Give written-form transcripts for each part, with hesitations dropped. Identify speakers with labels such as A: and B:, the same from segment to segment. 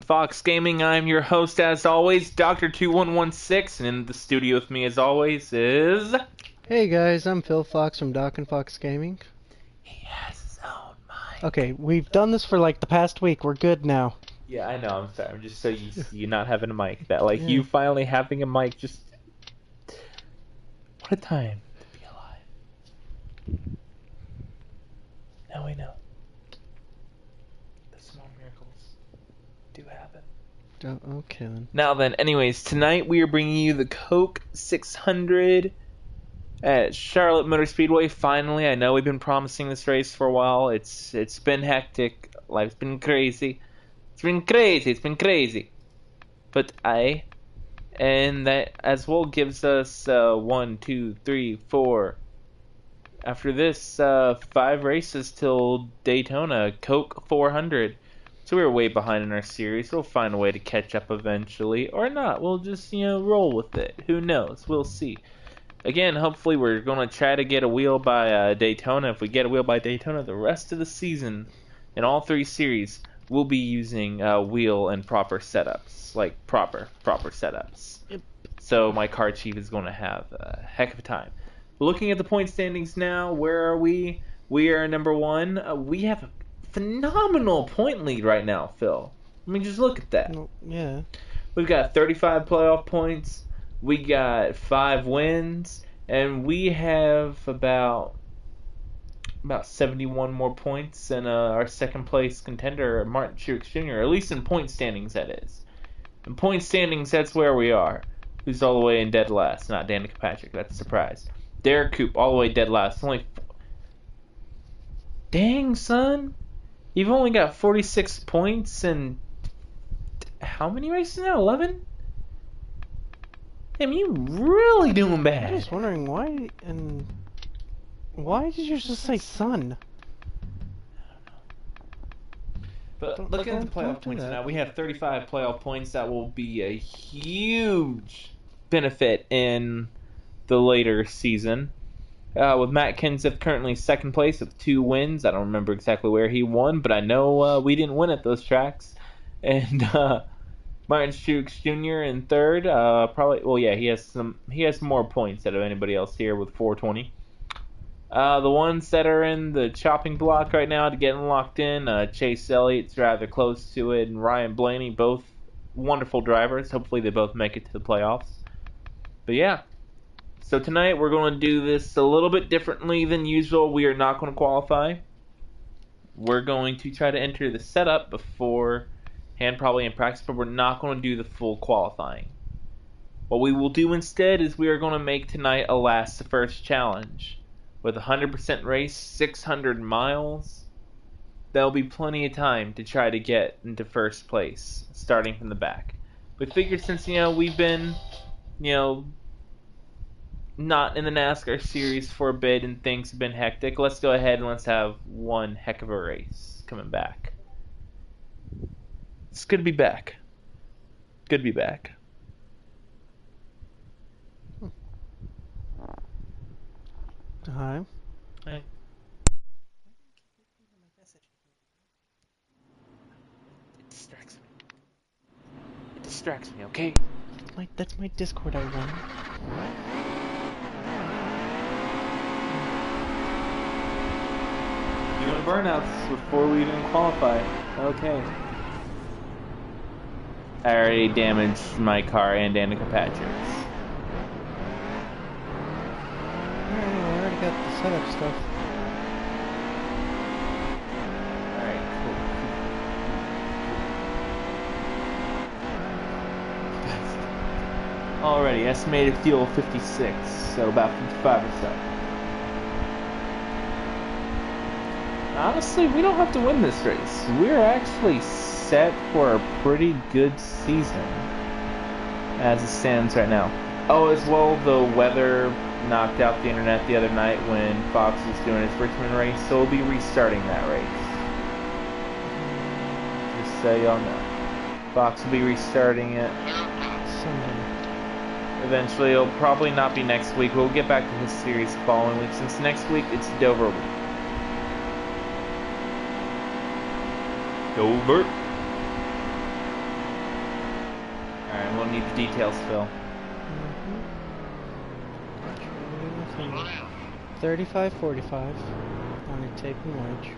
A: Foxx Gaming. I'm your host, as always, Doctor2116, and in the studio with me, as always, is...
B: Hey guys, I'm Phil Fox from Doc&Fox Gaming.
A: He has his own mic.
B: Okay, we've done this for like the past week. We're good now.
A: Yeah, I know, I'm sorry. I'm just so used to you not having a mic. That, like,
B: Yeah.
A: you finally having a mic, just... What a time to be alive. Now we know. The small miracles do happen.
B: Oh, okay then.
A: Now then, anyways, tonight we are bringing you the Coke 600 at Charlotte Motor Speedway. Finally, I know we've been promising this race for a while. It's been hectic. Life's been crazy. It's been crazy. But and that as well gives us 1, 2, 3, 4. After this, 5 races till Daytona, Coke 400. So we're way behind in our series. We'll find a way to catch up eventually, or not. We'll just, roll with it. Who knows? We'll see. Again, hopefully we're going to try to get a wheel by Daytona. If we get a wheel by Daytona, the rest of the season, in all 3 series, we'll be using wheel and proper setups. Like, proper setups.
B: Yep.
A: So my car chief is going to have a heck of a time. Looking at the point standings now, where are we? We are number 1. We have a phenomenal point lead right now, Phil. I mean, just look at that.
B: Well, yeah.
A: We've got 35 playoff points. We got 5 wins, and we have about 71 more points than our second place contender, Martin Truex Jr. At least in point standings, that is. In point standings, that's where we are. Who's all the way in dead last? Not Danica Patrick. That's a surprise. Derek Coop, all the way dead last. Dang, son. You've only got 46 points and how many races now? 11? Damn, you really doing bad.
B: I'm just wondering why did you just say son?
A: But looking at the playoff points now, we have 35 playoff points. That will be a huge benefit in the later season. With Matt Kenseth currently second place with 2 wins. I don't remember exactly where he won, but I know we didn't win at those tracks. And Martin Truex Jr. in third. Probably. Well, yeah, he has more points out of anybody else here with 420. The ones that are in the chopping block right now to getting locked in, Chase Elliott's rather close to it, and Ryan Blaney, both wonderful drivers. Hopefully they both make it to the playoffs. But yeah. So tonight we're going to do this a little bit differently than usual. We are not going to qualify. We're going to try to enter the setup beforehand, probably in practice, but we're not going to do the full qualifying. What we will do instead is we are going to make tonight a last to first challenge. With a 100% race, 600 miles, there'll be plenty of time to try to get into first place, starting from the back. We figured since, we've been, not in the Nascar series for a bit and things have been hectic, let's go ahead and let's have one heck of a race coming back. It's good to be back. Good to be back.
B: Hi.
A: Hey. It distracts me, okay?
B: That's my Discord I run.
A: Doing burnouts before we even qualify. Okay. I already damaged my car and Danica Patrick's.
B: I already got the setup stuff.
A: Alright, cool. Already, estimated fuel 56, so about 55 or so. Honestly, we don't have to win this race. We're actually set for a pretty good season as it stands right now. Oh, as well, the weather knocked out the internet the other night when Foxx was doing his Richmond race, so we'll be restarting that race. Just so y'all know. Foxx will be restarting it.
B: Sunday.
A: Eventually, it'll probably not be next week. We'll get back to his series the following week, since next week it's Dover week. Dover. Alright, we'll need the details, Phil.
B: 35-45 on a tape and wedge.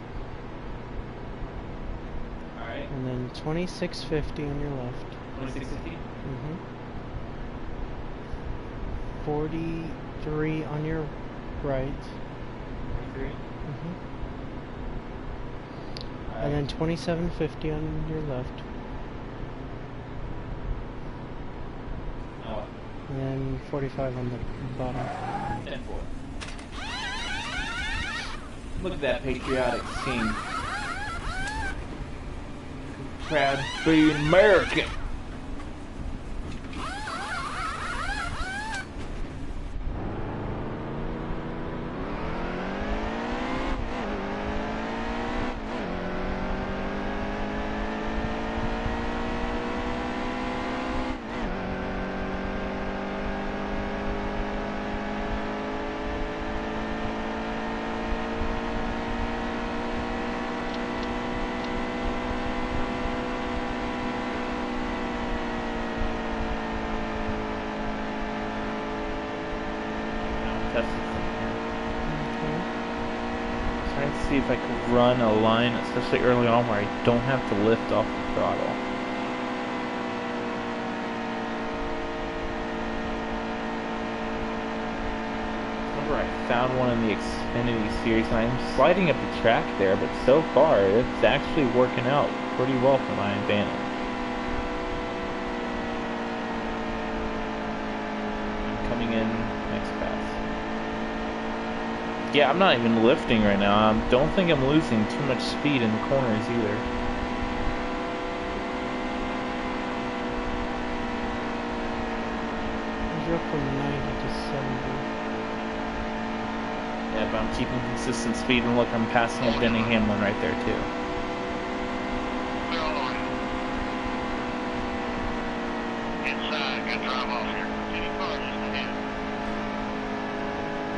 A: Alright.
B: And then 2650 on your left.
A: 2650?
B: 43 on your right.
A: 43?
B: And then 2750 on your left.
A: Oh.
B: And then 45 on the bottom.
A: 10-4. Look at that patriotic scene. Proud to be an American. Trying to see if I could run a line, especially early on, where I don't have to lift off the throttle. Remember, I found one in the Xfinity series, and I'm sliding up the track there, but so far, it's actually working out pretty well for my advantage. I'm coming in next pass. Yeah, I'm not even lifting right now. I don't think I'm losing too much speed in the corners either.
B: You're up from 90 to 70.
A: Yeah, but I'm keeping consistent speed, and look, I'm passing up Denny Hamlin right there too.
C: Inside, got drive off here. Any cars ahead?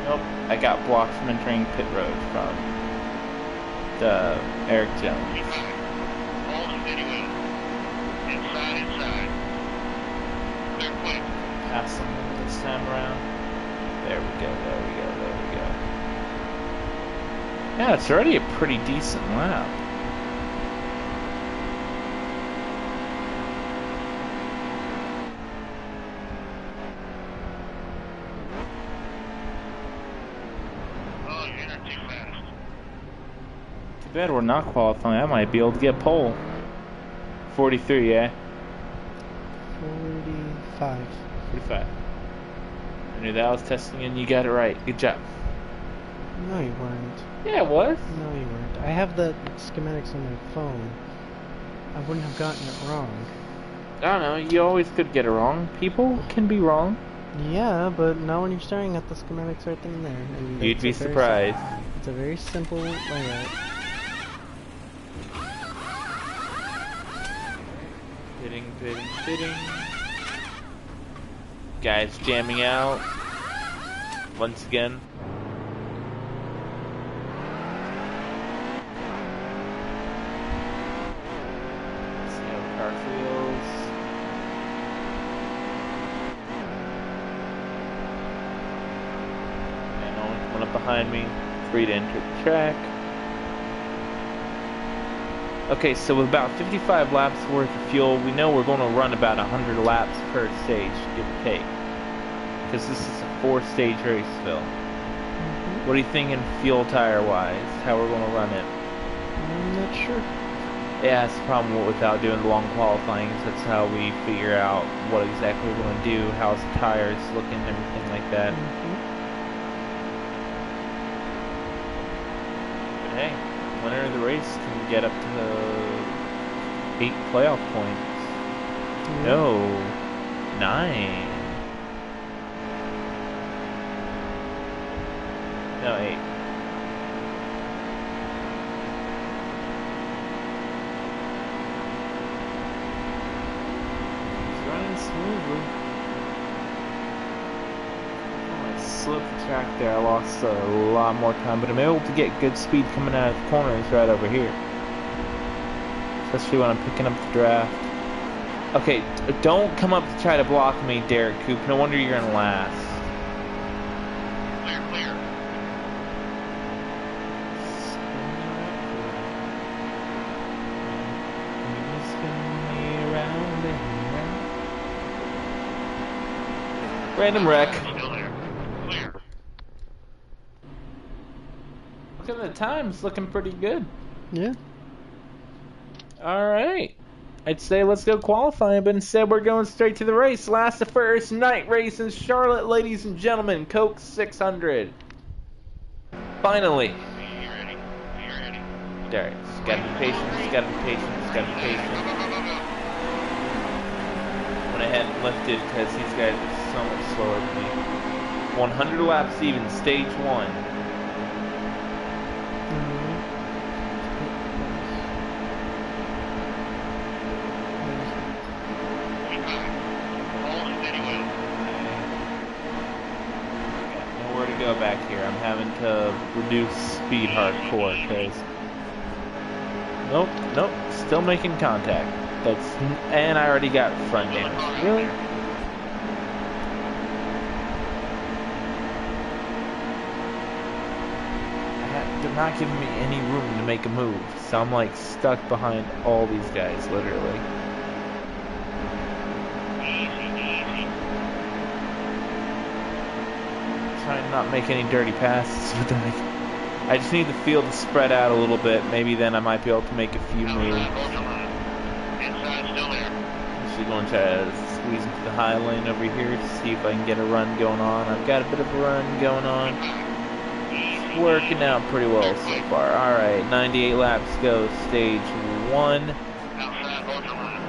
A: Nope, I got blocked from entering pit road from the Eric Jones.
C: Hold the steady wheel. Inside. Clear quick.
A: Pass him this time around. There we go. Yeah, it's already a pretty decent lap.
C: Oh, you're not too fast.
A: Too bad we're not qualifying. I might be able to get pole. 43, yeah?
B: 45.
A: 45. I knew that. I was testing and you got it right. Good job.
B: No, you weren't.
A: Yeah, it was.
B: No, you weren't. I have the schematics on my phone. I wouldn't have gotten it wrong.
A: I don't know. You always could get it wrong. People can be wrong.
B: Yeah, but not when you're staring at the schematics right then and there. And
A: You'd
B: it's
A: be
B: a very
A: surprised.
B: It's a very simple layout.
A: Fitting. Guys jamming out. Once again. Let's see how the car feels. And no one coming up behind me. Free to enter the track. Okay, so with about 55 laps worth of fuel, we know we're going to run about 100 laps per stage, give or take. Because this is a 4-stage race, Phil. What are you thinking fuel tire-wise? How we're going to run it?
B: I'm not sure.
A: Yeah, that's the problem without doing the long qualifying. Is that's how we figure out what exactly we're going to do, how's the tires looking, everything like that. But hey, winner of the race can get up to 8 playoff points. No, 9. No, 8. It's running smoothly. Oh, I slipped the track there. I lost a lot more time, but I'm able to get good speed coming out of the corners right over here. Especially when I'm picking up the draft. Okay, don't come up to try to block me, Derek Coop. No wonder you're in last.
C: Clear, clear.
A: Random wreck.
C: Still there. Clear.
A: Look at the times, looking pretty good.
B: Yeah.
A: Alright. I'd say let's go qualifying, but instead we're going straight to the race. Last of first night race in Charlotte, ladies and gentlemen. Coke 600. Finally.
C: Be ready. Be ready.
A: Derek, just gotta be patient, just gotta be patient, just gotta be
C: Go,
A: patient.
C: go, go, go, go.
A: Went ahead and lifted because these guys are so much slower than me. 100 laps even, stage 1.
C: Hold steady wheel.
A: Nowhere to go back here. I'm having to reduce speed hardcore because nope, still making contact. And I already got front damage. Really? They're not giving me any room to make a move, so I'm like stuck behind all these guys, literally.
C: Easy.
A: Trying to not make any dirty passes, but then I just need the field to spread out a little bit. Maybe then I might be able to make a few moves.
C: Inside, still there.
A: Actually going to try to squeeze into the high lane over here to see if I can get a run going on. I've got a bit of a run going on. It's working out pretty well so far. Alright, 98 laps go, stage 1.
C: Outside, borderline.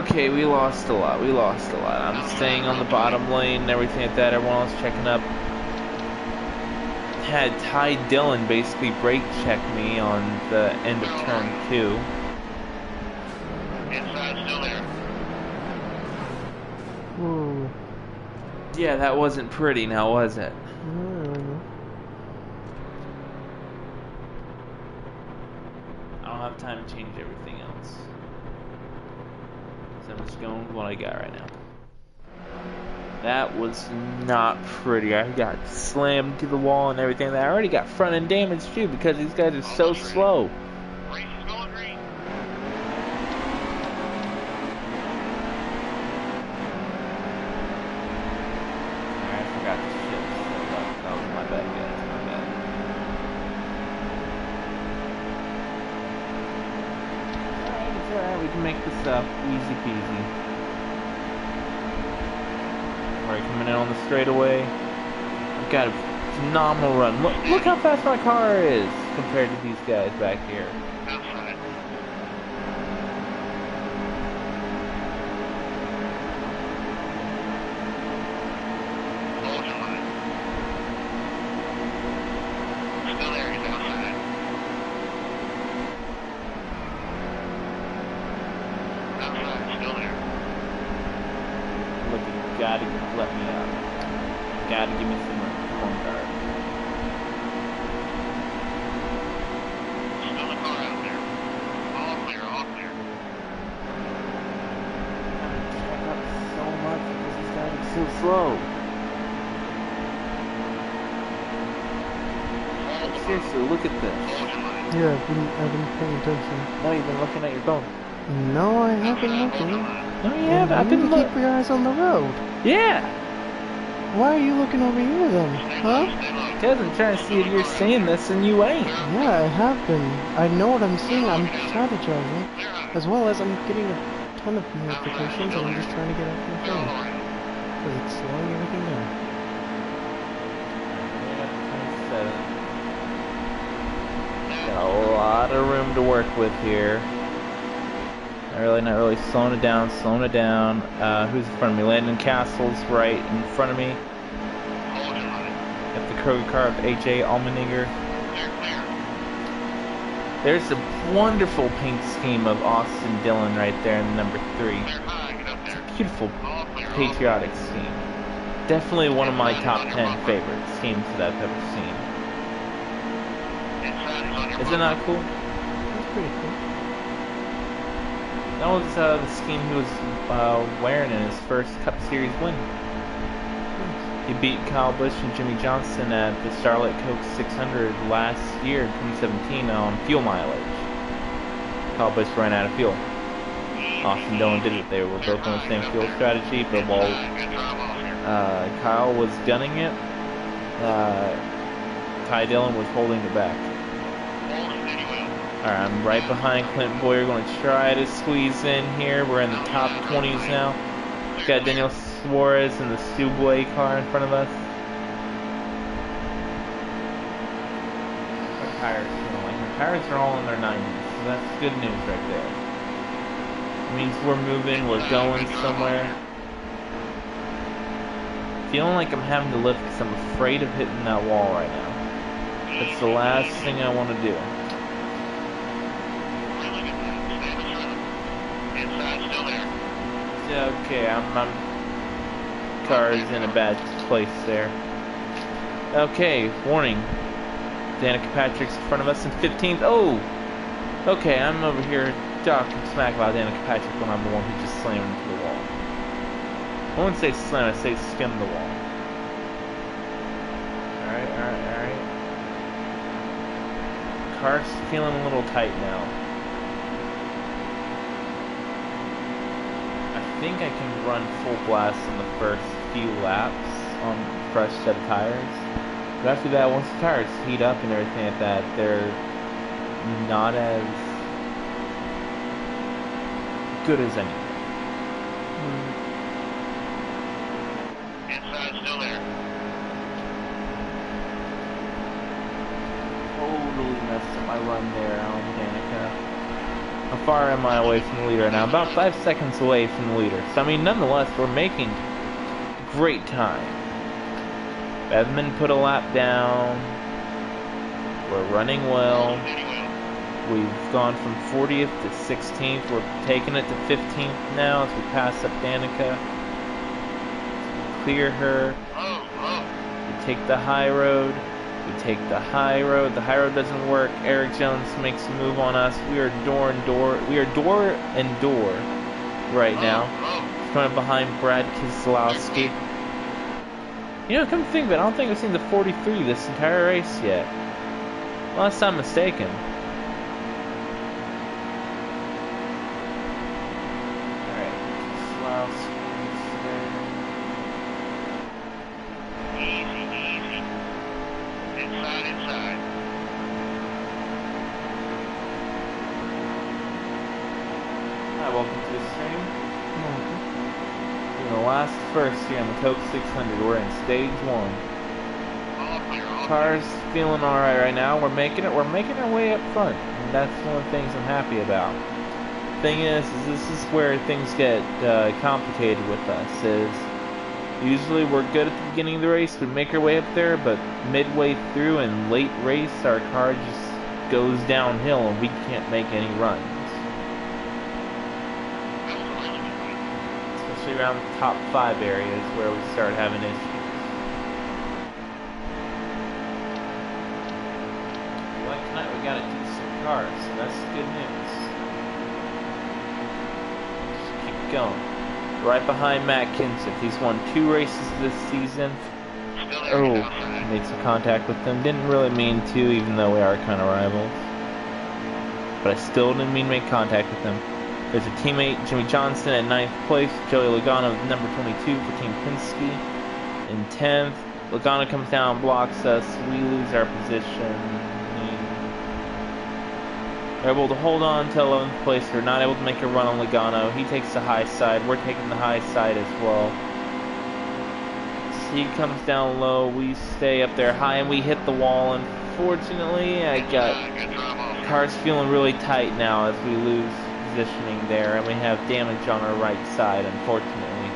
A: Okay, we lost a lot. I'm staying on the bottom lane and everything like that. Everyone else checking up. Had Ty Dillon basically brake check me on the end of turn 2.
C: Inside, still there.
B: Whoa.
A: Yeah, that wasn't pretty now, was it? I don't have time to change everything else. So I'm just going with what I got right now. That was not pretty. I got slammed to the wall and everything. I already got front end damage too because these guys are so slow.
C: Race is going green.
A: I forgot to shift. That was my bad, guys. My bad. Alright, it's alright. We can make this up. Easy peasy. Alright, coming in on the straightaway. I've got a phenomenal run. Look how fast my car is compared to these guys back here.
C: Outside. Borderline. Still there, he's outside. Outside, still there.
A: Look, you gotta let me out. You gotta give me some corn guard.
C: Still a car out there. All clear, all clear.
A: Check up so much because these guys are so slow. Seriously, look at this.
C: Borderline.
B: Yeah, I've been paying attention.
A: No, you've been looking at your phone.
B: No, I haven't looking.
A: No, you haven't. I've
B: You
A: been
B: need to
A: looking.
B: keep your eyes on the road.
A: Yeah.
B: Why are you looking over here then? Huh?
C: Stay low.
A: Because I'm trying to see if you're seeing this and you ain't.
B: Yeah, I have been. I know what I'm seeing. I'm strategizing.
C: Clear out.
B: As well as I'm getting a ton of notifications and I'm just trying to get off my phone. Because it's slowing everything down.
A: Got a lot of room to work with here. Not really slowing it down. Who's in front of me? Landon Castle's right in front of me.
C: Borderline.
A: Got the Kroger car of AJ Allmendinger.
C: Clear, clear.
A: There's a wonderful paint scheme of Austin Dillon right there in number 3.
C: Clear high, get up there.
A: Beautiful
C: All clear, all
A: patriotic scheme. Definitely one of my top 10 favorite schemes that I've ever seen.
C: clear. Inside, he's on your
A: Is it not cool?
B: That's pretty cool.
A: That was the scheme he was wearing in his first Cup Series win. He beat Kyle Busch and Jimmy Johnson at the Charlotte Coke 600 last year in 2017 on fuel mileage. Kyle Busch ran out of fuel. Austin Dillon did it. They were both on the same fuel strategy, but while Kyle was gunning it, Ty Dillon was holding it back. Alright, I'm right behind Clint Boyer, going to try to squeeze in here. We're in the top 20s now. We've got Daniel Suarez in the Subway car in front of us. Our tires, our tires are all in their 90s, so that's good news right there. It means we're moving, we're going somewhere. Feeling like I'm having to lift because I'm afraid of hitting that wall right now. That's the last thing I want to do. Yeah, okay, I'm car's in a bad place there. Okay, warning. Danica Patrick's in front of us in 15th. Oh! Okay, I'm over here talking smack about Danica Patrick when I'm the one who just slammed into the wall. I wouldn't say slam, I'd say skim the wall. Alright. Car's feeling a little tight now. I think I can run full blast in the first few laps on fresh set of tires. But after that, once the tires heat up and everything like that, they're not as good as anything.
C: Inside still there.
A: Totally messed up my run there on Danica. How far am I away from the leader right now? About 5 seconds away from the leader. So, I mean, nonetheless, we're making great time. Bevan put a lap down. We're running well. We've gone from 40th to 16th. We're taking it to 15th now as we pass up Danica. Clear her. We take the high road. We take the high road. The high road doesn't work. Eric Jones makes a move on us. We are door and door. We are door and door right now. Coming behind Brad Keselowski. You know, come to think of it, I don't think I've seen the 43 this entire race yet. Unless I'm mistaken. Alright, Keselowski's there.
C: Easy. Inside.
A: Hi, welcome to the stream. In the last first here on the Coke 600, we're in stage 1. Car's feeling alright right now. We're making our way up front. And that's one of the things I'm happy about. Thing is this is where things get complicated with us. Is usually we're good at the beginning of the race, we make our way up there, but midway through and late race, our car just goes downhill and we can't make any runs. Especially around the top 5 areas where we start having issues. Like tonight, we got a decent car, so that's good news. Just keep going. Right behind Matt Kenseth. He's won 2 races this season. Oh, made some contact with them. Didn't really mean to, even though we are kind of rivals. But I still didn't mean to make contact with them. There's a teammate, Jimmy Johnson, at 9th place. Joey Logano, number 22 for Team Penske, in 10th. Logano comes down and blocks us. We lose our position. We're able to hold on to 11th place. We're not able to make a run on Logano. He takes the high side. We're taking the high side as well. He comes down low. We stay up there high, and we hit the wall. Unfortunately, car's feeling really tight now as we lose positioning there, and we have damage on our right side, unfortunately.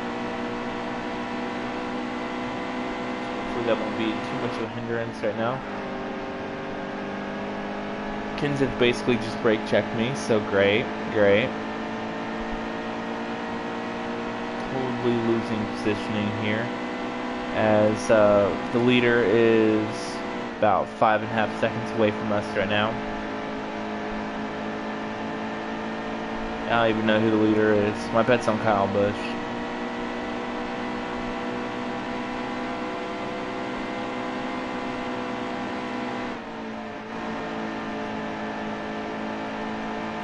A: Hopefully that won't be too much of a hindrance right now. Kenseth basically just brake checked me, so great. Totally losing positioning here, as the leader is about 5.5 seconds away from us right now. I don't even know who the leader is. My bet's on Kyle Busch.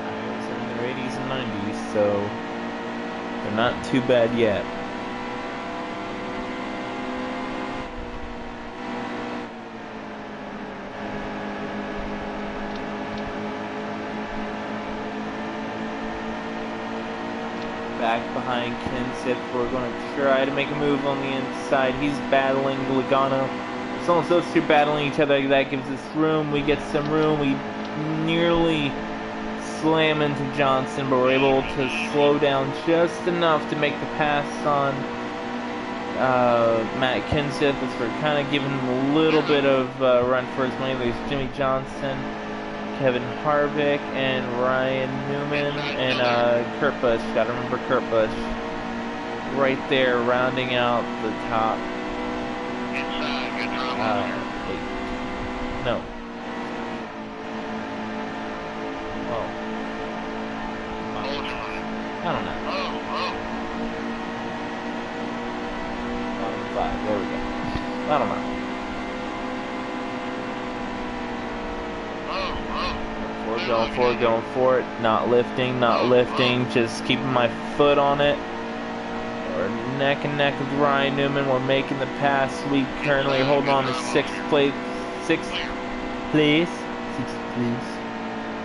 A: Tires are in their 80s and 90s, so they're not too bad yet. Back behind Kenseth, we're going to try to make a move on the inside. He's battling Logano. As long as those two battling each other, that gives us room. We get some room. We nearly slam into Johnson, but we're able to slow down just enough to make the pass on Matt Kenseth, as we're kind of giving him a little bit of run for his money. There's Jimmy Johnson, Kevin Harvick, and Ryan Newman, and Kurt Busch. Gotta remember Kurt Busch. Right there, rounding out the top. No. Oh. I don't know. Bottom 5, there we go. I don't know. Going for it, not lifting, just keeping my foot on it. We're neck and neck with Ryan Newman. We're making the pass. We currently hold on to sixth place.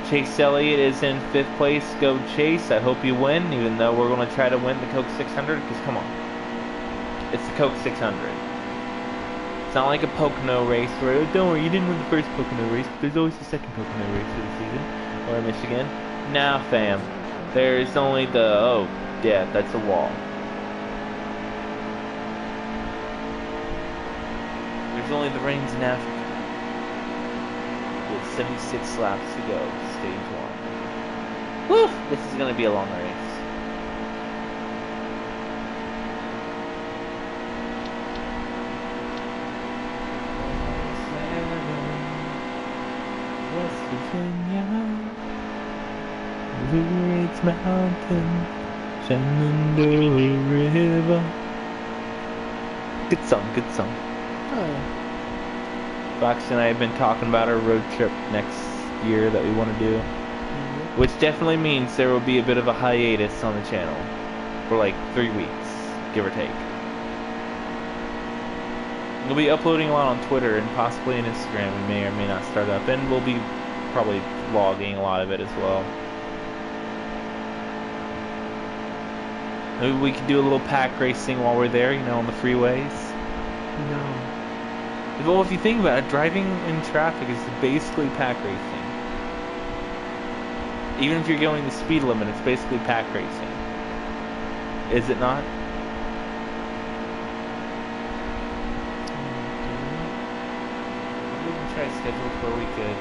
A: Chase Elliott is in 5th place. Go Chase. I hope you win, even though we're going to try to win the Coke 600, because come on. It's the Coke 600. It's not like a Pocono race where, oh, don't worry, you didn't win the first Pocono race, but there's always a second Pocono race for the season. Or Michigan. Nah, fam. There's only the, oh, yeah, that's a wall. There's only the rains in Africa. With 76 laps to go, stage 1. Whew, this is going to be a long race. West Virginia, Blue Ridge Mountain, Shenandoah River. Good song.
B: Oh.
A: Foxx and I have been talking about our road trip next year that we want to do, which definitely means there will be a bit of a hiatus on the channel for like 3 weeks, give or take. We'll be uploading a lot on Twitter and possibly on Instagram. We may or may not start up, and we'll be probably vlogging a lot of it as well. Maybe we could do a little pack racing while we're there, you know, on the freeways.
B: No.
A: Well, if you think about it, driving in traffic is basically pack racing. Even if you're going the speed limit, it's basically pack racing. Is it not? Try to schedule where we could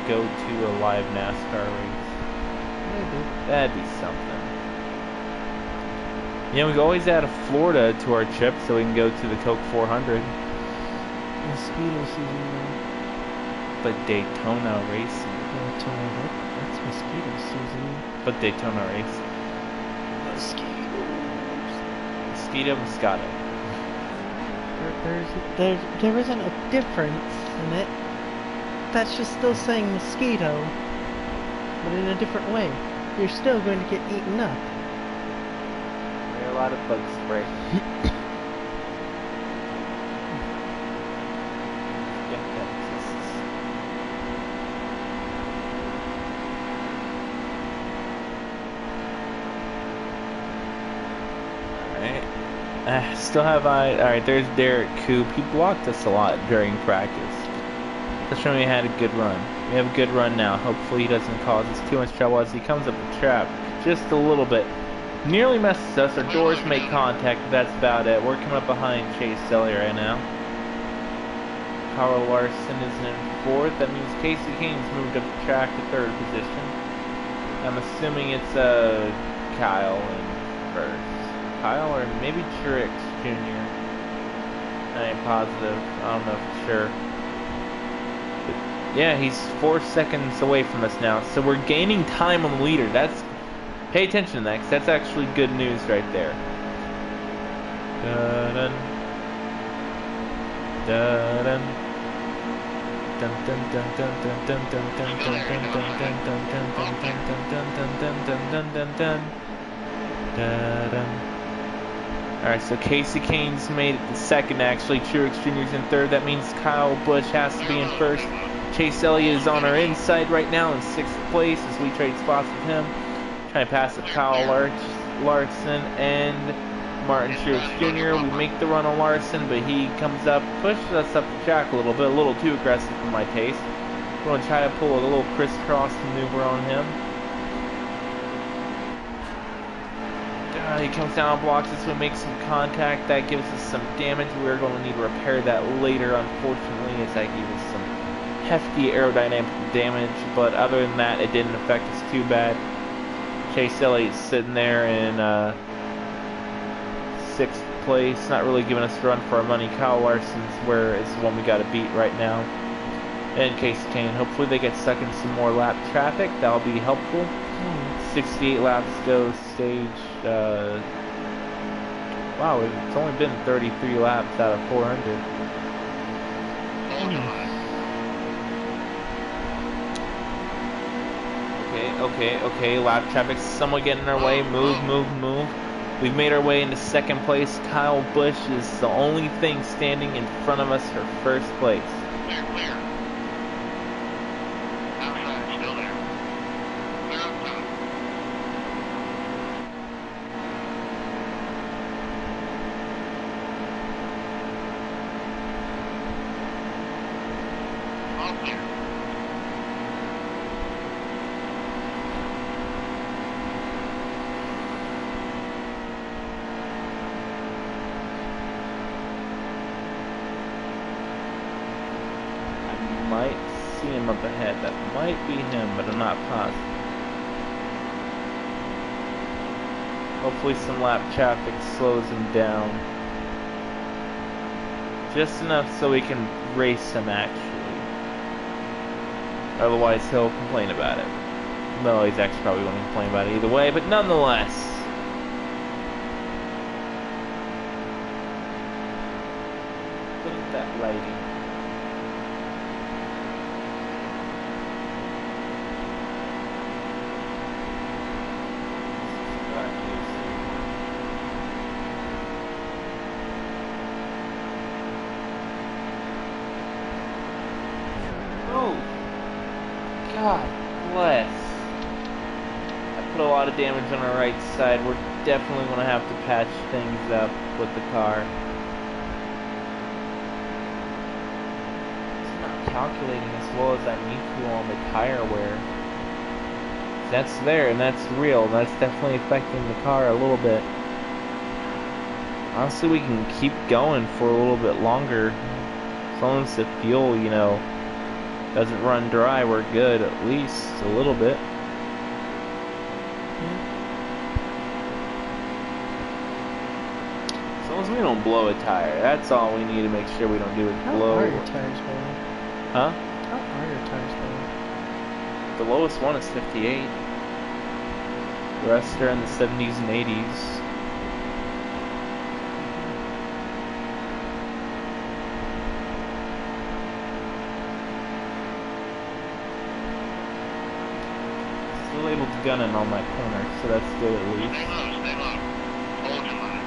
A: go to a live NASCAR race.
B: Maybe.
A: That'd be something. Yeah, we could always add a Florida to our trip so we can go to the Coke 400.
B: Mosquito season though.
A: But Daytona racing.
B: That's mosquito season.
A: But Daytona racing. Moscato.
B: There isn't a difference in it. That's just still saying mosquito, but in a different way. You're still going to get eaten up.
A: There are a lot of bug spray. Still have alright, there's Derek Coop. He blocked us a lot during practice. That's when we had a good run. We have a good run now. Hopefully he doesn't cause us too much trouble as he comes up the trap. Just a little bit. Nearly messes us. Our doors make contact, but that's about it. We're coming up behind Chase Elliott right now. Carl Larson is in 4th. That means Casey Haynes moved up the track to 3rd position. I'm assuming it's Kyle in 1st. Kyle or maybe Truex Jr. I ain't positive. I don't know for sure. But yeah, he's 4 seconds away from us now. So we're gaining time on the leader. That's Pay attention to that, because that's actually good news right there. Dun-dun. Dun-dun. Alright, so Casey Kane's made it to second, actually. Truex Jr.'s in third. That means Kyle Busch has to be in first. Chase Elliott is on our inside right now in sixth place as we trade spots with him. Trying to pass up Kyle Larson and Martin Truex Jr. We make the run on Larson, but he comes up, pushes us up the track a little bit, a little too aggressive for my taste. We're going to try to pull a little crisscross maneuver on him. He comes down and blocks us, we make some contact, that gives us some damage. We're going to need to repair that later, unfortunately, as that gave us some hefty aerodynamic damage, but other than that, it didn't affect us too bad. Chase Elliott's sitting there in sixth place, not really giving us a run for our money. Kyle Larson's where is the one we got to beat right now. And Casey Kane, hopefully they get stuck in some more lap traffic, that'll be helpful. 68 laps to go, stage, wow, it's only been 33 laps out of 400. Okay, lap traffic's somewhat getting in our way, move. We've made our way into second place. Kyle Busch is the only thing standing in front of us for first place.
C: Clear. Outside, still there. Clear up top. All clear.
A: Might see him up ahead. That might be him, but I'm not positive. Hopefully some lap traffic slows him down. Just enough so we can race him, actually. Otherwise, he'll complain about it. No, he's actually probably going to complain about it either way, but nonetheless. Look at that lighting. God bless. I put a lot of damage on our right side. We're definitely going to have to patch things up with the car. It's not calculating as well as I need to on the tire wear. That's there and that's real. That's definitely affecting the car a little bit. Honestly, we can keep going for a little bit longer. As long as the fuel, you know, doesn't run dry, we're good, at least a little bit. As long as we don't blow a tire, that's all we need to make sure we don't do is blow.
B: How are your tires going?
A: Huh?
B: How are your tires going?
A: The lowest one is 58. The rest are in the 70s and 80s. Able to gun in on that corner, so that's good at least.
C: Stay low. Hold your line.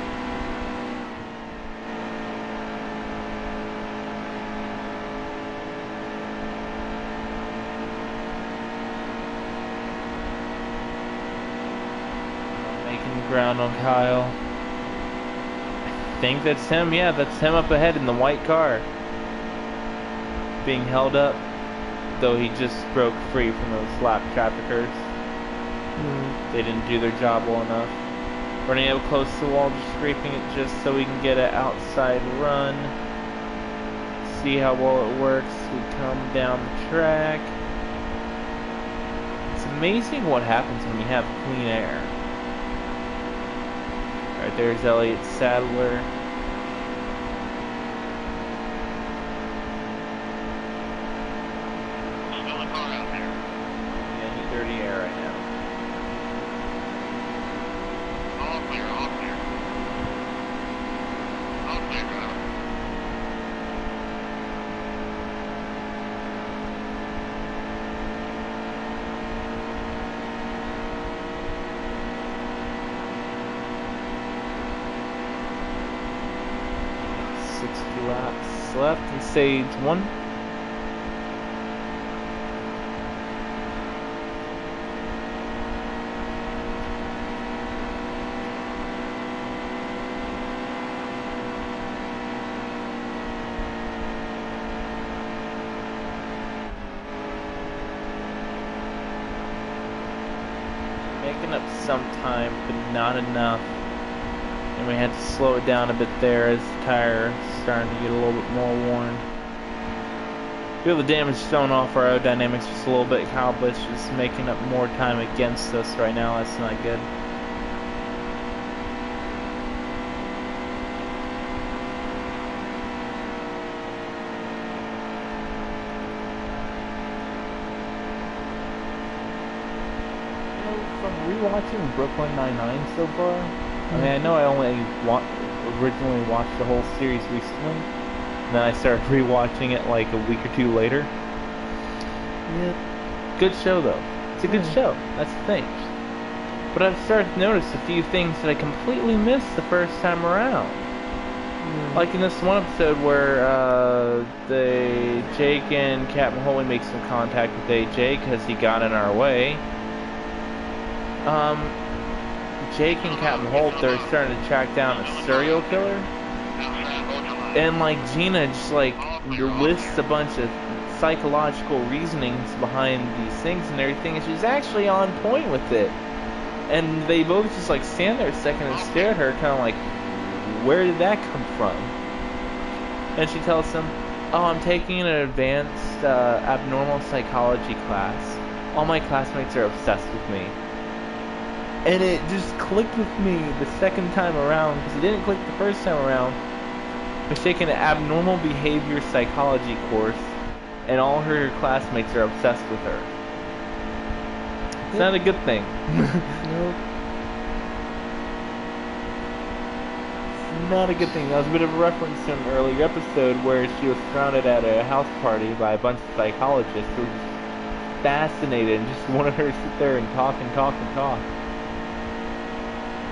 A: Making ground on Kyle. I think that's him, yeah, that's him up ahead in the white car. Being held up, though he just broke free from those lap traffickers. They didn't do their job well enough. Running up close to the wall, just scraping it just so we can get an outside run. See how well it works. We come down the track. It's amazing what happens when you have clean air. Alright, there's Elliott Sadler.
C: Still a car out there.
A: Yeah, I need dirty air right now. laps left in stage 1. Making up some time, but not enough. And we had to slow it down a bit there as the tire is starting to get a little bit more worn. Feel the damage thrown off our aerodynamics just a little bit. Kyle Busch is making up more time against us right now. That's not good. From rewatching Brooklyn Nine-Nine so far, I mean, I know I only originally watched the whole series recently, and then I started rewatching it like a week or two later.
B: Yep.
A: Good show though. It's a good show. That's the thing. But I've started to notice a few things that I completely missed the first time around. Like in this one episode where Jake and Captain Holy make some contact with AJ because he got in our way. Jake and Captain Holt, they're starting to track down a serial killer. And like Gina just like lists a bunch of psychological reasonings behind these things and everything, and she's actually on point with it. And they both just like stand there a second and stare at her, kind of like, where did that come from? And she tells them, oh, I'm taking an advanced abnormal psychology class. All my classmates are obsessed with me. And it just clicked with me the second time around, because it didn't click the first time around. She's taking an abnormal behavior psychology course, and all her classmates are obsessed with her. It's not a good thing.
B: Nope.
A: It's not a good thing. That was a bit of a reference to an earlier episode where she was surrounded at a house party by a bunch of psychologists who were just fascinated and just wanted her to sit there and talk and talk and talk.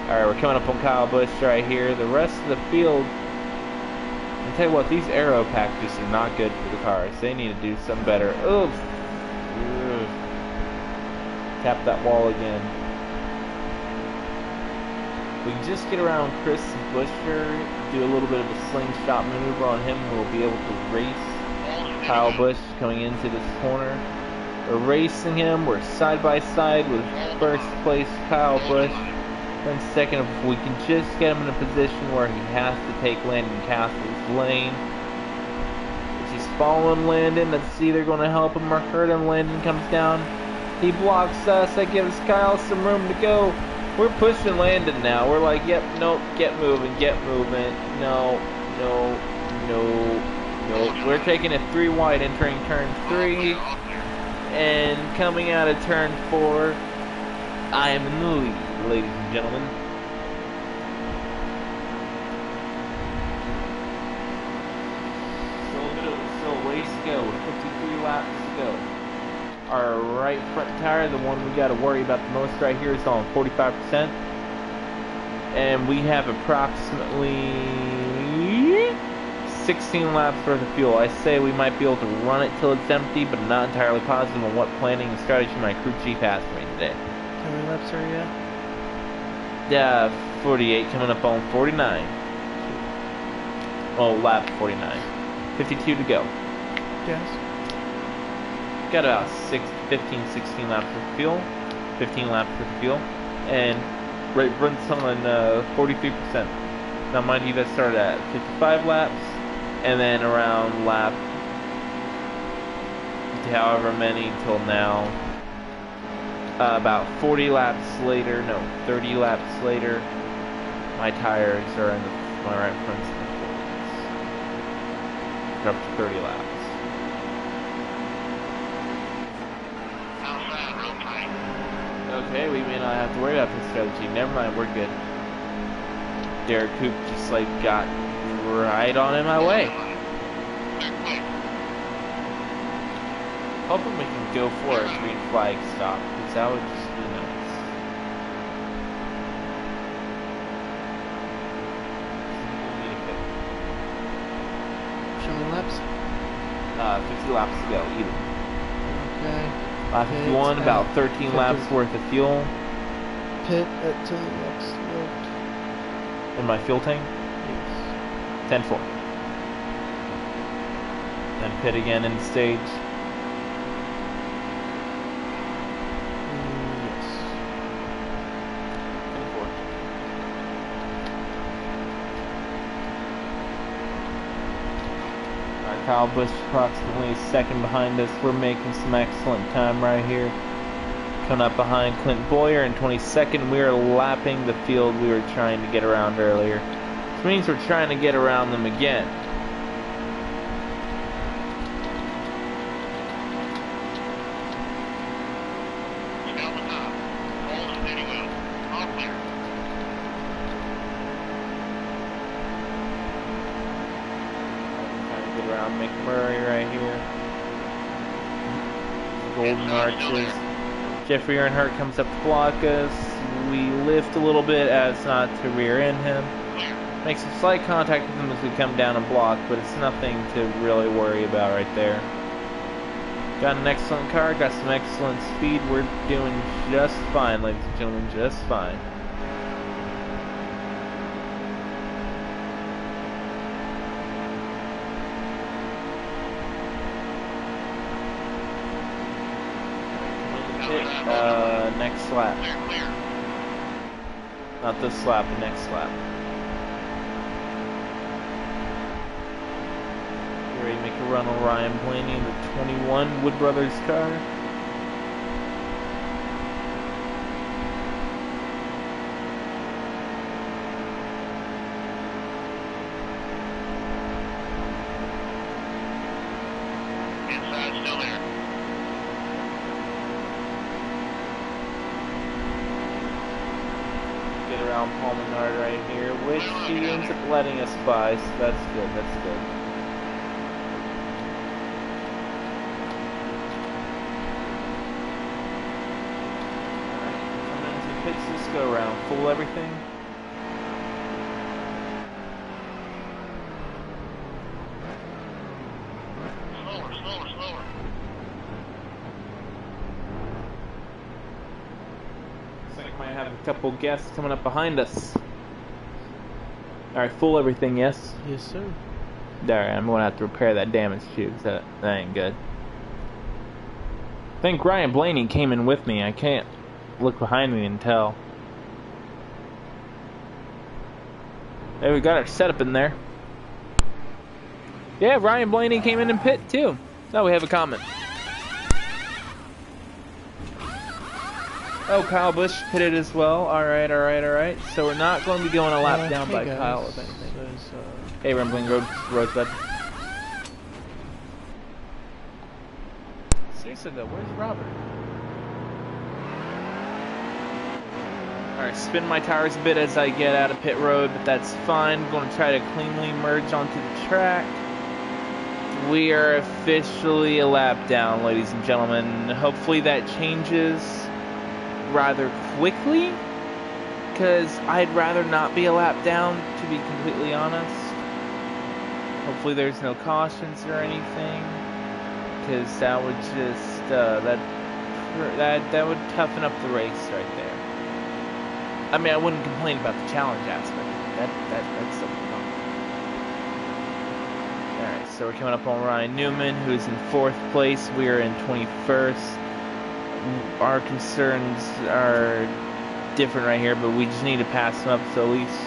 A: Alright, we're coming up on Kyle Busch right here. The rest of the field, I tell you what, these aero packages are not good for the cars. They need to do something better. Oof. Ugh. Tap that wall again. We can just get around Chris Buescher, do a little bit of a slingshot maneuver on him, we'll be able to race Kyle Busch coming into this corner. We're racing him, we're side by side with first place Kyle Busch. Then second, if we can just get him in a position where he has to take Landon Castle's lane. If he's following Landon, let's see, they're going to help him or hurt him. Landon comes down, he blocks us, that gives Kyle some room to go. We're pushing Landon now. We're like, yep, nope, get moving, no, we're taking it 3 wide entering turn 3, and coming out of turn 4, I am in the lead, ladies and gentlemen. Still a ways to go, 53 laps to go. Our right front tire, the one we got to worry about the most right here, is on 45%. And we have approximately 16 laps worth of fuel. I say we might be able to run it till it's empty, but I'm not entirely positive on what planning and strategy my crew chief has for me today.
B: How many laps are you at?
A: 48, coming up on 49. Oh, lap 49. 52 to go.
B: Yes.
A: Got about 15, 16 laps worth of fuel. 15 laps worth of fuel. And runs on 43%. Now, mind you, that started at 55 laps. And then around lap however many till now. About 40 laps later, no, 30 laps later, my tires are in my right front's in the 40s. Up to 30 laps. Okay, we may not have to worry about this strategy. Never mind, we're good. Derek Coop just like got right on in my way. Hoping we can go for a green flag stop, because that would just be nice. 50 laps to go, even.
B: Okay.
A: Lap 51, about 13
B: 50.
A: laps worth of fuel
B: Pit at 2 laps left.
A: in my fuel tank.
B: Yes.
A: 10-4. Then pit again in the stage.
B: Yes.
A: Kyle Busch approximately a second behind us. We're making some excellent time right here. Coming up behind Clint Boyer in 22nd. We are lapping the field we were trying to get around earlier. Which means we're trying to get around them again.
C: You got the top. Hold and steady well. All clear.
A: Trying to get around McMurray right here. Golden Arches. Jeffrey Earnhardt comes up to block us. We lift a little bit as not to rear end him. Make some slight contact with him as we come down and block, but it's nothing to really worry about right there. Got an excellent car, got some excellent speed. We're doing just fine, ladies and gentlemen, just fine. Next lap.
C: Clear, clear.
A: Not this lap, the next lap. Get ready to make a run on Ryan Blaney in the 21 Wood Brothers car.
C: Inside, still there.
A: Get around Paul Menard right here, which he ends up letting us by, so that's good, that's good. Alright, coming into the pits this go around, full everything.
C: Slower, slower, slower.
A: Looks like we might have a couple guests coming up behind us. Alright, full everything, yes?
B: Yes, sir.
A: Alright, I'm gonna have to repair that damaged fuse. That ain't good. I think Ryan Blaney came in with me. I can't look behind me and tell. Hey, we got our setup in there. Yeah, Ryan Blaney came in and pit too. Oh, we have a comment. Oh, Kyle Busch pitted as well. Alright, alright, alright. So we're not going to be going a lap down
B: hey
A: by
B: guys.
A: Kyle, if anything.
B: There's,
A: Hey, Rumbling Rosebud. Seriously though, where's Robert? Alright, spin my tires a bit as I get out of pit road, but that's fine. I'm going to try to cleanly merge onto the track. We are officially a lap down, ladies and gentlemen. Hopefully that changes rather quickly, because I'd rather not be a lap down, to be completely honest. Hopefully there's no cautions or anything, because that would just that would toughen up the race right there. I mean, I wouldn't complain about the challenge aspect. That's something. Alright, so we're coming up on Ryan Newman, who's in 4th place. We are in 21st. Our concerns are different right here, but we just need to pass him up so at least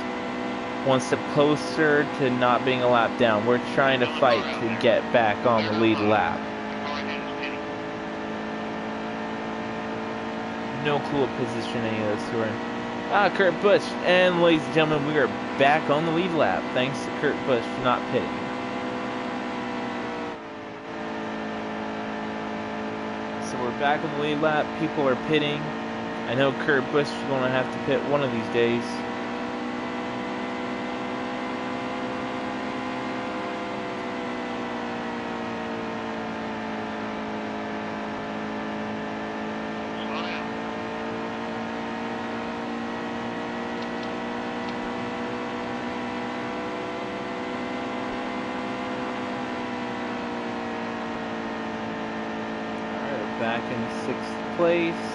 A: one step closer to not being a lap down. We're trying to fight to get back on the lead lap. No clue what position any of those two are in. Kurt Busch, and ladies and gentlemen, we are back on the lead lap thanks to Kurt Busch for not pitting. So we're back on the lead lap. People are pitting. I know Kurt Busch is going to have to pit one of these days. back in 6th place.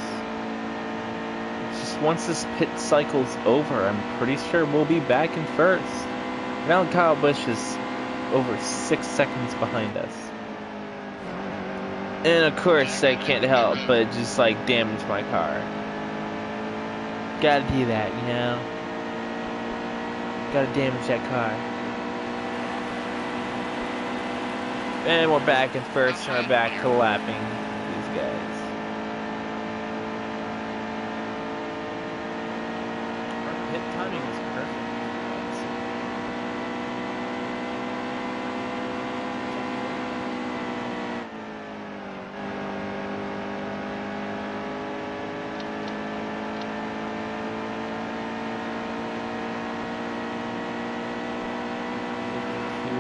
A: Just once this pit cycle's over, I'm pretty sure we'll be back in 1st. Now Kyle Busch is over 6 seconds behind us. And of course, I can't help but just like damage my car. Gotta do that, you know? Gotta damage that car. And we're back in 1st, and we're back to lapping these guys. Our pit timing is perfect.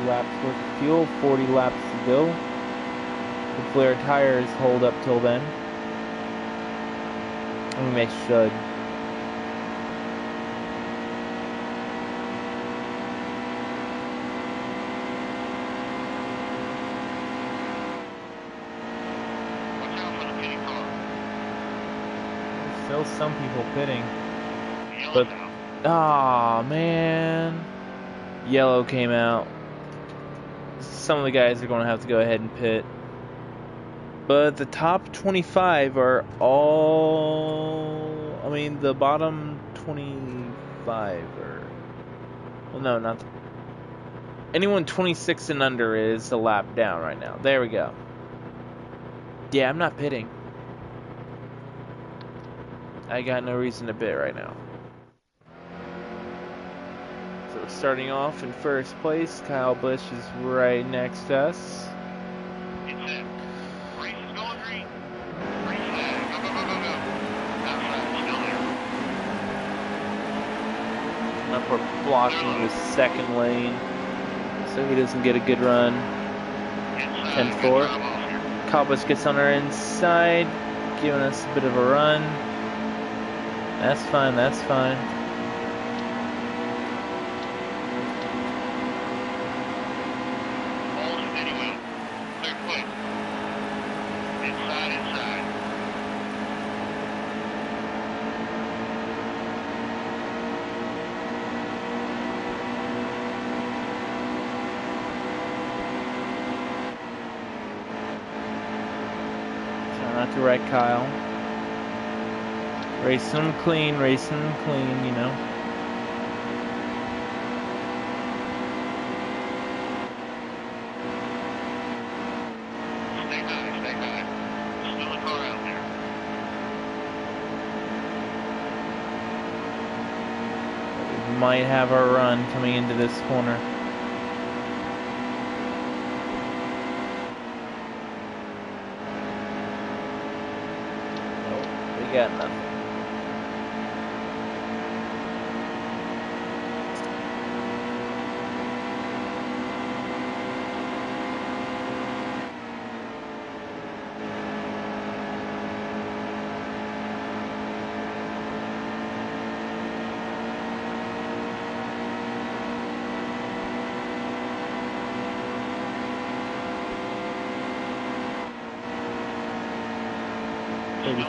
A: Laps worth of fuel, 40 laps to go. Hopefully our tires hold up till then. I mean, they should.
C: Watch out for the pitting car.
A: There's still some people pitting.
C: Yellow
A: But,
C: now.
A: aw, man. Yellow came out. Some of the guys are going to have to go ahead and pit. But the top 25 are all... I mean, the bottom 25 are... Well, no, not... Anyone 26 and under is a lap down right now. There we go. Yeah, I'm not pitting. I got no reason to pit right now. So starting off in 1st place, Kyle Busch is right next to us.
C: It's set. Race is going green. Green flag. Go, go, go, go, go. Outside, still there.
A: Up we're blocking the 2nd lane, so he doesn't get a good run.
C: Inside.
A: 10-4.
C: Good drive off here.
A: Kyle Busch gets on our inside, giving us a bit of a run. That's fine, that's fine.
C: Hold steady wheel. 3rd place. Inside, inside.
A: Try not to wreck Kyle. Racing him clean, you know.
C: Stay high, stay high. Still a car out there.
A: We might have our run coming into this corner. Nope, we got nothing.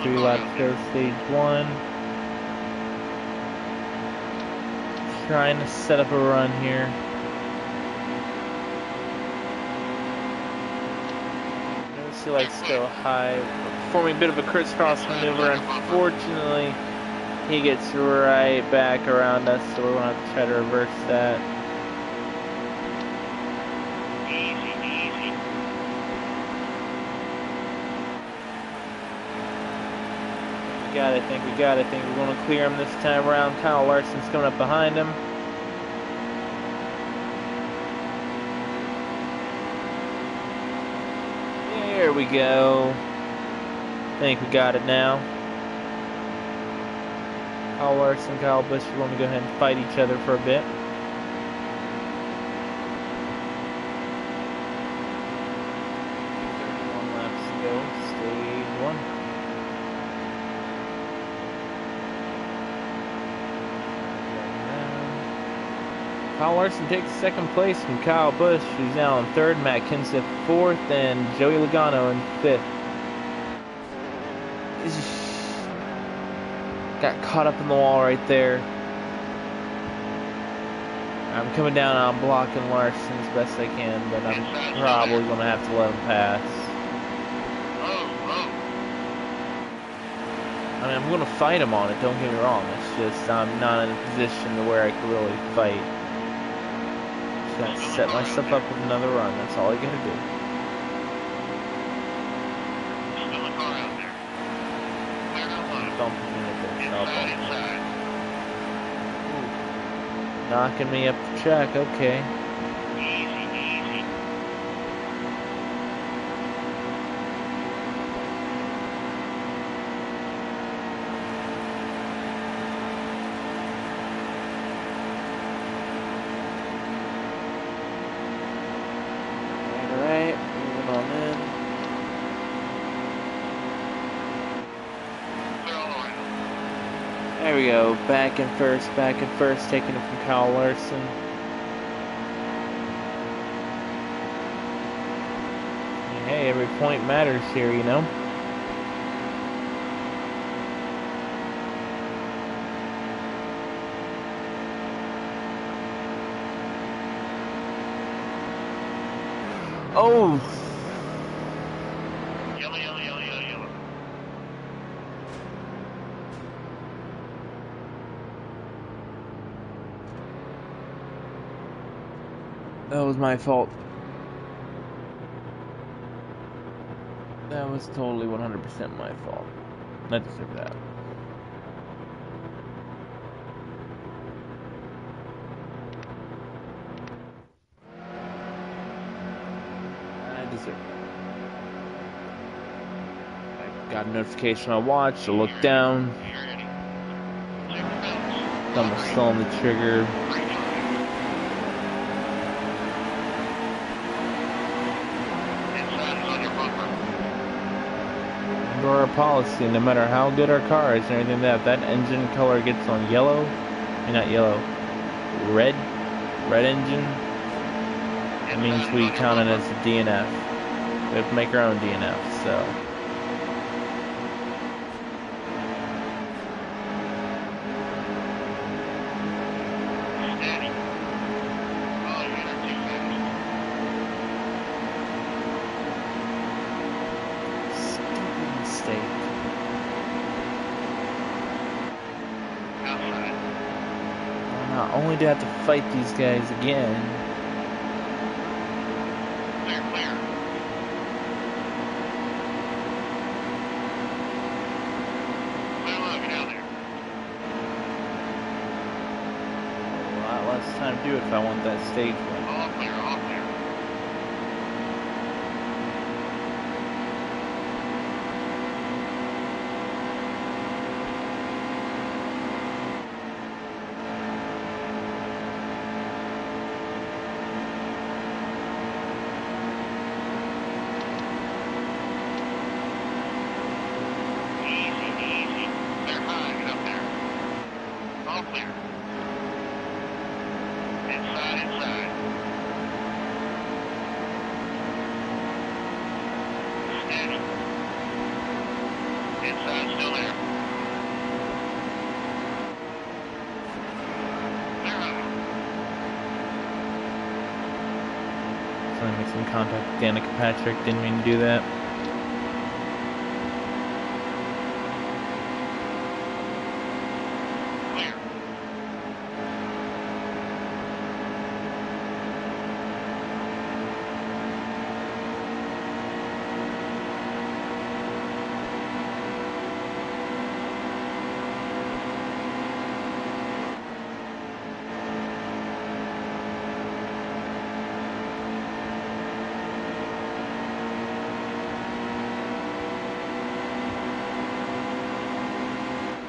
A: Three laps to go, stage 1. Trying to set up a run here. Notice he likes to go high, performing a bit of a crisscross maneuver. Unfortunately, he gets right back around us, so we're going to have to try to reverse that.
C: Easy, easy.
A: We got it, I think we're going to clear him this time around. Kyle Larson's coming up behind him. There we go. I think we got it now. Kyle Larson, Kyle Busch are going to go ahead and fight each other for a bit. Laps to go, stage 1. Kyle Larson takes 2nd place from Kyle Busch, who's now in 3rd, Matt Kenseth 4th, and Joey Logano in 5th. Got caught up in the wall right there. I'm coming down and I'm blocking Larson as best I can, but I'm probably going to have to let him pass. I mean, I'm going to fight him on it, don't get me wrong. It's just I'm not in a position to where I can really fight. Just got to set myself up with another run. That's all I got to do.
C: Still a car out there. Clear to one.
A: Bump me a bit. I'll bump him. Knocking me up the track, okay.
C: Easy, easy.
A: Alright, moving on in.
C: Clear all the way.
A: There we go, back and first, taking it from Kyle Larson. Hey, every point matters here, you know? Oh!
C: Yellow, yellow, yellow, yellow, yellow.
A: That was my fault. That was totally 100% my fault. I deserve that. I deserve that. I got a notification on my watch. I looked down.
C: You're ready. Check the belts.
A: Thumb was still on the trigger.
C: Inside is on your bumper.
A: Our policy, no matter how good our car is and everything like that, if that engine color gets on yellow, not yellow, red engine, that means we count it as a DNF. We have to make our own DNF, so.
C: Steady. Oh, you're too fast.
A: Stupid mistake.
C: Outside.
A: Not only do I have to fight these guys again,
C: Clear, clear. Clear low, get out there.
A: a lot less time to do it if I want that stage win.
C: All clear, all clear. Easy, easy. Clear high, get up there. All clear. Inside, inside. Steady. Inside, still there. Clear high.
A: So I make some contact with Danica Patrick, didn't mean to do that.
C: Clear.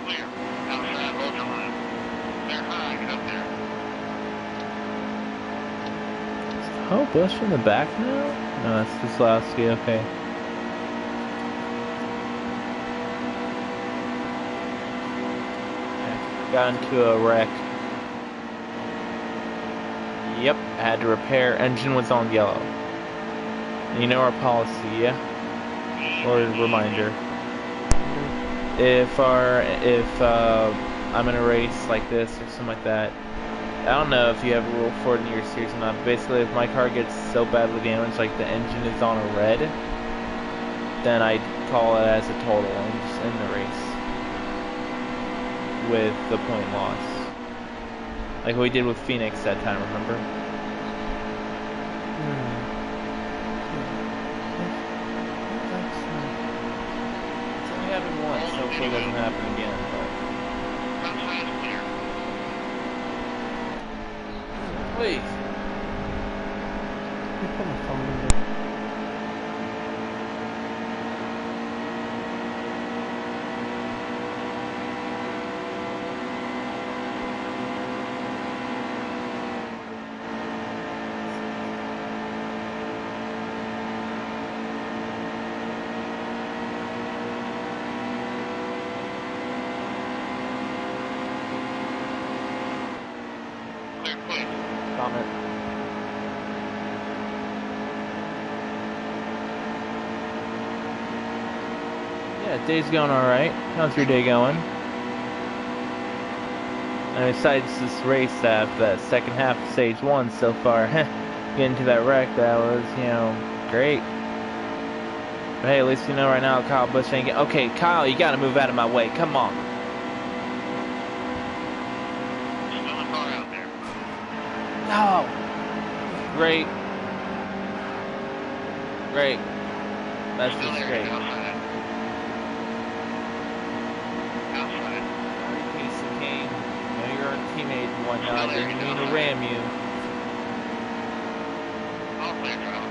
C: Clear. Outside, hold your line. Clear high, get up there.
A: Oh, Bush in the back now? No, that's Kozlowski, okay. I got into a wreck. Yep, I had to repair. Engine was on yellow. And you know our policy, yeah? Or a reminder. if I'm in a race like this or something like that. I don't know if you have a rule for it in your series or not. Basically, if my car gets so badly damaged, like the engine is on a red, then I call it as a total and just end the race with the point loss. Like we did with Phoenix that time, remember? So we have it once, hopefully it doesn't happen again.
C: Outside is clear.
A: Please.
B: You put my phone in there.
C: Clear place.
A: Comment. Yeah, day's going alright. How's your day going? And besides this race after that second half of stage 1 so far, getting to that wreck, that was, great. But hey, at least you know right now Kyle Busch ain't okay, Kyle, you gotta move out of my way. Come on.
C: There's another car out there.
A: Oh. Great. Great. That's
C: Still
A: just
C: there.
A: great.
C: Outside. Outside.
A: Piece of cane. Know you're our teammate and whatnot.
C: Still there,
A: Didn't
C: still
A: mean to
C: there.
A: ram you.
C: All clear, driver.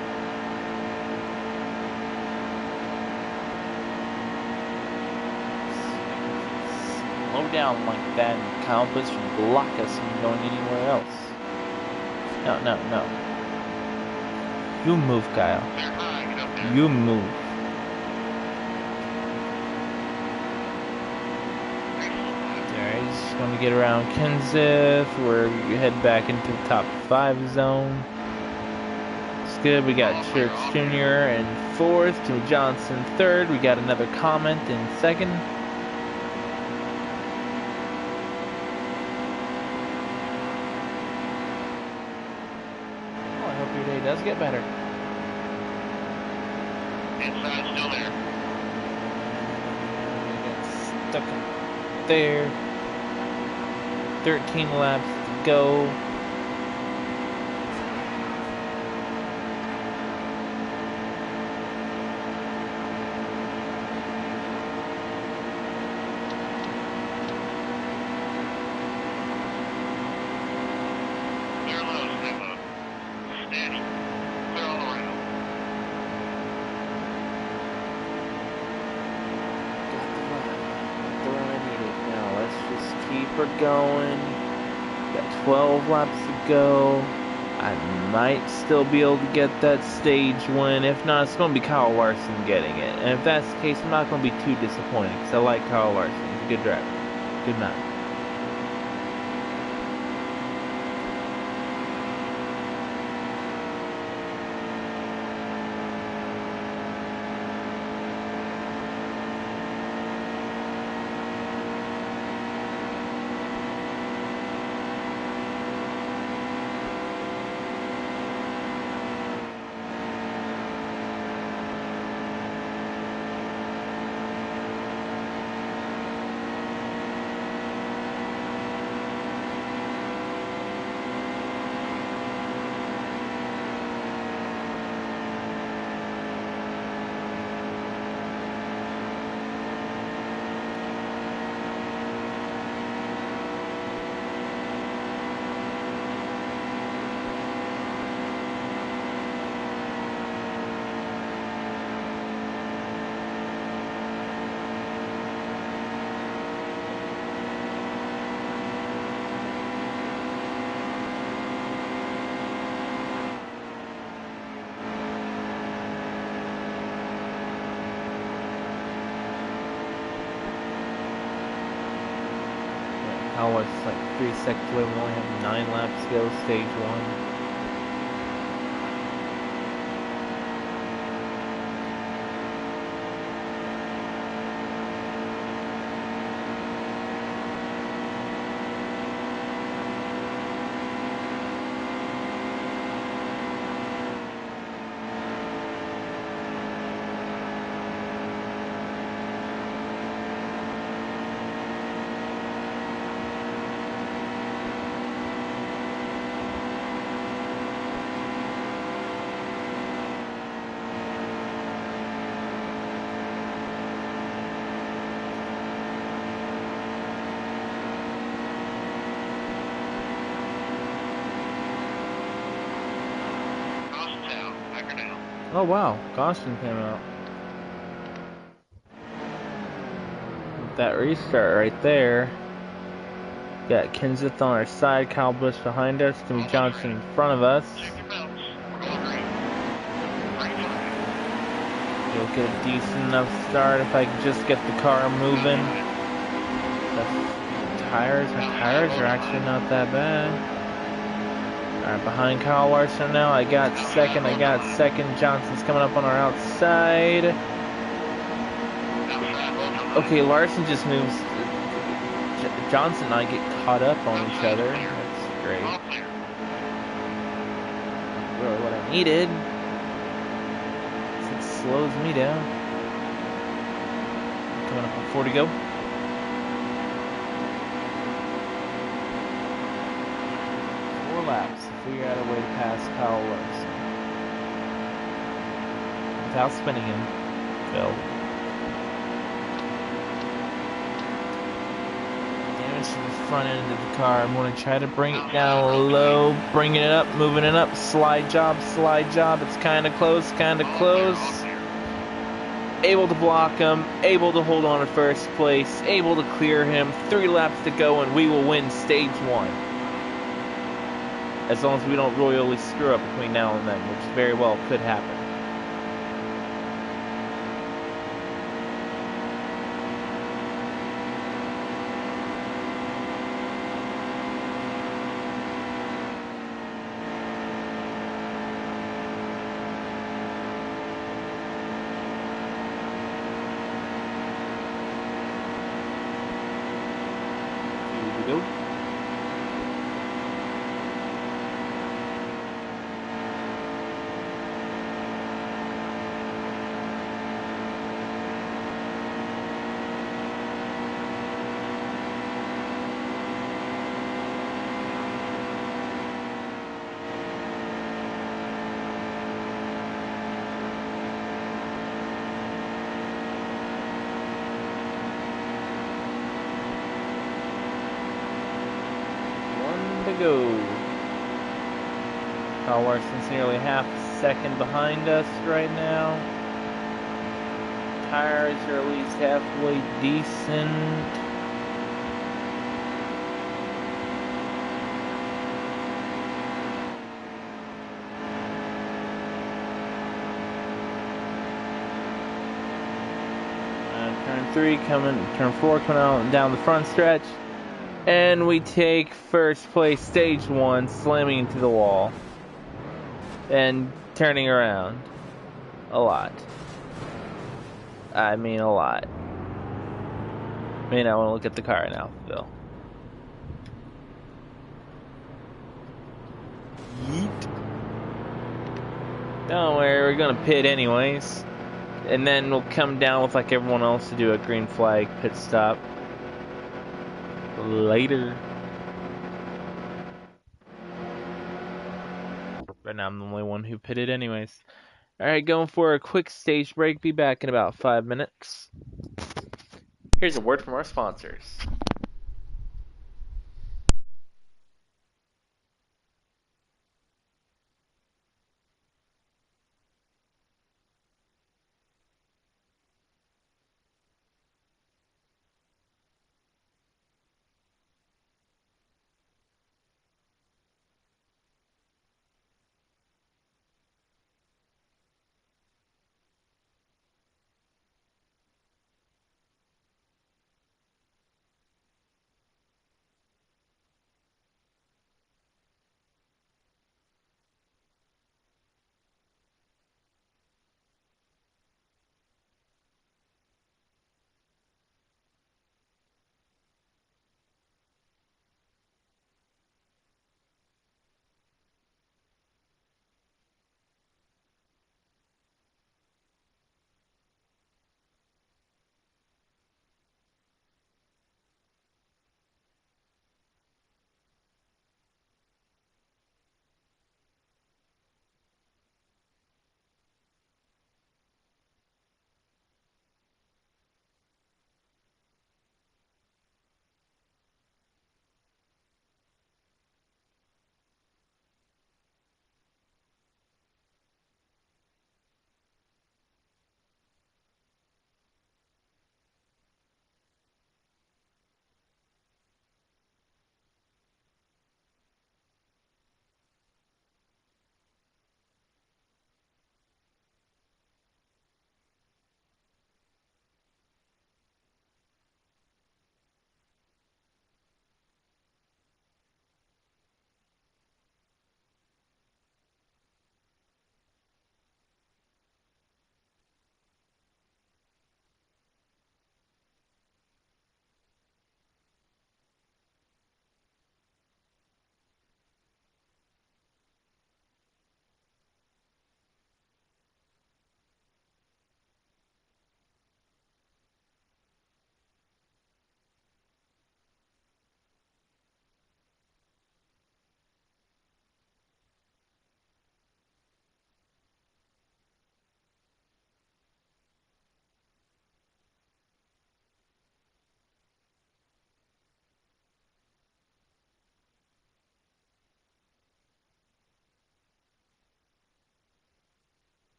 A: Slow down like that and Kyle Busch will block us from going anywhere else. No, no, no. You move, Kyle.
C: Clear high. Get up there.
A: You move. Alright, just going to get around Kenseth. We're head back into the top 5 zone. It's good. We got Church Jr. in 4th, Jimmy Johnson 3rd. We got another comment in 2nd. Oh, I hope your day does get better.
C: Inside, still there.
A: We got stuck up there. 13 laps to go.
C: Clear low, stay low. Steady. Clear all around.
A: Got the run I needed. Now let's just keep her going. Got 12 laps to go. I might still be able to get that stage win. If not, it's going to be Kyle Larson getting it. And if that's the case, I'm not going to be too disappointed because I like Kyle Larson. He's a good driver. Good night. How was like 3 seconds away? We only have 9 laps to go, stage 1. Oh wow, caution came out. With that restart right there. Got Kenseth on our side, Kyle Busch behind us, Jimmy Johnson in front of us.
C: Check your belts. We're going green. Green flag.
A: You'll get a decent enough start if I can just get the car moving. The tires are actually not that bad. Alright, behind Kyle Larson now. I got second. Johnson's coming up on our outside. Okay, Larson just moves. Johnson and I get caught up on each other. That's great. Really what I needed. It slows me down. Coming up on 4 to go. Laps to figure out a way to pass Kyle Larson without spinning him, Phil. Damage to the front end of the car. I'm going to try to bring it down low, bringing it up, moving it up. Slide job. It's kind of close. Able to block him, able to hold on to first place, able to clear him. 3 laps to go, and we will win stage 1. As long as we don't royally screw up between now and then, which very well could happen. Here we go. To go. Kyle Larson's nearly half a second behind us right now. Tires are at least halfway decent. Turn 4 coming out down the front stretch. And we take first place, stage 1, slamming into the wall. And turning around. A lot. I mean a lot. May not want to look at the car now, Phil. Yeet. Don't worry, we're gonna pit anyways. And then we'll come down with like everyone else to do a green flag pit stop. Later. Right now I'm the only one who pitted anyways. Alright, going for a quick stage break. Be back in about 5 minutes. Here's a word from our sponsors.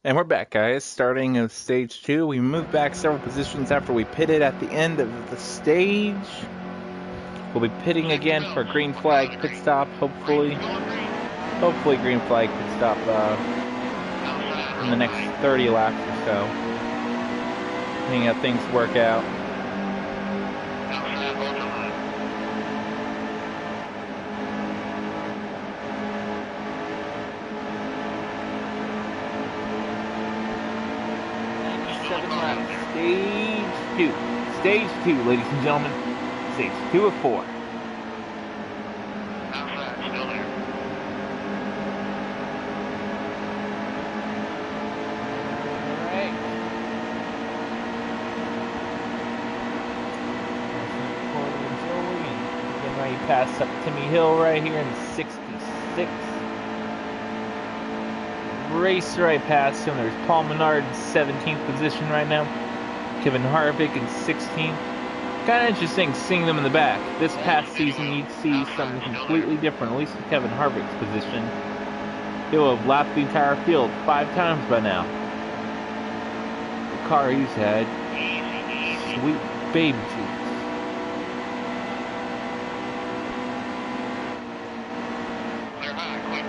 D: And we're back, guys. Starting of stage 2. We moved back several positions after we pitted at the end of the stage. We'll be pitting again for a green flag pit stop, hopefully. Hopefully green flag pit stop in the next 30 laps or so. Seeing how things work out. Stage 2, ladies and gentlemen. Stage 2 of 4.
C: Still there.
A: Alright. Getting ready to pass up Timmy Hill right here in 66. Race right past him. There's Paul Menard in 17th position right now. Kevin Harvick in 16th. Kind of interesting seeing them in the back. This past season, you'd see something completely different, at least with Kevin Harvick's position. He'll have lapped the entire field 5 times by now. The car he's had. Sweet baby Jesus.
C: Clear high, quick.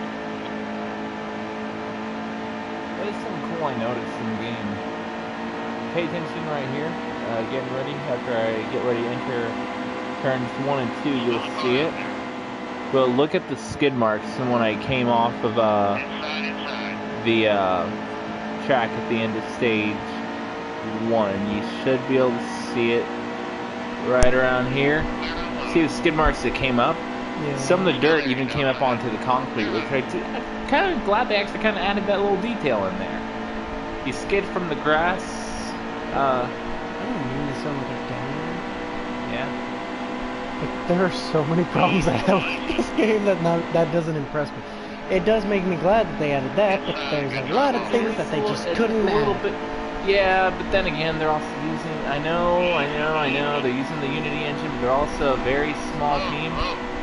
A: There's something cool I noticed in the game. Pay attention right here. Getting ready. After I get ready to enter turns 1 and 2, you'll see it. But look at the skid marks and when I came off of the track at the end of stage 1. You should be able to see it right around here. See the skid marks that came up?
B: Yeah.
A: Some of the dirt even came up onto the concrete, which I'm kind of glad they actually kind of added that little detail in there. You skid from the grass.
B: I don't mean to sound like a downer,
A: Yeah.
B: but there are so many problems I have with this game that doesn't impress me. It does make me glad that they added that, but there's a lot of things that they just couldn't add.
A: Yeah, but then again, they're also using. I know. They're using the Unity engine, but they're also a very small team.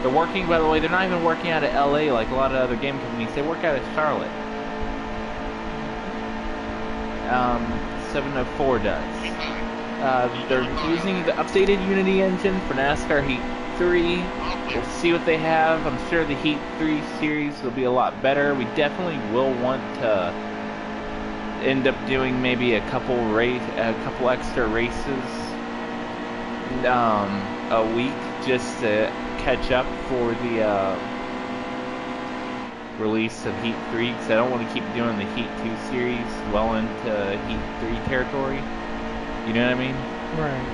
A: They're working, by the way. They're not even working out of LA like a lot of other game companies. They work out of Charlotte. 704 does. They're using the updated Unity engine for NASCAR Heat 3. We'll see what they have. I'm sure the Heat 3 series will be a lot better. We definitely will want to end up doing maybe a couple extra races a week just to catch up for the release of Heat 3, because I don't want to keep doing the Heat 2 series well into Heat 3 territory. You know what I mean?
B: Right.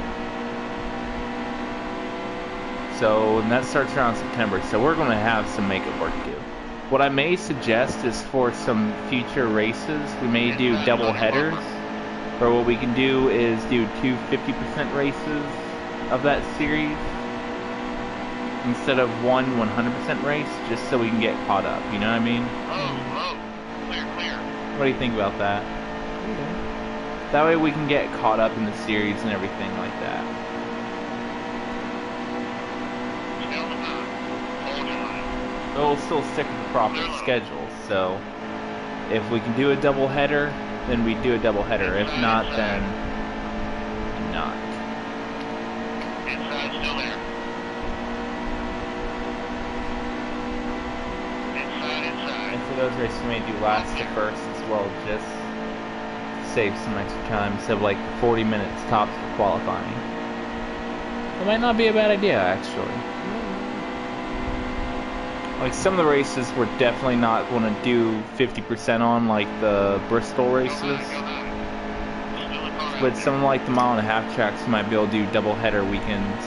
A: So, and that starts around September, so we're going to have some makeup work to do. What I may suggest is for some future races, we may do double headers, or what we can do is do 2 50% races of that series instead of one 100% race, just so we can get caught up, you know what I mean?
C: Clear.
A: What do you think about that?
B: Okay.
A: That way we can get caught up in the series and everything like that. But we'll still stick to the proper schedule, so if we can do a double header, then we do a double header. If not, then not.
C: Inside, still there. Inside.
A: And for those races we may do last to first as well, just to save some extra time, instead of like 40 minutes tops for qualifying. It might not be a bad idea, actually. Like some of the races we're definitely not going to do 50% on, like the Bristol races. But some like the mile and a half tracks, we might be able to do double header weekends.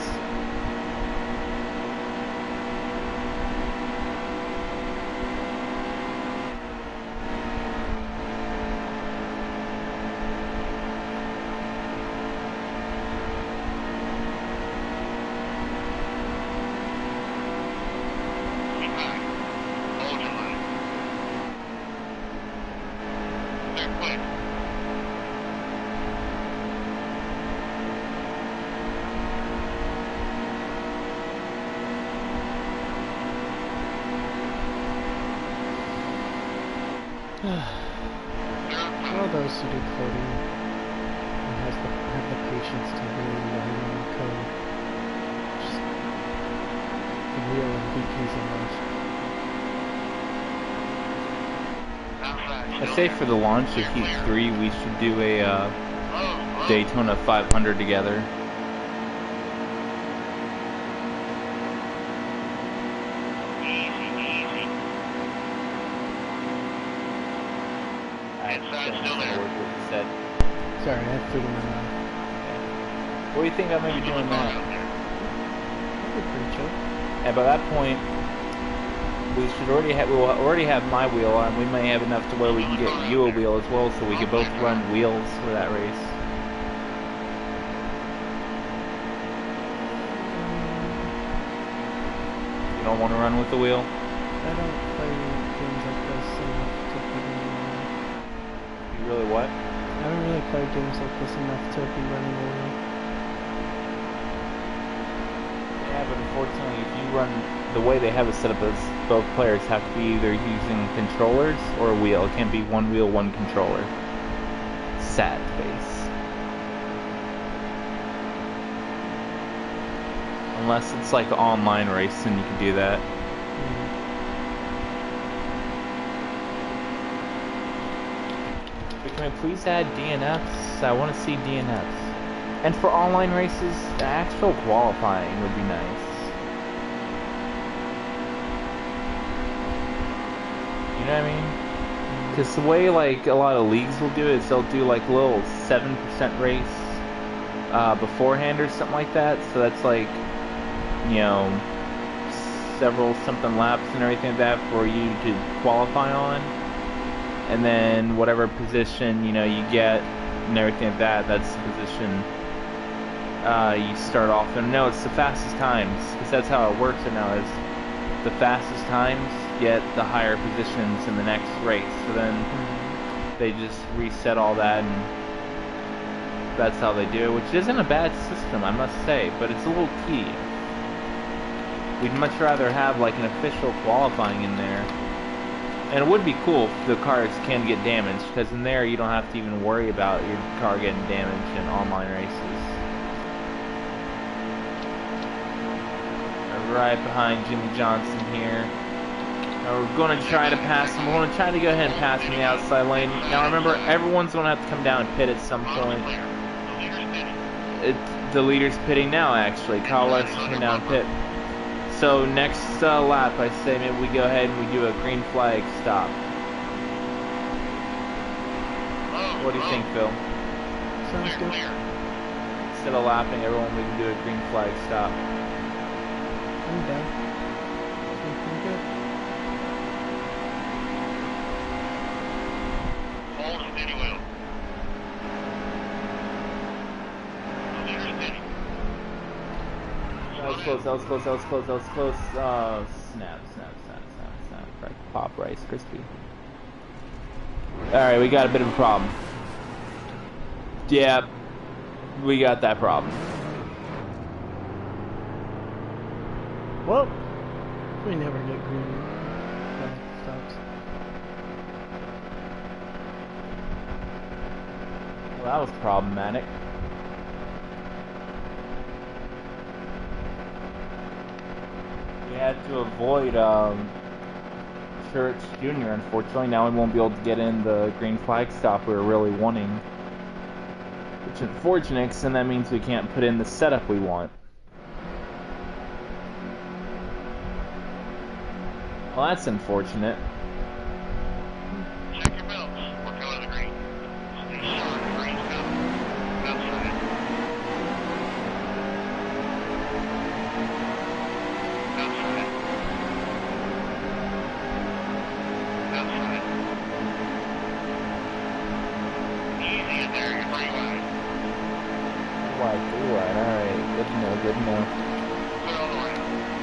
B: all those who do coding and have the patience to really learn and code. Just the real MVPs in life.
D: I say for the launch of Heat 3, we should do a Daytona 500 together.
B: Sorry, I have food in my mouth.
D: What do you think I may be doing that?
B: That'd be pretty chill.
D: And by that point, we will already have my wheel, and we may have enough to where we can get you a wheel as well, so we can both run wheels for that race. You don't want to run with the wheel?
B: I don't play games like this enough to be running.
D: You really what?
B: I don't really play games like this enough to be running away.
D: Yeah, but unfortunately, if you run the way they have it set up, is both players have to be either using controllers or a wheel. It can't be one wheel, one controller. Sad face. Unless it's like online race, then you can do that. Can we please add DNFs? I want to see DNFs. And for online races, actual qualifying would be nice. You know what I mean? Because the way like a lot of leagues will do it is they'll do like a little 7% race beforehand or something like that. So that's like, you know, several something laps and everything like that for you to qualify on. And then whatever position, you know, you get and everything like that, that's the position you start off. And no, it's the fastest times, because that's how it works right now, is the fastest times get the higher positions in the next race. So then they just reset all that, and that's how they do it, which isn't a bad system, I must say, but it's a little tedious. We'd much rather have like an official qualifying in there. And it would be cool if the cars can get damaged, because in there you don't have to even worry about your car getting damaged in online races. Right behind Jimmy Johnson here. Now we're going to try to pass him. We're going to try to go ahead and pass him in the outside lane. Now remember, everyone's going to have to come down and pit at some point. The leader's pitting now, actually. Kyle Larson's coming down and pit. So next lap, I say maybe we go ahead and we do a green flag stop. What do you think, Phil?
B: Sounds good.
D: Instead of lapping everyone, we can do a green flag stop.
B: I'm down. Sounds pretty good.
C: Hold and steady wheel.
D: That was close, that was close, that was close, that was close. Snap. Right, pop Rice Krispie. Alright, we got a bit of a problem. Yeah, we got that problem.
B: Well, we never get green flag stops.
D: Well, that was problematic. We had to avoid Church Jr. Unfortunately, now we won't be able to get in the green flag stop we were really wanting. Which is unfortunate, because then that means we can't put in the setup we want. Well, that's unfortunate.
C: Check your belts. We're going to the green. Stay sharp. Green's coming. Outside. Outside. Outside. Easy in there. You're pretty wide.
D: Wide, alright. Good to know, good to know.
C: Clear all the way.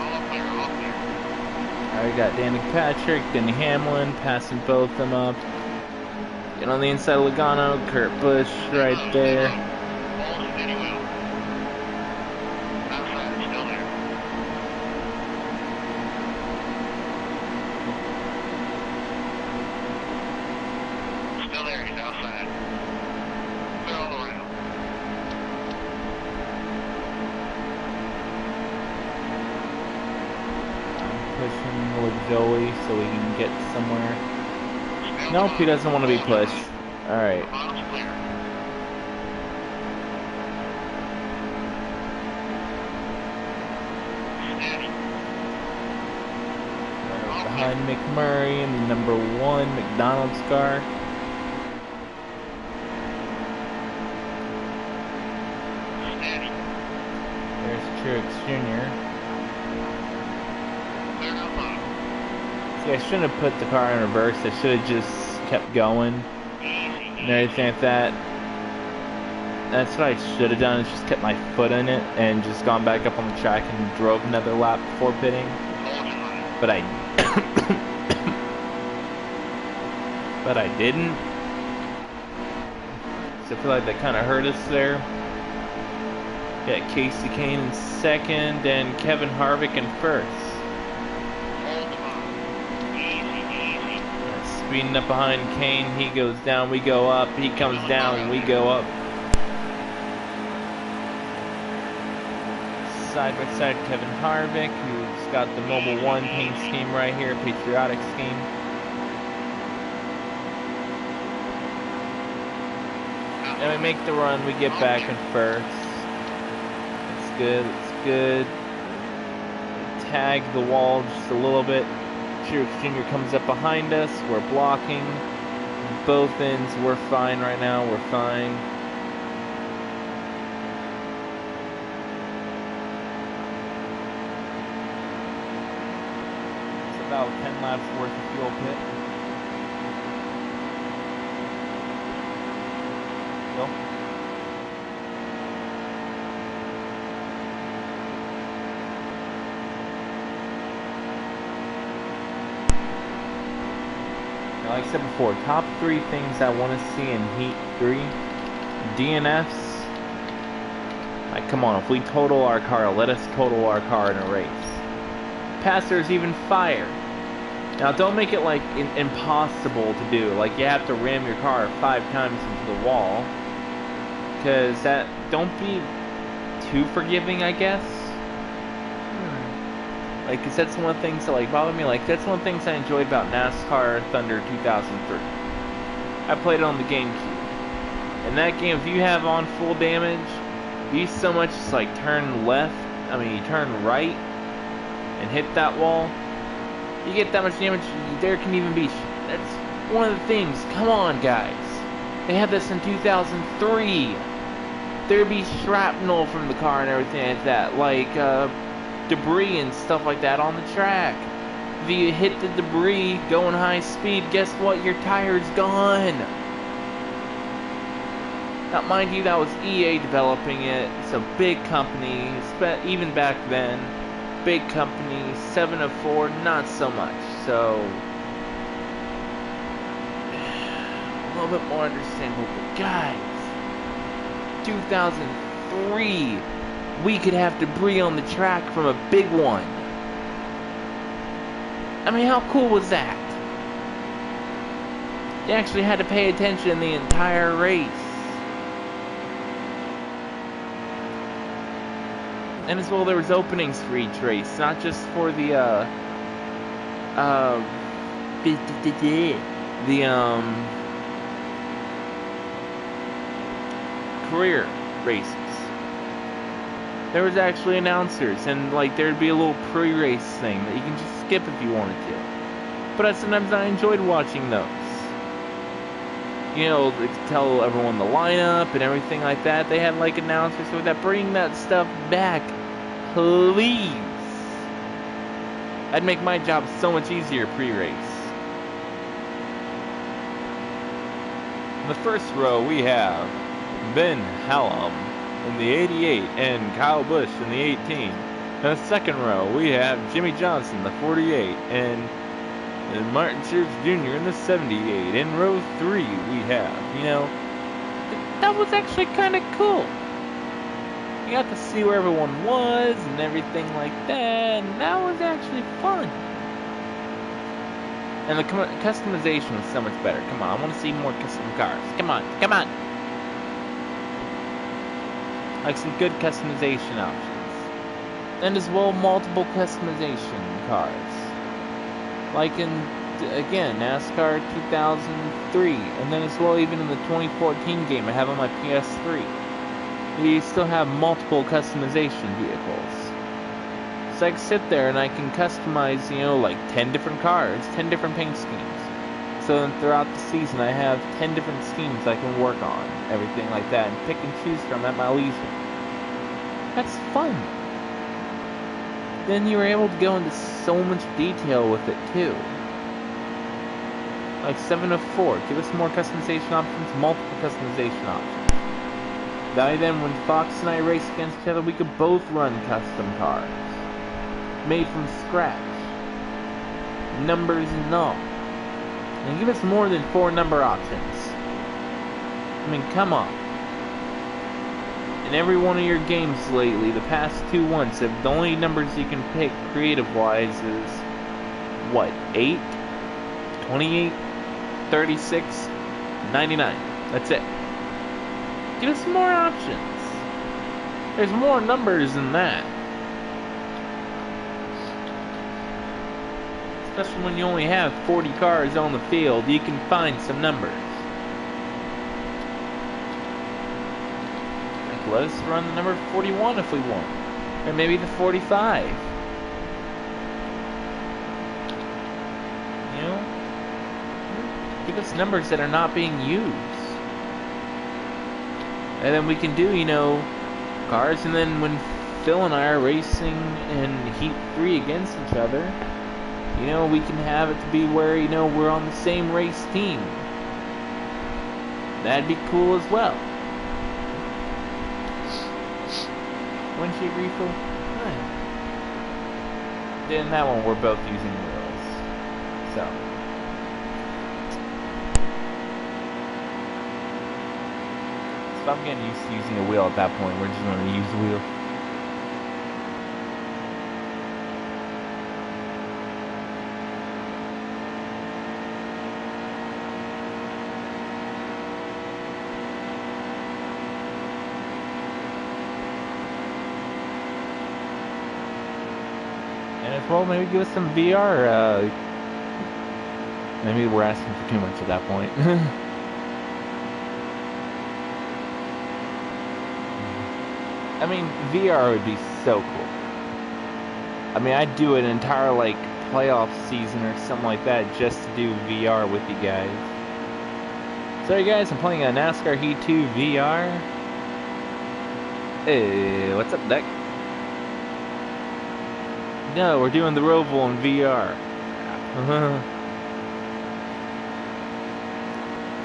C: All clear, all clear.
D: Alright, we got Danny Patrick, Denny Hamlin, passing both of them up. Get on the inside of Logano, Kurt Busch right there.
C: Hold and steady wheel. Outside, still there. Still there, he's outside.
A: pushing with Joey so we can get somewhere. Nope, he doesn't want to be pushed. Alright.
C: Miles clear. Steady.
A: Behind McMurray in the number 1 McDonald's car.
C: Steady.
A: There's Truex Jr.
C: Clear out bottom.
A: See, I shouldn't have put the car in reverse. I should have just kept going and everything like that. That's what I should have done, is just kept my foot in it and just gone back up on the track and drove another lap before pitting. But I but I didn't. So I feel like that kind of hurt us there. Got Casey Kane in second and Kevin Harvick in first. Speeding up behind Kane, he goes down, we go up. He comes down, and we go up. Side by side, Kevin Harvick, who's got the Mobile 1 paint scheme right here, patriotic scheme. And we make the run, we get back in first. It's good, it's good. Tag the wall just a little bit. Truex Jr. comes up behind us, we're blocking. Both ends, we're fine right now, we're fine. About 10 laps worth of fuel pit. Go. Now, like I said before, top 3 things I want to see in Heat 3. DNFs. Like, come on, if we total our car, let us total our car in a race. Passers, even fire. Now, don't make it like impossible to do. Like, you have to ram your car 5 times into the wall, because that, don't be too forgiving, I guess. Like, cause that's one of the things that like bother me. Like, that's one of the things I enjoyed about NASCAR Thunder 2003. I played it on the GameCube. In that game, if you have on full damage, you so much just like turn left. I mean, you turn right and hit that wall, you get that much damage, there can even be. That's one of the things. Come on, guys. They had this in 2003. There'd be shrapnel from the car and everything like that, like debris and stuff like that on the track. If you hit the debris going high speed, guess what? Your tire's gone. Now, mind you, that was EA developing it. It's a big company, even back then. Big company, 7 of 4, not so much. So, a little bit more understandable. But guys, 2003, we could have debris on the track from a big one. I mean, how cool was that? You actually had to pay attention the entire race. And as well, there was openings for each race, not just for the career races. There was actually announcers, and like there'd be a little pre-race thing that you can just skip if you wanted to. But sometimes I enjoyed watching those. You know, to tell everyone the lineup and everything like that. They had like announcers with that. Bring that stuff back, please. That'd make my job so much easier pre-race. In the first row, we have Ben Hallam in the 88 and Kyle Busch in the 18. In the second row, we have Jimmy Johnson, the 48, and Martin Truex Jr. in the 78. In row 3, we have, you know, that was actually kind of cool. You got to see where everyone was and everything like that, and that was actually fun. And the customization was so much better. Come on, I want to see more custom cars. Come on, come on. Like some good customization options. And as well, multiple customization cars. like in, again, NASCAR 2003, and then as well even in the 2014 game I have on my PS3. You still have multiple customization vehicles. So I can sit there and I can customize, you know, like 10 different cars, 10 different paint schemes. So then throughout the season I have 10 different schemes I can work on, everything like that, and pick and choose from at my leisure. That's fun. Then you were able to go into so much detail with it too. Like 704, give us more customization options, multiple customization options. That way then when Foxx and I race against each other, we could both run custom cars. Made from scratch. Numbers and all. And give us more than 4 number options. I mean, come on. In every one of your games lately, the past 2 ones, the only numbers you can pick creative-wise is, what, 8, 28, 36, 99. That's it. Give us more options. There's more numbers than that. Especially when you only have 40 cars on the field, you can find some numbers. Like, let us run the number 41 if we want. Or maybe the 45. You know? Give us numbers that are not being used. And then we can do, you know, cars, and then when Phil and I are racing in Heat 3 against each other, you know, we can have it to be where, you know, we're on the same race team. That'd be cool as well. Wouldn't you agree, Phil?
B: Right.
A: In that one, we're both using wheels. So. If I'm getting used to using a wheel at that point, we're just going to use the wheel. And as well, maybe give us some VR. Maybe we're asking for too much at that point. I mean, VR would be so cool. I mean, I'd do an entire, like, playoff season or something like that just to do VR with you guys. Sorry guys, I'm playing a NASCAR Heat 2 VR. Hey, what's up, Deck? No, we're doing the Roval in VR.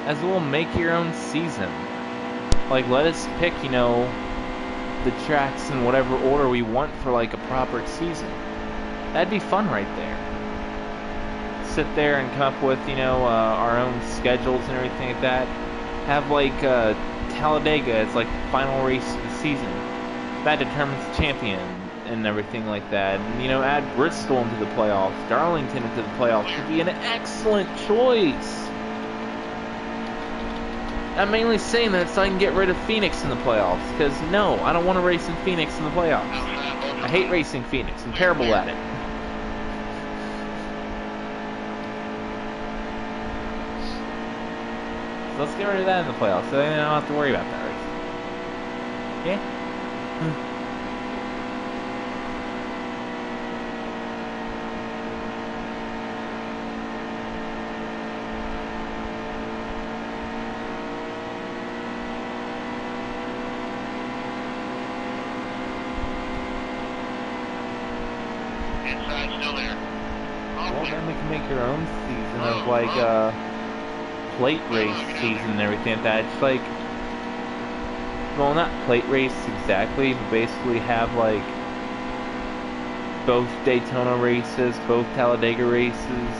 A: As well, make your own season. Like, let us pick, you know, the tracks in whatever order we want for like a proper season. That'd be fun right there. Sit there and come up with, you know, our own schedules and everything like that. Have like Talladega as like the final race of the season. That determines the champion and everything like that. And, you know, add Bristol into the playoffs, Darlington into the playoffs would be an excellent choice. I'm mainly saying that so I can get rid of Phoenix in the playoffs, because no, I don't want to race in Phoenix in the playoffs. I hate racing Phoenix. I'm terrible at it. So let's get rid of that in the playoffs, so then I don't have to worry about that race. Yeah?
C: Inside still there.
A: Well, then we can make your own season of like plate race season and everything like that. It's like, well, not plate race exactly, but basically have like both Daytona races, both Talladega races,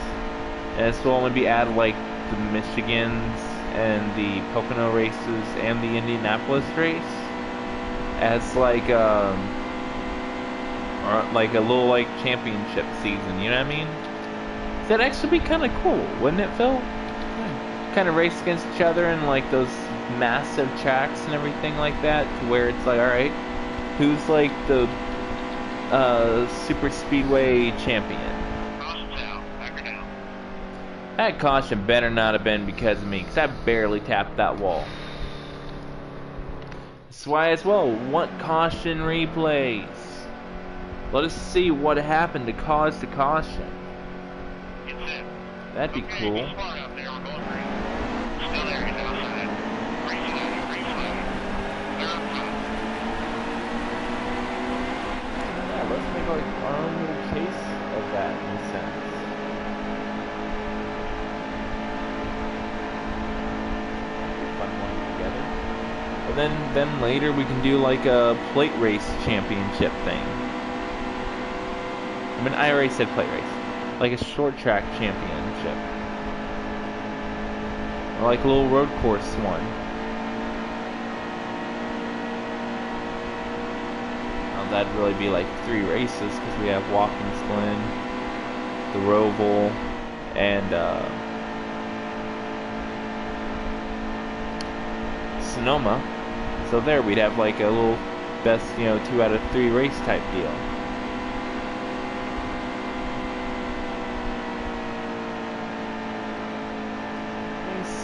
A: as well maybe add like the Michigans and the Pocono races and the Indianapolis race as like or like a little like championship season, you know what I mean? That'd actually be kind of cool, wouldn't it, Phil? Yeah. Kind of race against each other in like those massive tracks and everything like that, to where it's like, alright, who's like the super speedway champion?
C: Cross down, back her down.
A: That caution better not have been because of me, because I barely tapped that wall. That's why as well, want caution replays. Let us see what happened to cause the caution. That'd be cool. Yeah, let's make like our own little case of that in a sense. Fun one together. And then later we can do like a plate race championship thing. I mean, I already said plate race. Like a short track championship. Or like a little road course one. Now that'd really be like 3 races because we have Watkins Glen, the Roval, and Sonoma. So there we'd have like a little best, 2 out of 3 race type deal.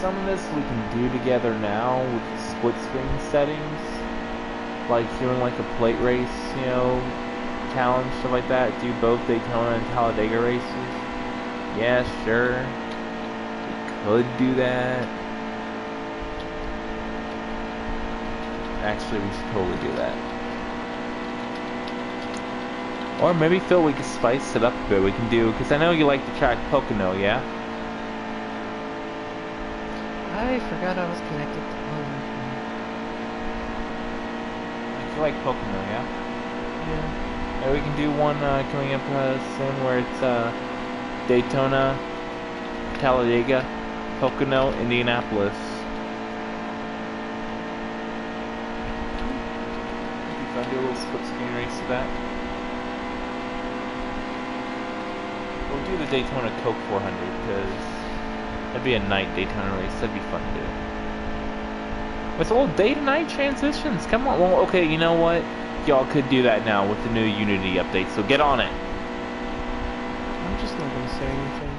A: Some of this we can do together now with the split screen settings, like doing like a plate race, challenge, stuff like that. Do both Daytona and Talladega races. Yeah, sure. We could do that. Actually, we should totally do that. Or maybe, Phil, we could spice it up a bit. We can do, because I know you like the track Pocono, yeah?
B: I forgot I was connected to
A: You like Pocono, yeah?
B: Yeah.
A: Yeah, we can do one coming up soon where it's Daytona, Talladega, Pocono, Indianapolis. If I do a little split screen race of that. We'll do the Daytona Coke 400 because that'd be a night Daytona race. That'd be fun to do. With all day to night transitions. Come on. Well, okay, you know what? Y'all could do that now with the new Unity update, so get on it.
B: I'm just not gonna say anything.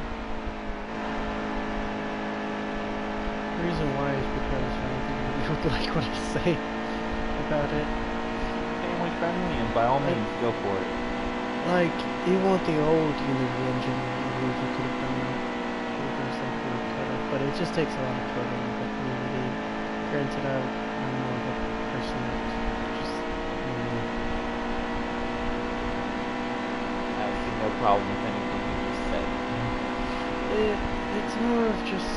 B: The reason why is because I don't think you would like what I say about it.
A: Family friendly, and by all means, go for it.
B: Like, you want the old Unity engine, I believe you could have done that. But it just takes a lot of coding with Unity. Granted, I'm more of a person that just
A: I see no problem with anything you just said.
B: It's more of just,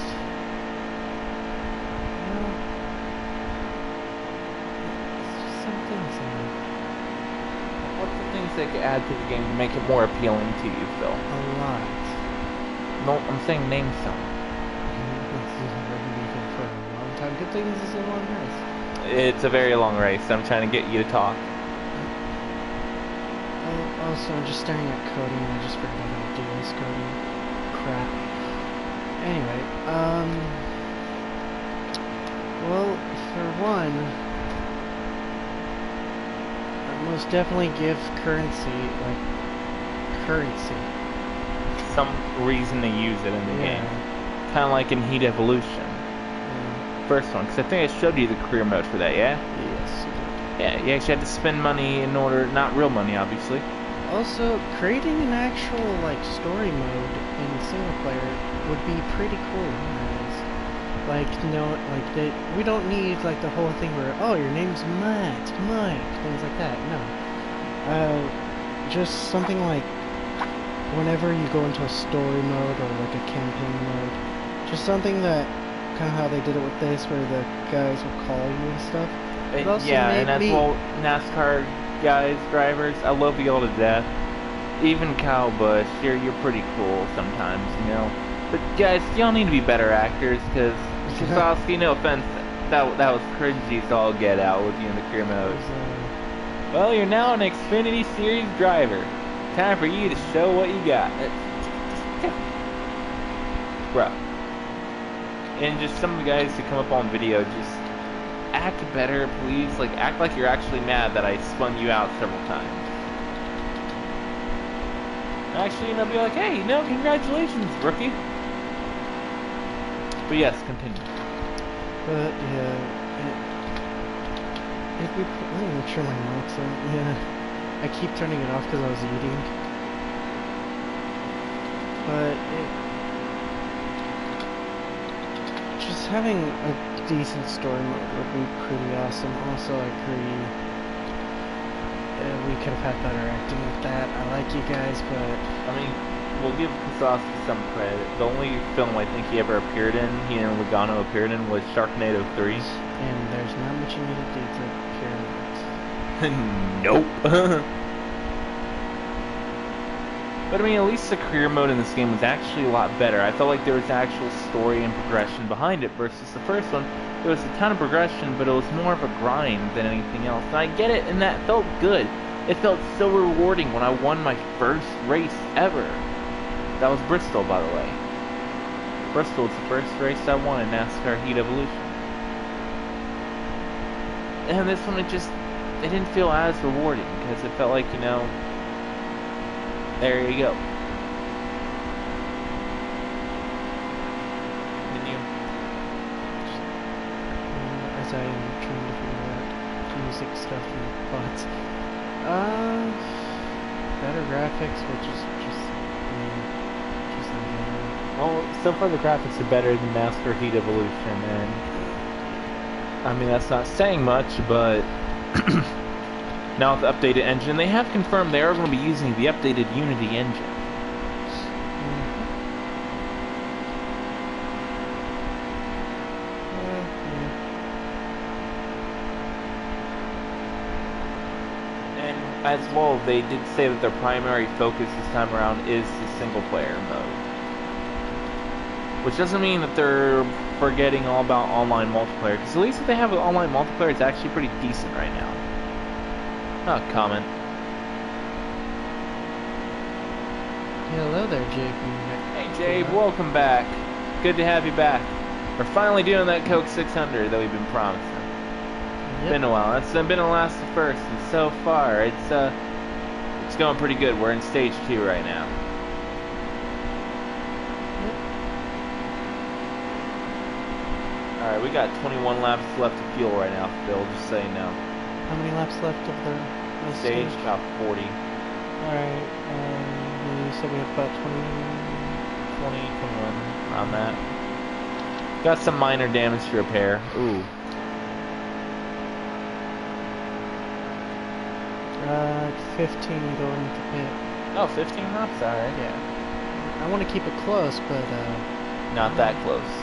B: it's just some things in it.
A: What's the things they could add to the game to make it more appealing to you, Phil?
B: A lot.
A: No, I'm saying name some.
B: Good things is a long race.
A: It's a very long race. I'm trying to get you to talk.
B: Also, I'm just staring at coding. I just forgot how to do this coding. Crap. Anyway, well, for one, I'd most definitely give currency.
A: Some reason to use it in the game. Kind of like in Heat Evolution. First one, because I think I showed you the career mode for that, yeah?
B: Yes, you did.
A: Yeah, you actually had to spend money in order, not real money, obviously.
B: Also, creating an actual, story mode in single player would be pretty cool, guys. We don't need, the whole thing where, oh, your name's Matt, Mike, things like that, no. Just something like, whenever you go into a story mode or, a campaign mode, just something that kind of how they did it with this, where the guys will call you and stuff.
A: Yeah, and that's well, NASCAR guys, drivers, I love you all to death. Even Kyle Busch, you're pretty cool sometimes, But guys, y'all need to be better actors, because Kosowski, no offense, that was cringy as all get out with you in the career mode. Well, you're now an Xfinity Series driver. Time for you to show what you got. Bruh. And just some of the guys who come up on video, just act better, please. Act like you're actually mad that I spun you out several times. Actually, be like, hey, congratulations, rookie. But yes, continue.
B: But yeah, if we let me make sure my mic's on. Yeah, I keep turning it off because I was eating. But just having a decent story mode would be pretty awesome. Also, I agree. We could have had better acting with that. I like you guys, but
A: I mean, we'll give Kosowski some credit. The only film I think he ever appeared in, he and Logano appeared in, was Sharknado 3.
B: And there's not much you need to do to appear in that.
A: Nope. But I mean, at least the career mode in this game was actually a lot better. I felt like there was actual story and progression behind it versus the first one. There was a ton of progression, but it was more of a grind than anything else. And I get it, and that felt good. It felt so rewarding when I won my first race ever. That was Bristol, by the way. Bristol was the first race I won in NASCAR Heat Evolution. And this one, it didn't feel as rewarding, because it felt like, you know, there you go. Continue.
B: As I am trying to figure out music stuff and bots. Better graphics, which is just in general.
A: Well, so far the graphics are better than NASCAR Heat Evolution, and I mean, that's not saying much, but now with the updated engine, they have confirmed they are going to be using the updated Unity engine. And as well, they did say that their primary focus this time around is the single player mode. Which doesn't mean that they're forgetting all about online multiplayer, because at least if they have an online multiplayer, it's actually pretty decent right now. Comment.
B: Hello there, Jake.
A: Hey, Jabe, welcome back. Good to have you back. We're finally doing that Coke 600 that we've been promising.
B: Yep.
A: Been a while. It's been a last the first, and so far it's going pretty good. We're in stage 2 right now. All right, we got 21 laps left of fuel right now, Phil. Just so you know.
B: How many laps left of the
A: Stage about 40.
B: Alright, you said we have about
A: 21, around that. Got some minor damage to repair. Ooh.
B: 15 going to pit.
A: Oh, 15 laps? Alright.
B: Yeah. I want to keep it close, but
A: not that close.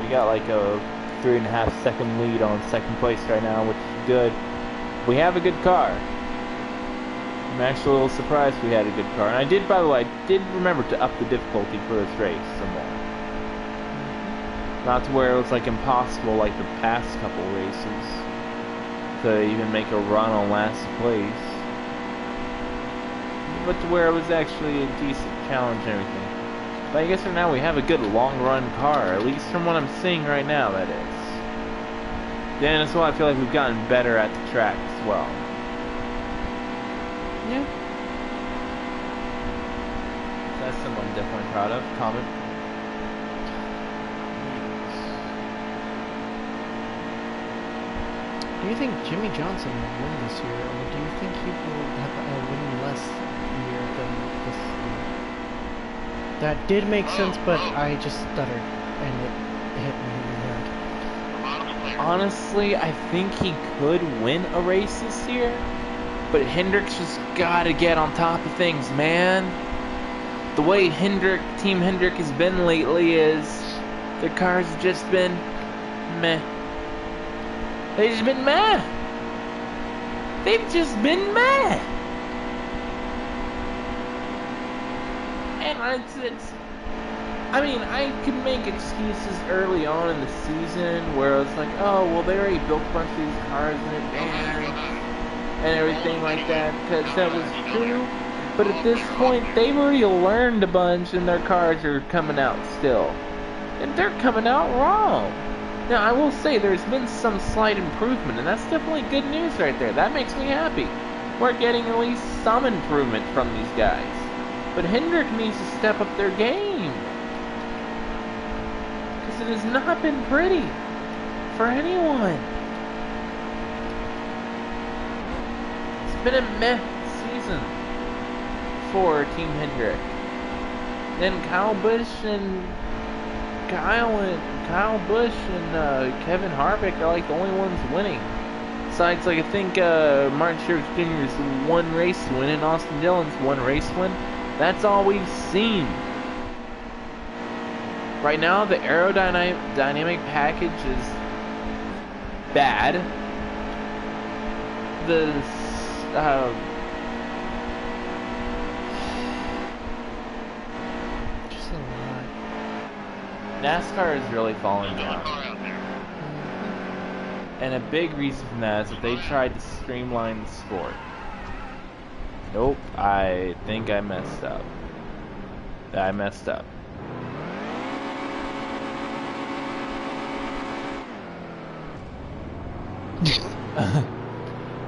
A: We got like a 3.5 second lead on second place right now, which is good. We have a good car. I'm actually a little surprised we had a good car. And I did, by the way, I did remember to up the difficulty for this race some more. Not to where it was like impossible like the past couple races to even make a run on last place. But to where it was actually a decent challenge and everything. But I guess for now we have a good long-run car, at least from what I'm seeing right now, that is. Then as well, I feel like we've gotten better at the track as well.
B: yeah.
A: That's something I'm definitely proud of. Comment.
B: Do you think Jimmy Johnson will win this year, or do you think he will have a win less year than this year? That did make sense, but I just stuttered, and it hit me in the head.
A: Honestly, I think he could win a race this year, but Hendrick's just gotta get on top of things, man. The way Team Hendrick has been lately is their cars have just been meh. They've just been meh. They've just been meh. And I mean, I could make excuses early on in the season where it's like, oh, well, they already built a bunch of these cars in advance and everything like that, because that was true. But at this point, they've already learned a bunch and their cars are coming out still. And they're coming out wrong. Now, I will say there's been some slight improvement, and that's definitely good news right there. That makes me happy. we're getting at least some improvement from these guys. But Hendrick needs to step up their game. Because it has not been pretty for anyone. It's been a meh season for Team Hendrick. Then Kyle Busch and Kevin Harvick are like the only ones winning. Besides, like, I think Martin Truex Jr.'s one race win and Austin Dillon's one race win. That's all we've seen. Right now, the aerodynamic package is bad. The
B: Just a lot.
A: NASCAR is really falling down. And a big reason for that is that they tried to streamline the sport. Nope, I think I messed up. I messed up.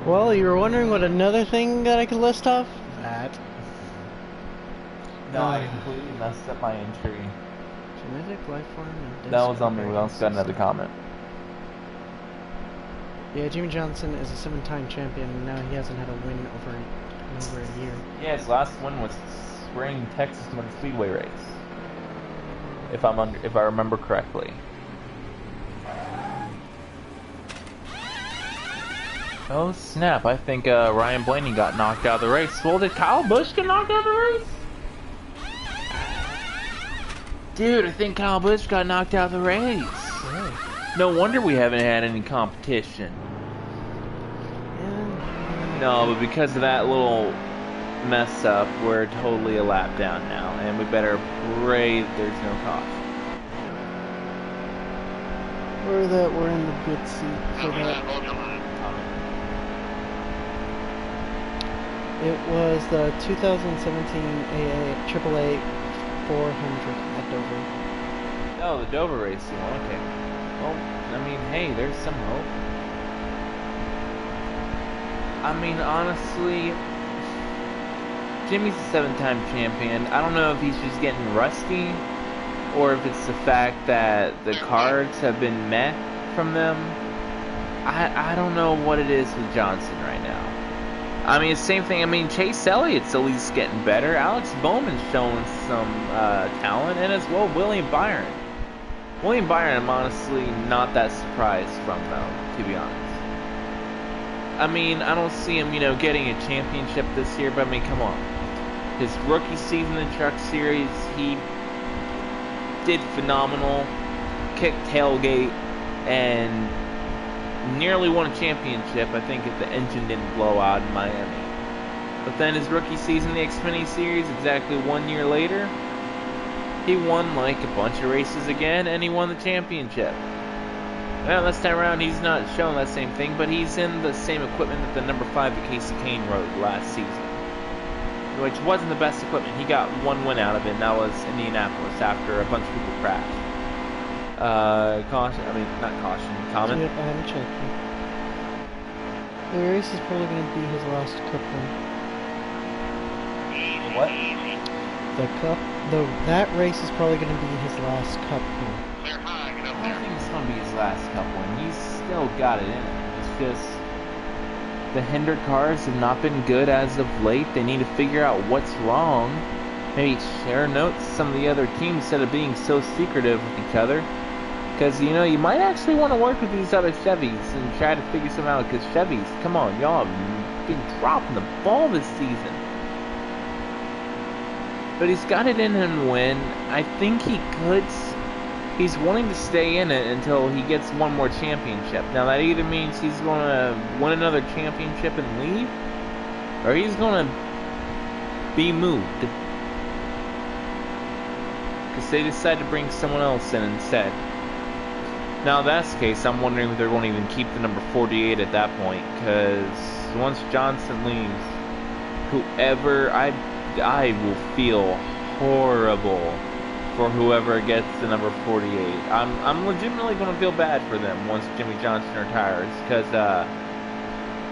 B: Well, you were wondering what another thing that I could list off? That.
A: No, I completely messed up my entry.
B: Genetic life form and
A: That was on me. We also got another comment.
B: Yeah, Jimmy Johnson is a 7-time champion, and now he hasn't had a win in over a year.
A: Yeah, his last one was spring Texas Motor Speedway race. If I remember correctly. Oh snap! I think Ryan Blaney got knocked out of the race. Well, did Kyle Busch get knocked out of the race? Dude, I think Kyle Busch got knocked out of the race.
B: Really?
A: No wonder we haven't had any competition.
B: Yeah.
A: No, but because of that little mess up, we're totally a lap down now, and we better pray that there's no caution.
B: Or that we're in the good seat for that. It was the 2017 AAA 400 at Dover.
A: Oh, the Dover race. Okay. Well, I mean, hey, there's some hope. I mean, honestly, Jimmy's a 7-time champion. I don't know if he's just getting rusty, or if it's the fact that the cards have been met from them. I don't know what it is with Johnson right now. I mean, it's the same thing. I mean, Chase Elliott's at least getting better. Alex Bowman's showing some talent, and as well William Byron. William Byron, I'm honestly not that surprised from, though, to be honest. I mean, I don't see him, getting a championship this year, but I mean, come on. His rookie season in the Truck Series, he did phenomenal, kicked tailgate, and nearly won a championship, I think, if the engine didn't blow out in Miami. But then his rookie season, the Xfinity Series, exactly 1 year later, he won like a bunch of races again, and he won the championship. Well, this time around, he's not showing that same thing, but he's in the same equipment that the number 5 that Casey Kane rode last season, which wasn't the best equipment. He got one win out of it, and that was Indianapolis after a bunch of people crashed. Caution, not caution, comment?
B: Yep, I haven't checked it. The race is probably going to be his last cup win.
A: What?
B: That race is probably going to be his last cup win.
C: Clear high, get up
A: I don't
C: there.
A: think it's going to be his last cup win. He's still got it in him. It's just the Hendrick cars have not been good as of late. They need to figure out what's wrong. Maybe share notes with some of the other teams instead of being so secretive with each other. Because, you might actually want to work with these other Chevys and try to figure something out. Because Chevys, come on, y'all have been dropping the ball this season. But he's got it in him to win. I think he could. He's wanting to stay in it until he gets one more championship. Now, that either means he's going to win another championship and leave, or he's going to be moved. Because they decide to bring someone else in instead. Now, if that's the case, I'm wondering if they won't even keep the number 48 at that point. Because once Johnson leaves, whoever, I will feel horrible for whoever gets the number 48. I'm legitimately going to feel bad for them once Jimmy Johnson retires. Because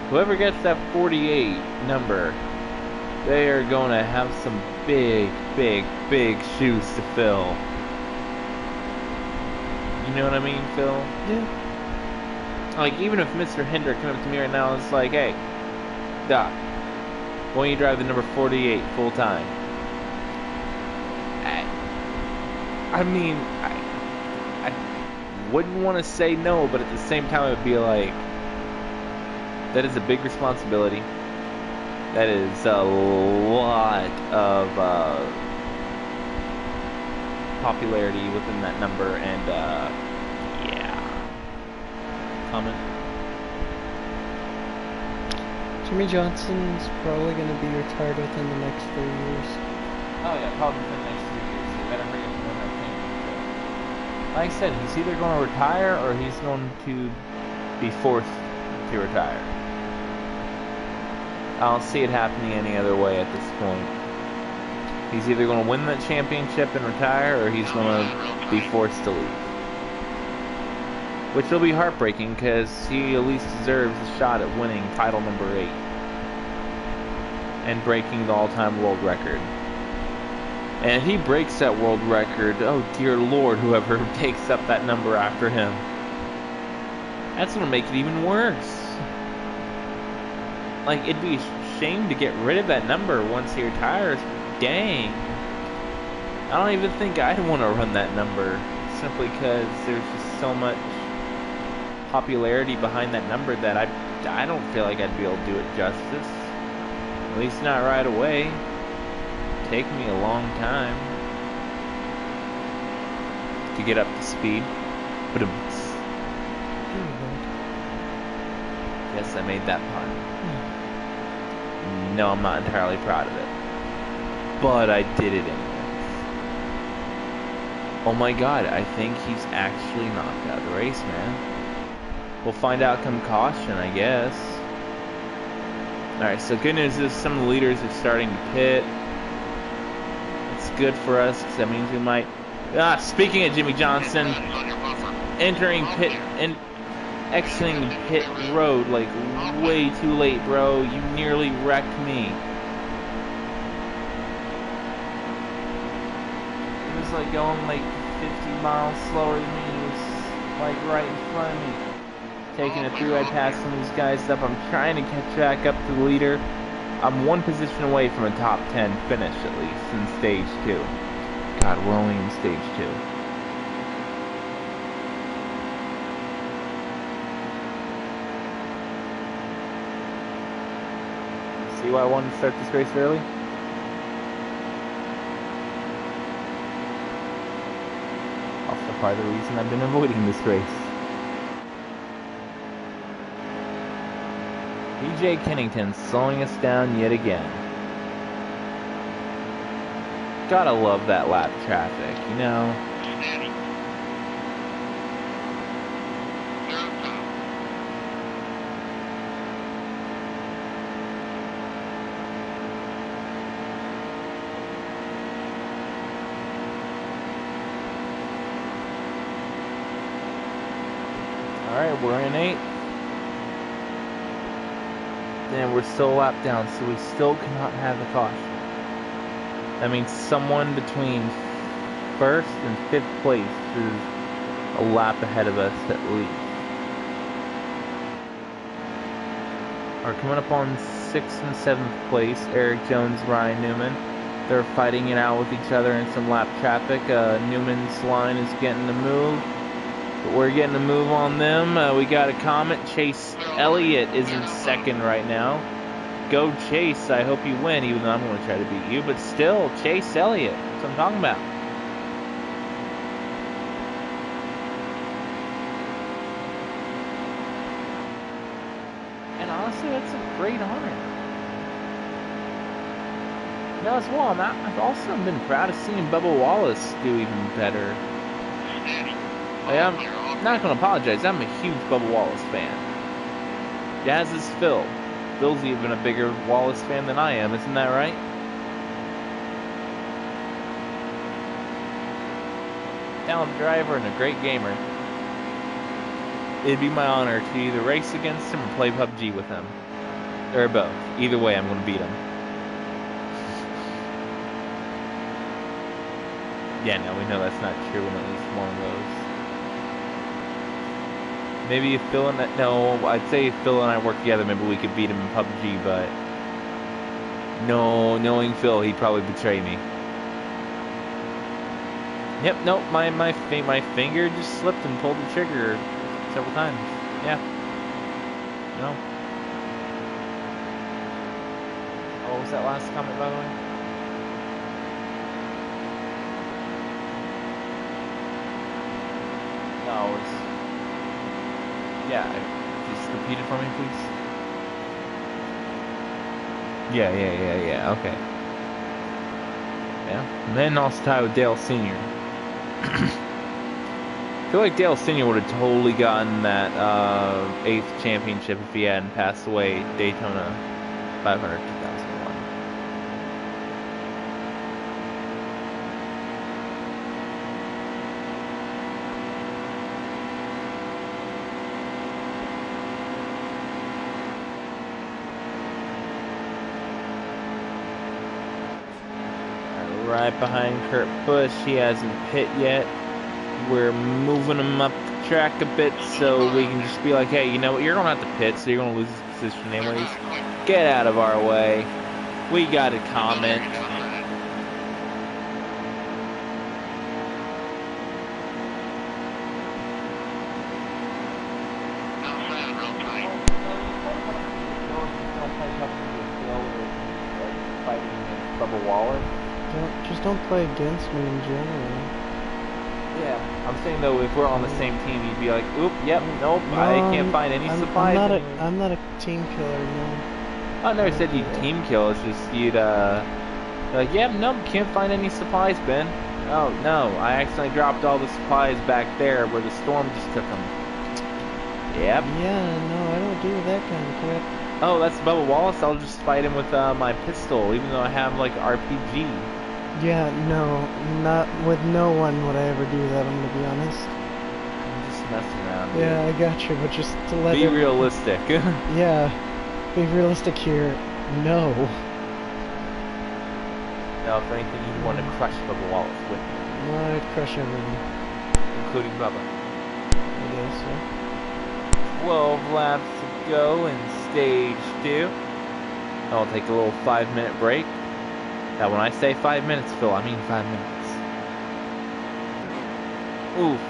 A: Whoever gets that 48 number, they are going to have some big, big, big shoes to fill. You know what I mean, Phil?
B: Yeah.
A: Like, even if Mr. Hendrick came up to me right now and it's like, hey, Doc, why don't you drive the number 48 full time? I mean, I wouldn't want to say no, but at the same time, it would be like, that is a big responsibility. That is a lot of popularity within that number, and yeah. Comment?
B: Jimmy Johnson's probably going to be retired within the next 3 years.
A: Oh yeah, probably within the next 3 years. So we gotta bring him to win that championship. Like I said, he's either going to retire or he's going to be forced to retire. I don't see it happening any other way at this point. He's either going to win that championship and retire, or he's going to be forced to leave. Which will be heartbreaking, because he at least deserves a shot at winning title number 8. And breaking the all-time world record. And if he breaks that world record, oh dear Lord, whoever takes up that number after him. That's going to make it even worse. Like, it'd be a shame to get rid of that number once he retires. Dang. I don't even think I'd want to run that number, simply because there's just so much popularity behind that number that I don't feel like I'd be able to do it justice. At least not right away. It'd take me a long time to get up to speed. But yes, I made that pun. No, I'm not entirely proud of it. But I did it anyways. Oh my god, I think he's actually knocked out of the race, man. We'll find out come caution, I guess. Alright, so good news is some of the leaders are starting to pit. It's good for us, because that means we might... speaking of Jimmy Johnson, entering pit... exiting pit road, like, way too late, bro. You nearly wrecked me. It was like going like 50 miles slower than me. It was like right in front of me. Taking a three-ride pass on these guys up. I'm trying to catch back up to the leader. I'm one position away from a top 10 finish, at least, in stage 2. God, we're only in stage 2. See why I wanted to start this race early? Also part of the reason I've been avoiding this race. BJ Kennington slowing us down yet again. Gotta love that lap traffic, you know? Alright, we're in 8th. And we're still a lap down, so we still cannot have the caution. That means someone between 1st and 5th place is a lap ahead of us at least. Are coming up on 6th and 7th place, Eric Jones, Ryan Newman. They're fighting it out with each other in some lap traffic. Newman's line is getting the move. But we're getting a move on them. We got a comment. Chase Elliott is in 2nd right now. Go Chase. I hope you win, even though I'm going to try to beat you. But still, Chase Elliott. That's what I'm talking about. And honestly, that's a great honor. Now as well, I've also been proud of seeing Bubba Wallace do even better. I'm not going to apologize. I'm a huge Bubba Wallace fan. As is Phil. Phil's even a bigger Wallace fan than I am. Isn't that right? Talented driver and a great gamer. It'd be my honor to either race against him or play PUBG with him.
D: Or both. Either way, I'm going to beat him. Yeah, no, we know that's not true in at least one of those. Maybe if Phil and no, I'd say if Phil and I work together, maybe we could beat him in PUBG, but no, knowing Phil, he'd probably betray me. Yep, nope, my finger just slipped and pulled the trigger several times. Yeah. No. Oh, what was that last comment, by the way? No, it's... Yeah, just repeat it for me, please. Yeah, okay. Yeah, and then also tied with Dale Sr. I feel like Dale Sr. would have totally gotten that 8th championship if he hadn't passed away at Daytona 500 2001. Right behind Kurt Busch, he hasn't pit yet. We're moving him up the track a bit so we can just be like, hey, you know what, you're going to have to pit, so you're going to lose this position anyways. Get out of our way. We got a comment.
B: Just don't play against me in general.
D: Yeah, I'm saying though, if we're on the same team, you'd be like, oop, yep, nope,
B: No,
D: I can't find any supplies.
B: I'm not a team killer, no.
D: I never said you'd team kill, it's just you'd, like, yeah, nope, can't find any supplies, Ben. Oh, no, I accidentally dropped all the supplies back there where the storm just took them. Yep.
B: Yeah, no, I don't do that kind of crap.
D: Oh, that's Bubba Wallace, I'll just fight him with my pistol, even though I have, like, RPG.
B: Yeah, no, not with no one would I ever do that, I'm gonna be honest.
D: I'm just messing around, dude.
B: Yeah, I got you, but just to let
D: Be realistic.
B: Yeah, be realistic here, no.
D: Now, if anything, you'd want to crush Bubba Wallace with me.
B: No, I'd crush everyone.
D: Including Bubba.
B: I guess so.
D: 12 laps to go in stage 2. I'll take a little 5-minute break. Now, when I say 5 minutes, Phil, I mean 5 minutes. Oof.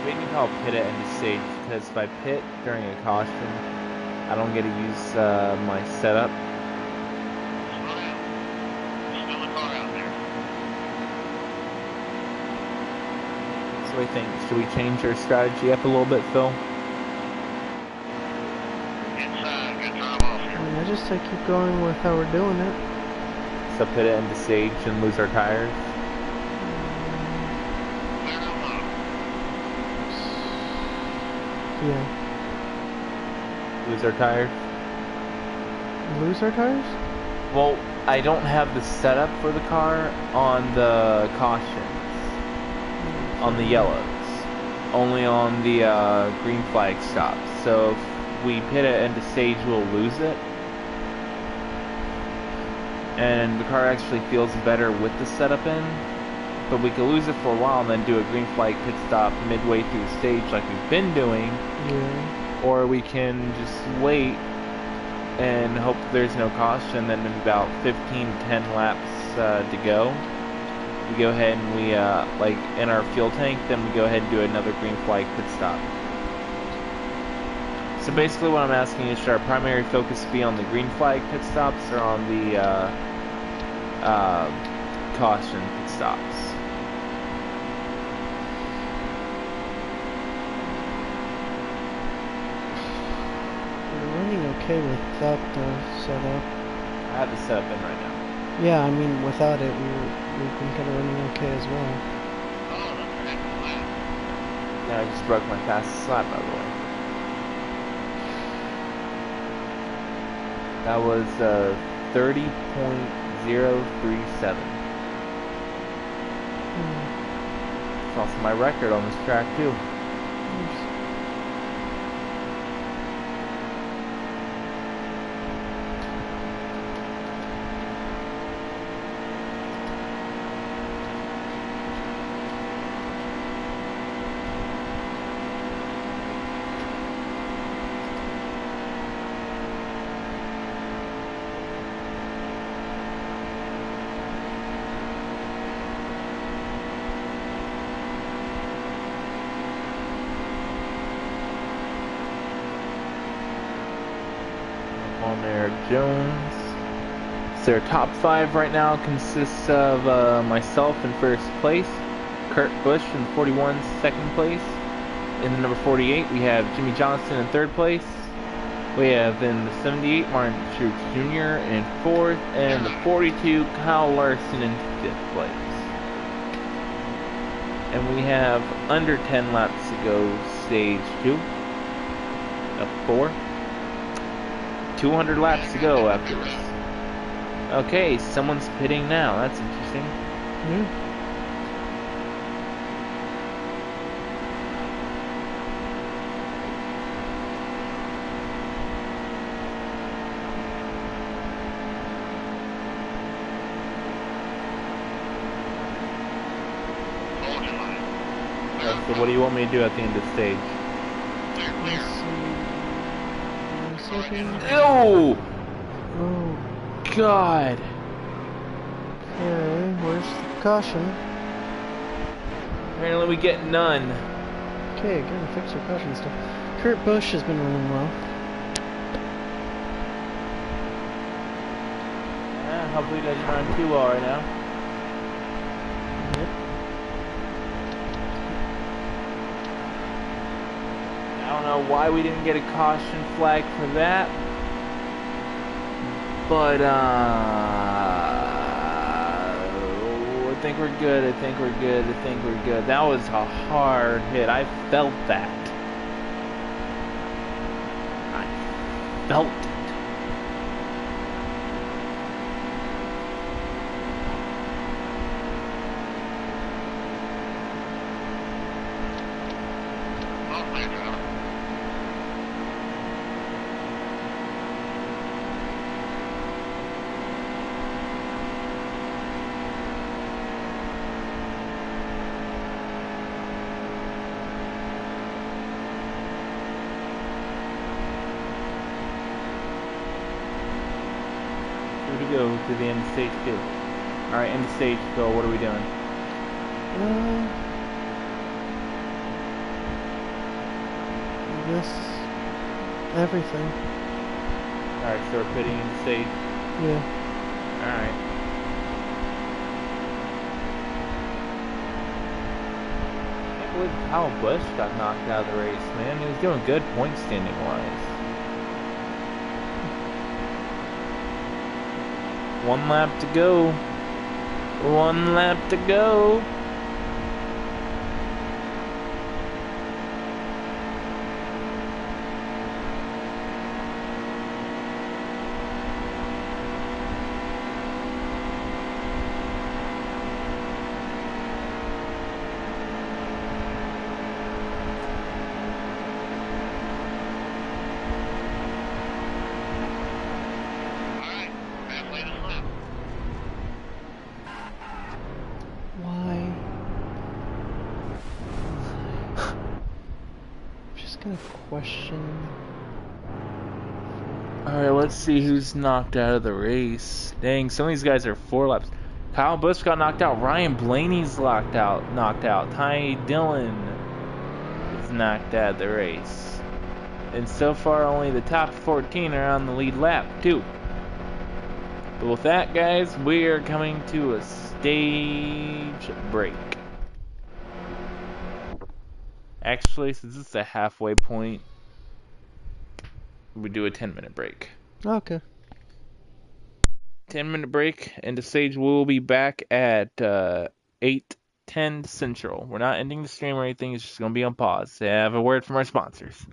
D: Maybe I'll pit it into stage, because if I pit during a caution, I don't get to use my setup.
C: Still a car out there.
D: So I think, should we change our strategy up a little bit, Phil?
C: Good drive off here.
B: I just say keep going with how we're doing it.
D: So pit it into stage and lose our tires?
C: Clear down low.
B: Yeah.
D: Lose our tires?
B: Lose our tires?
D: Well, I don't have the setup for the car on the cautions. On the yellows. Only on the green flag stops. So if we pit it into stage, we'll lose it. And the car actually feels better with the setup in. But we could lose it for a while and then do a green flag pit stop midway through the stage like we've been doing.
B: Yeah.
D: Or we can just wait and hope there's no caution. Then in about 10 laps to go, we go ahead and we, like in our fuel tank, then we go ahead and do another green flag pit stop. So basically what I'm asking is, should our primary focus be on the green flag pit stops or on the caution pit stops?
B: We're running okay without the setup.
D: I have the setup in right now.
B: Yeah, I mean, without it, we've been kind of running okay as well.
C: Oh, that's an excellent lap.
D: Yeah, I just broke my fastest lap, by the way. That was 30.037. It's also my record on this track too.
A: on Eric Jones. So their top 5 right now consists of myself in first place, Kurt Busch in 41 second place. In the number 48, we have Jimmy Johnson in third place. We have in the 78, Martin Truex Jr. in 4th, and the 42, Kyle Larson in 5th place. And we have under 10 laps to go, stage 2, up 4. 200 laps to go after this. Okay, someone's pitting now. That's interesting.
B: Yeah.
A: So what do you want me to do at the end of the stage?
B: Let's see.
A: Oh!
B: Oh.
A: God!
B: Okay, where's the caution?
A: Apparently we get none.
B: Okay, gotta fix your caution stuff. Kurt Busch has been running well.
A: Hopefully he doesn't run too well right now.
B: Yep.
A: I don't know why we didn't get a caution flag for that. But, I think we're good, I think we're good, I think we're good. That was a hard hit. I felt that. I felt it. Go to the end of stage 2. Alright, end of stage, go. What are we doing?
B: I guess everything.
A: Alright, so we're pitting into stage.
B: Yeah.
A: Alright. I can't believe Kyle Busch got knocked out of the race, man. He was doing good point standing wise. 1 lap to go. 1 lap to go.
B: Question.
A: Alright, let's see who's knocked out of the race. Dang, some of these guys are 4 laps. Kyle Busch got knocked out. Ryan Blaney's knocked out. Ty Dillon is knocked out of the race. And so far, only the top 14 are on the lead lap, too. But with that, guys, we are coming to a stage break. Actually, since it's a halfway point, we do a 10-minute break.
B: Okay.
A: 10-minute break, and the stage will be back at 8:10 Central. We're not ending the stream or anything, it's just going to be on pause. I have a word from our sponsors.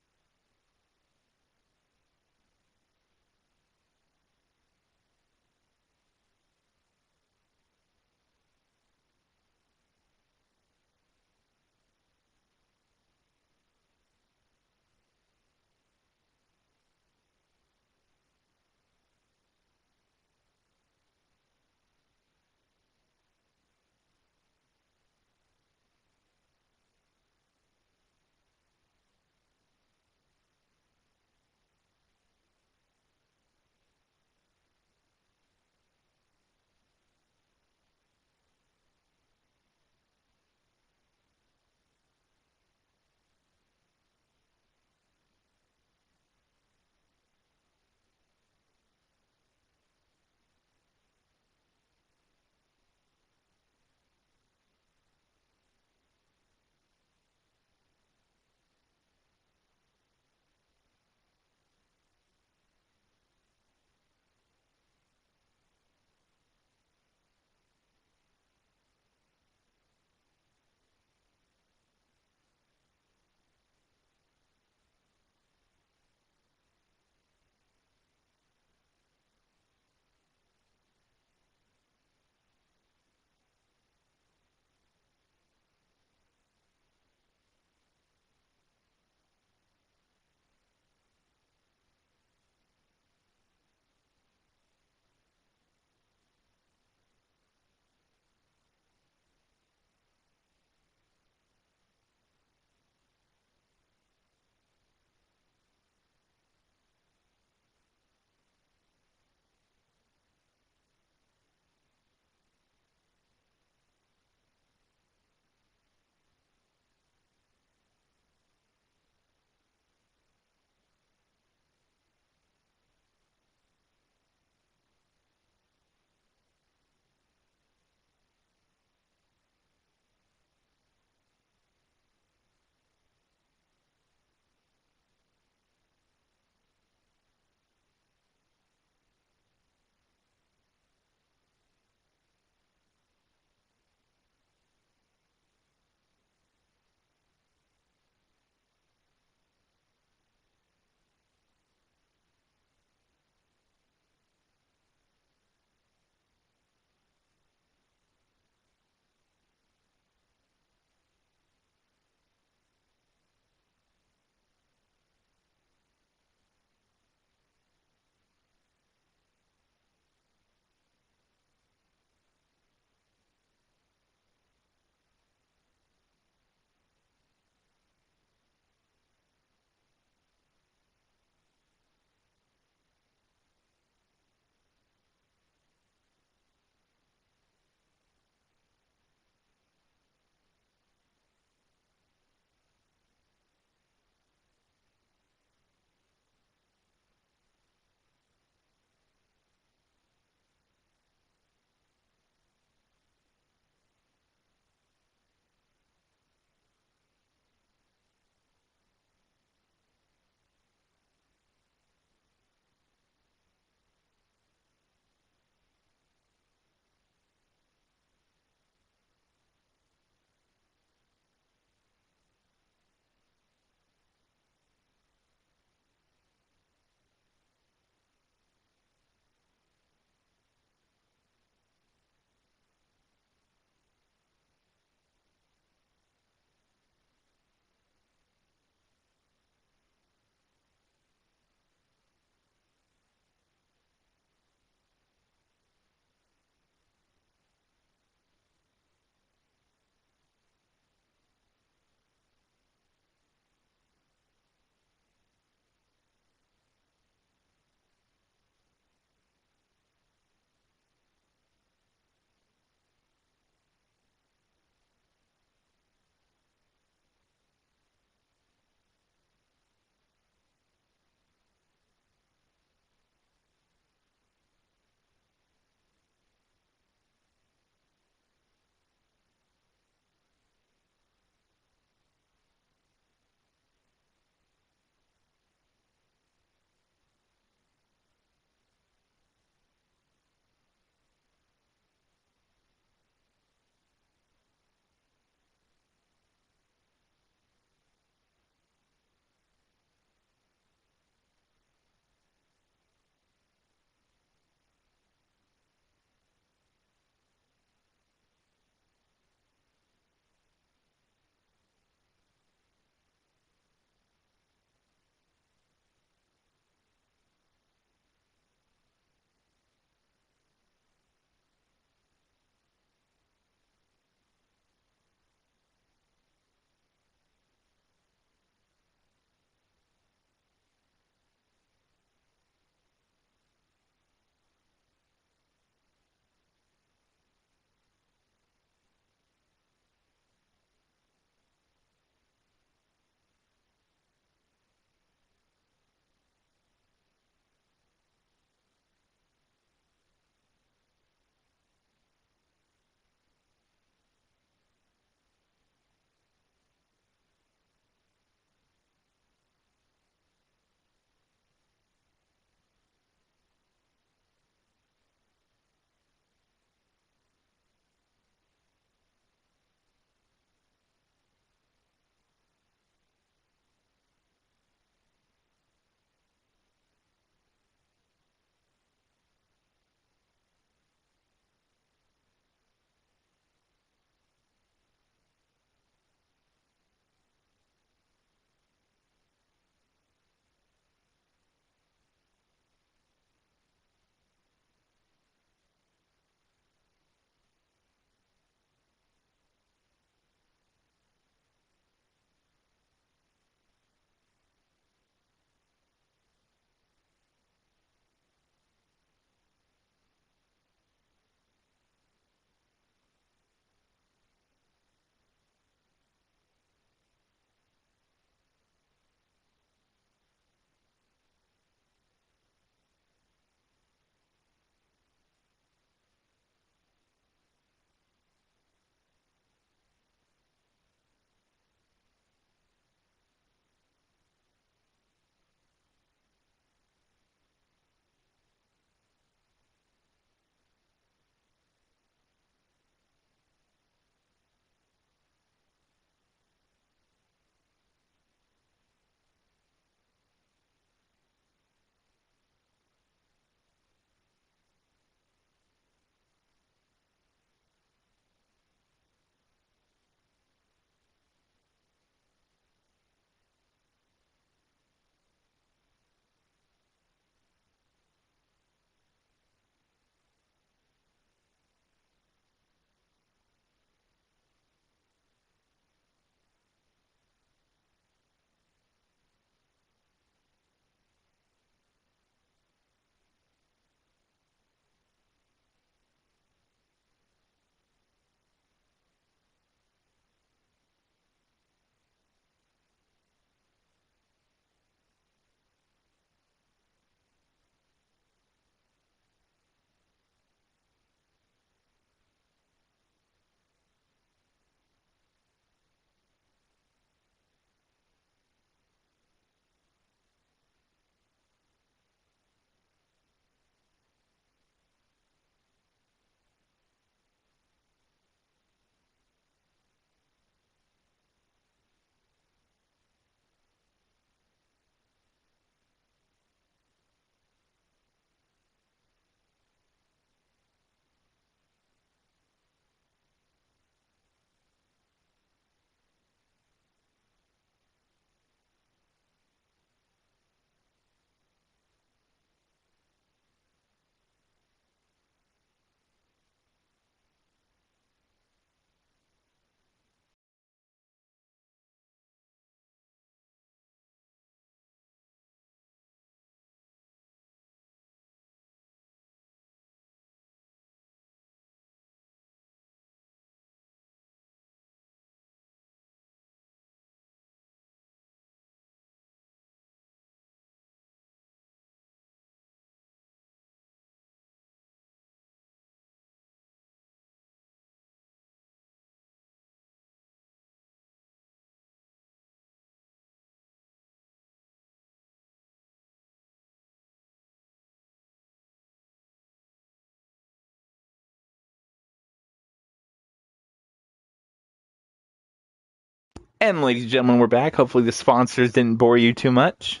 D: And ladies and gentlemen, we're back. Hopefully the sponsors didn't bore you too much.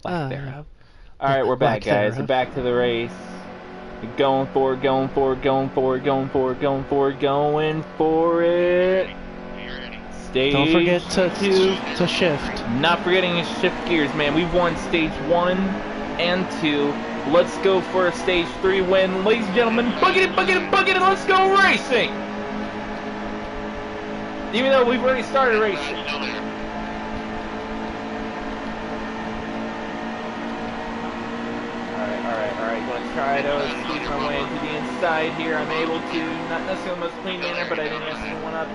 A: Lack thereof. Alright, we're back, guys. We're back to the race. We're going for it, going for it, going for it, going for it, going for it, going for it. Stage
B: Don't forget to shift.
A: Not forgetting to shift gears, man. We've won stage 1 and 2. Let's go for a stage 3 win. Ladies and gentlemen, bucket it, bucket it, bucket it, let's go racing! Even though we've already started racing. Alright, gonna try to squeeze my way into the inside here. I'm able to, not necessarily the most clean manner, but I didn't mess one up.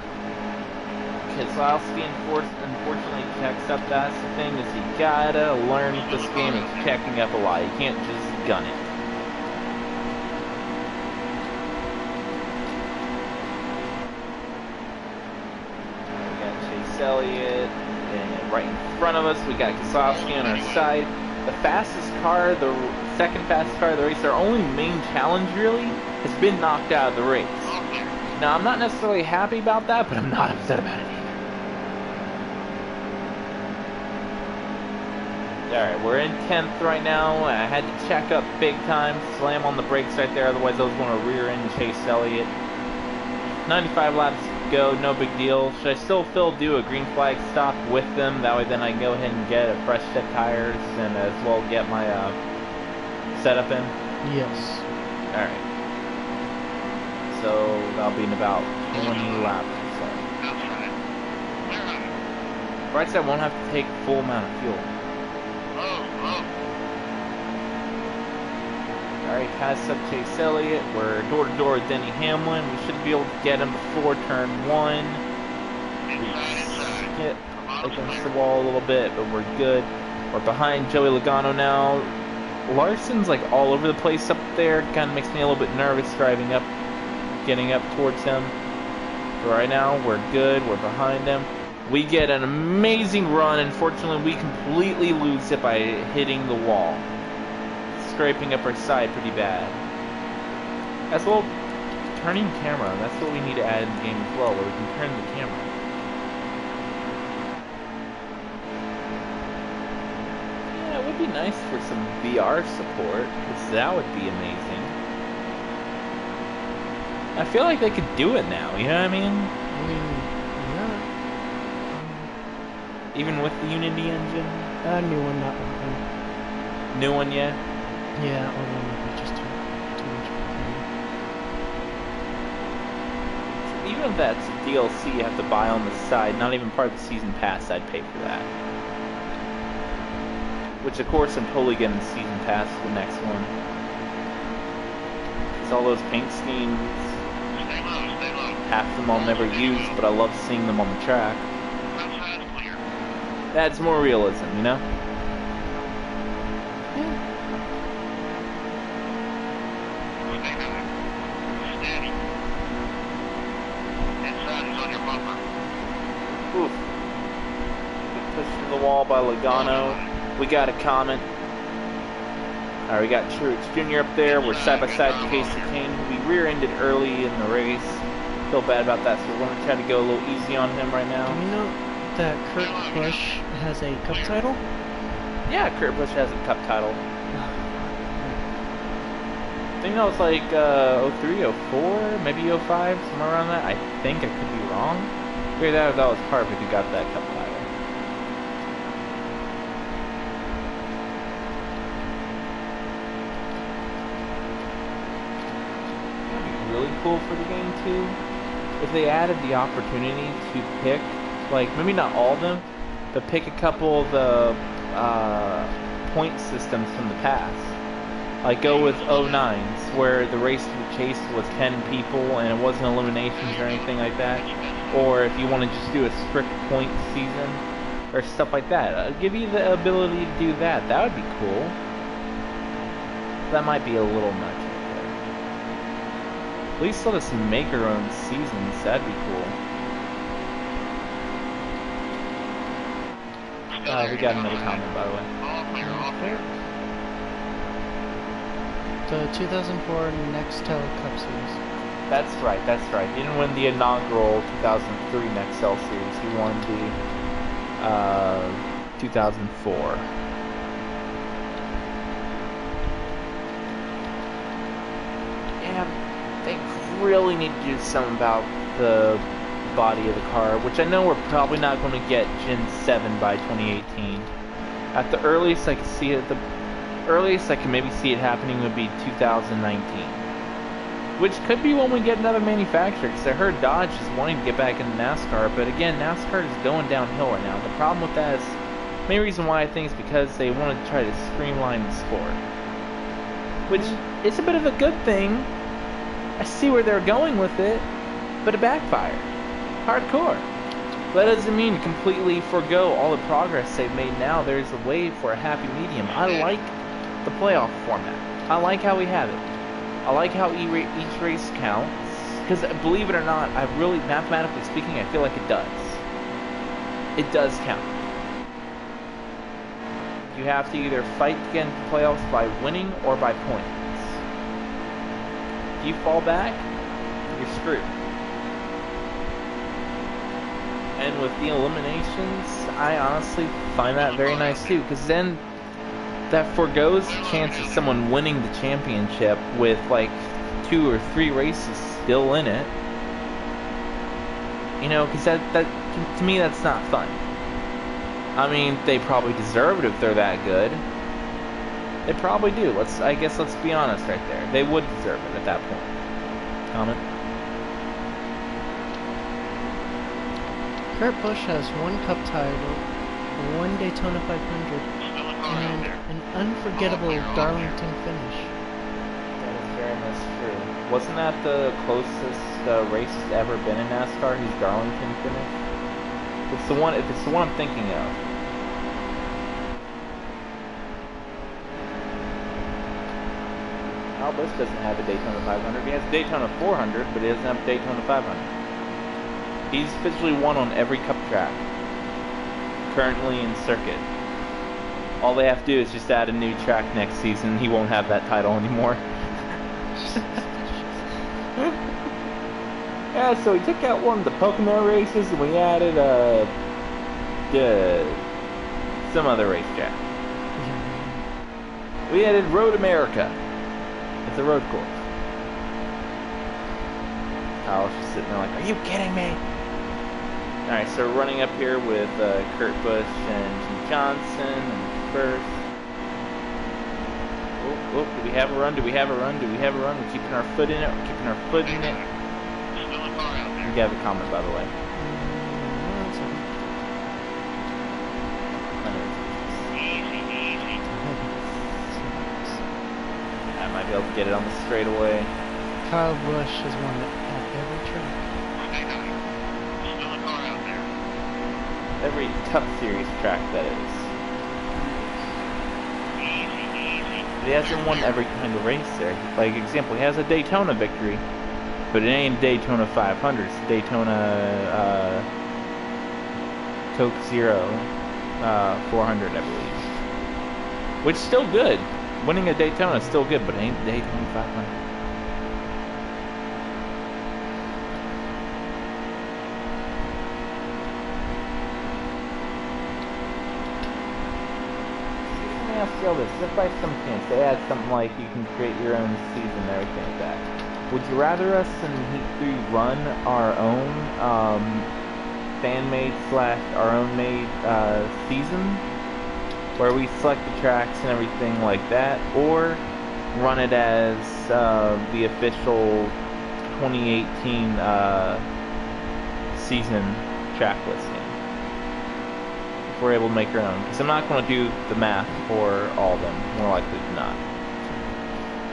A: Keselowski unfortunately checks up. That's the thing, is you gotta learn this game is checking up a lot. You can't just gun it. We got Chase Elliott, and right in front of us we got Keselowski on our side. The fastest car, the second fastest car of the race, their only main challenge really has been knocked out of the race. Now I'm not necessarily happy about that, but I'm not upset about it either. Alright, we're in 10th right now. I had to check up big time, slam on the brakes right there, otherwise I was going to rear end Chase Elliott. 95 laps to go, no big deal. Should I still do a green flag stop with them? That way then I can go ahead and get a fresh set of tires and as well get my setup in?
B: Yes.
A: Alright. So that'll be in about 20 laps or so. Right side won't have to take full amount of fuel. Alright, pass up Chase Elliott. We're door to door with Denny Hamlin. We should be able to get him before turn 1. We skip against the wall a little bit, but we're good. We're behind Joey Logano now. Larson's like all over the place up there. Kind of makes me a little bit nervous driving up, getting up towards him. But right now, we're good. We're behind him. We get an amazing run. Unfortunately, we completely lose it by hitting the wall. Scraping up our side pretty bad. As well, turning camera. That's what we need to add in the game as well, where we can turn the camera. Yeah, it would be nice for some VR support, because that would be amazing. I feel like they could do it now, you know what I mean?
B: Yeah.
A: Even with the Unity engine?
B: New one, not one.
A: New one yet?
B: Yeah, or one would be just too much.
A: So even if that's DLC you have to buy on the side, not even part of the season pass, I'd pay for that. Which of course I'm totally getting the season pass for the next one. It's all those paint schemes. Half of them I'll never use, but I love seeing them on the track. Adds more realism, you know? Oof. Get pushed to the wall by Logano. We got a comment. Alright, we got Truex Jr. up there. We're side by side in case of Kane. We rear-ended early in the race. Feel bad about that, so we're going to try to go a little easy on him right now.
B: Do you know that Kurt Busch has a cup title?
A: Yeah, Kurt Busch has a cup title. I think that was like 03, 04, maybe 05, somewhere around that. I think I could be wrong. Figured that was Harvick who got that cup title. That'd be really cool for the game too. If they added the opportunity to pick, like, maybe not all of them, but pick a couple of the point systems from the past. Like, go with 09s, where the race to chase was 10 people and it wasn't eliminations or anything like that. Or if you want to just do a strict point season, or stuff like that. I'll give you the ability to do that. That would be cool. That might be a little much. At least let us make our own seasons. That'd be cool. We got another comment, by the way.
B: The 2004 Nextel Cup Series.
A: That's right, that's right. He didn't win the inaugural 2003 Nextel Series. He won the 2004. Yeah, they really need to do something about the body of the car, which I know we're probably not going to get Gen 7 by 2018. At the earliest I can see it, the earliest I can maybe see it happening would be 2019. Which could be when we get another manufacturer, because I heard Dodge is wanting to get back into NASCAR, but again, NASCAR is going downhill right now. The problem with that is, the main reason why I think is because they want to try to streamline the sport. Which is a bit of a good thing. I see where they're going with it, but it backfired. Hardcore. That doesn't mean completely forego all the progress they've made now. There's a way for a happy medium. I like the playoff format. I like how we have it. I like how each race counts, because believe it or not, I really, mathematically speaking, I feel like it does. It does count. You have to either fight to get into the playoffs by winning or by points. If you fall back, you're screwed. And with the eliminations, I honestly find that very nice too, because then that forgoes the chance of someone winning the championship with like 2 or 3 races still in it. You know, because that to me that's not fun. I mean, they probably deserve it if they're that good. They probably do. I guess let's be honest right there. They would deserve it at that point. Comment.
B: Kurt Busch has 1 Cup title, 1 Daytona 500. And an unforgettable Darlington finish.
A: That is very much true. Wasn't that the closest race ever been in NASCAR? His Darlington finish. It's the one. If it's the one I'm thinking of. Al Busch doesn't have a Daytona 500. He has a Daytona 400, but he doesn't have a Daytona 500. He's officially won on every Cup track currently in circuit. All they have to do is just add a new track next season. He won't have that title anymore. Yeah, so we took out one of the Pocono races and we added some other racetrack. We added Road America. It's a road course. Kyle's just sitting there like, are you kidding me? Alright, so we're running up here with Kurt Busch and Jim Johnson and first. Oh, do we have a run? Do we have a run? Do we have a run? We're keeping our foot in it. We're keeping our foot in it. You have a comment, by the way. I might be able to get it on the straightaway.
B: Kyle Busch has won it at every track.
A: Every Tough Series track, that is. He hasn't won every kind of race there. Like, example, he has a Daytona victory, but it ain't Daytona 500. It's Daytona Coke Zero 400, I believe. Which is still good. Winning a Daytona is still good, but it ain't Daytona 500. This. If by some chance they add something like you can create your own season and everything like that, would you rather us in Heat 3 run our own fan-made / our own made season where we select the tracks and everything like that, or run it as the official 2018 season track listing? If we're able to make our own, because I'm not going to do the math for all of them, more likely than not.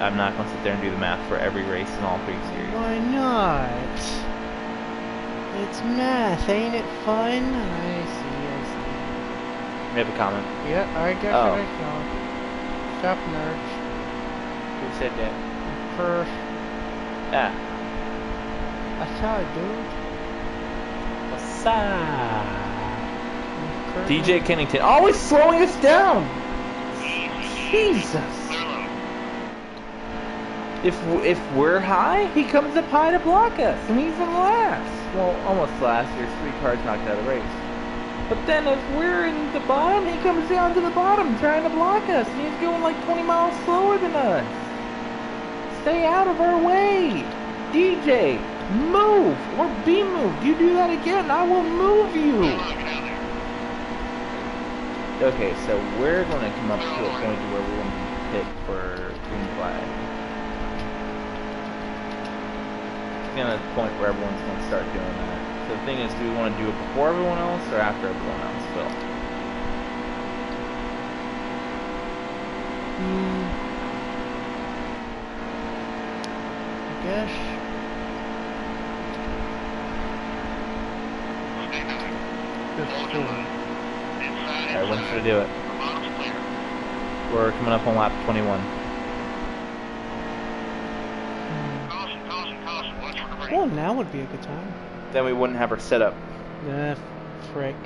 A: I'm not going to sit there and do the math for every race in all 3 series.
B: Why not? It's math, ain't it fun? I see.
A: We have a comment.
B: Yeah, I guess
A: Oh.
B: I know. Stop nerds.
A: Who said that?
B: First, I saw it, dude.
A: What's up? DJ Kennington, always slowing us down! Jesus! If we're high, he comes up high to block us, and he's in last. Well, almost last. There's 3 cars knocked out of the race. But then if we're in the bottom, he comes down to the bottom trying to block us, and he's going like 20 miles slower than us. Stay out of our way. DJ, move or be moved. You do that again, I will move you. Okay, so we're going to come up to a point where we're going to pit for green flag. It's going to the point where everyone's going to start doing that. So the thing is, do we want to do it before everyone else or after everyone else, Phil?
B: I guess.
A: Alright, when should I do it? We're coming up on lap 21.
B: Well, now would be a good time.
A: Then we wouldn't have our setup.
B: Nah, frick.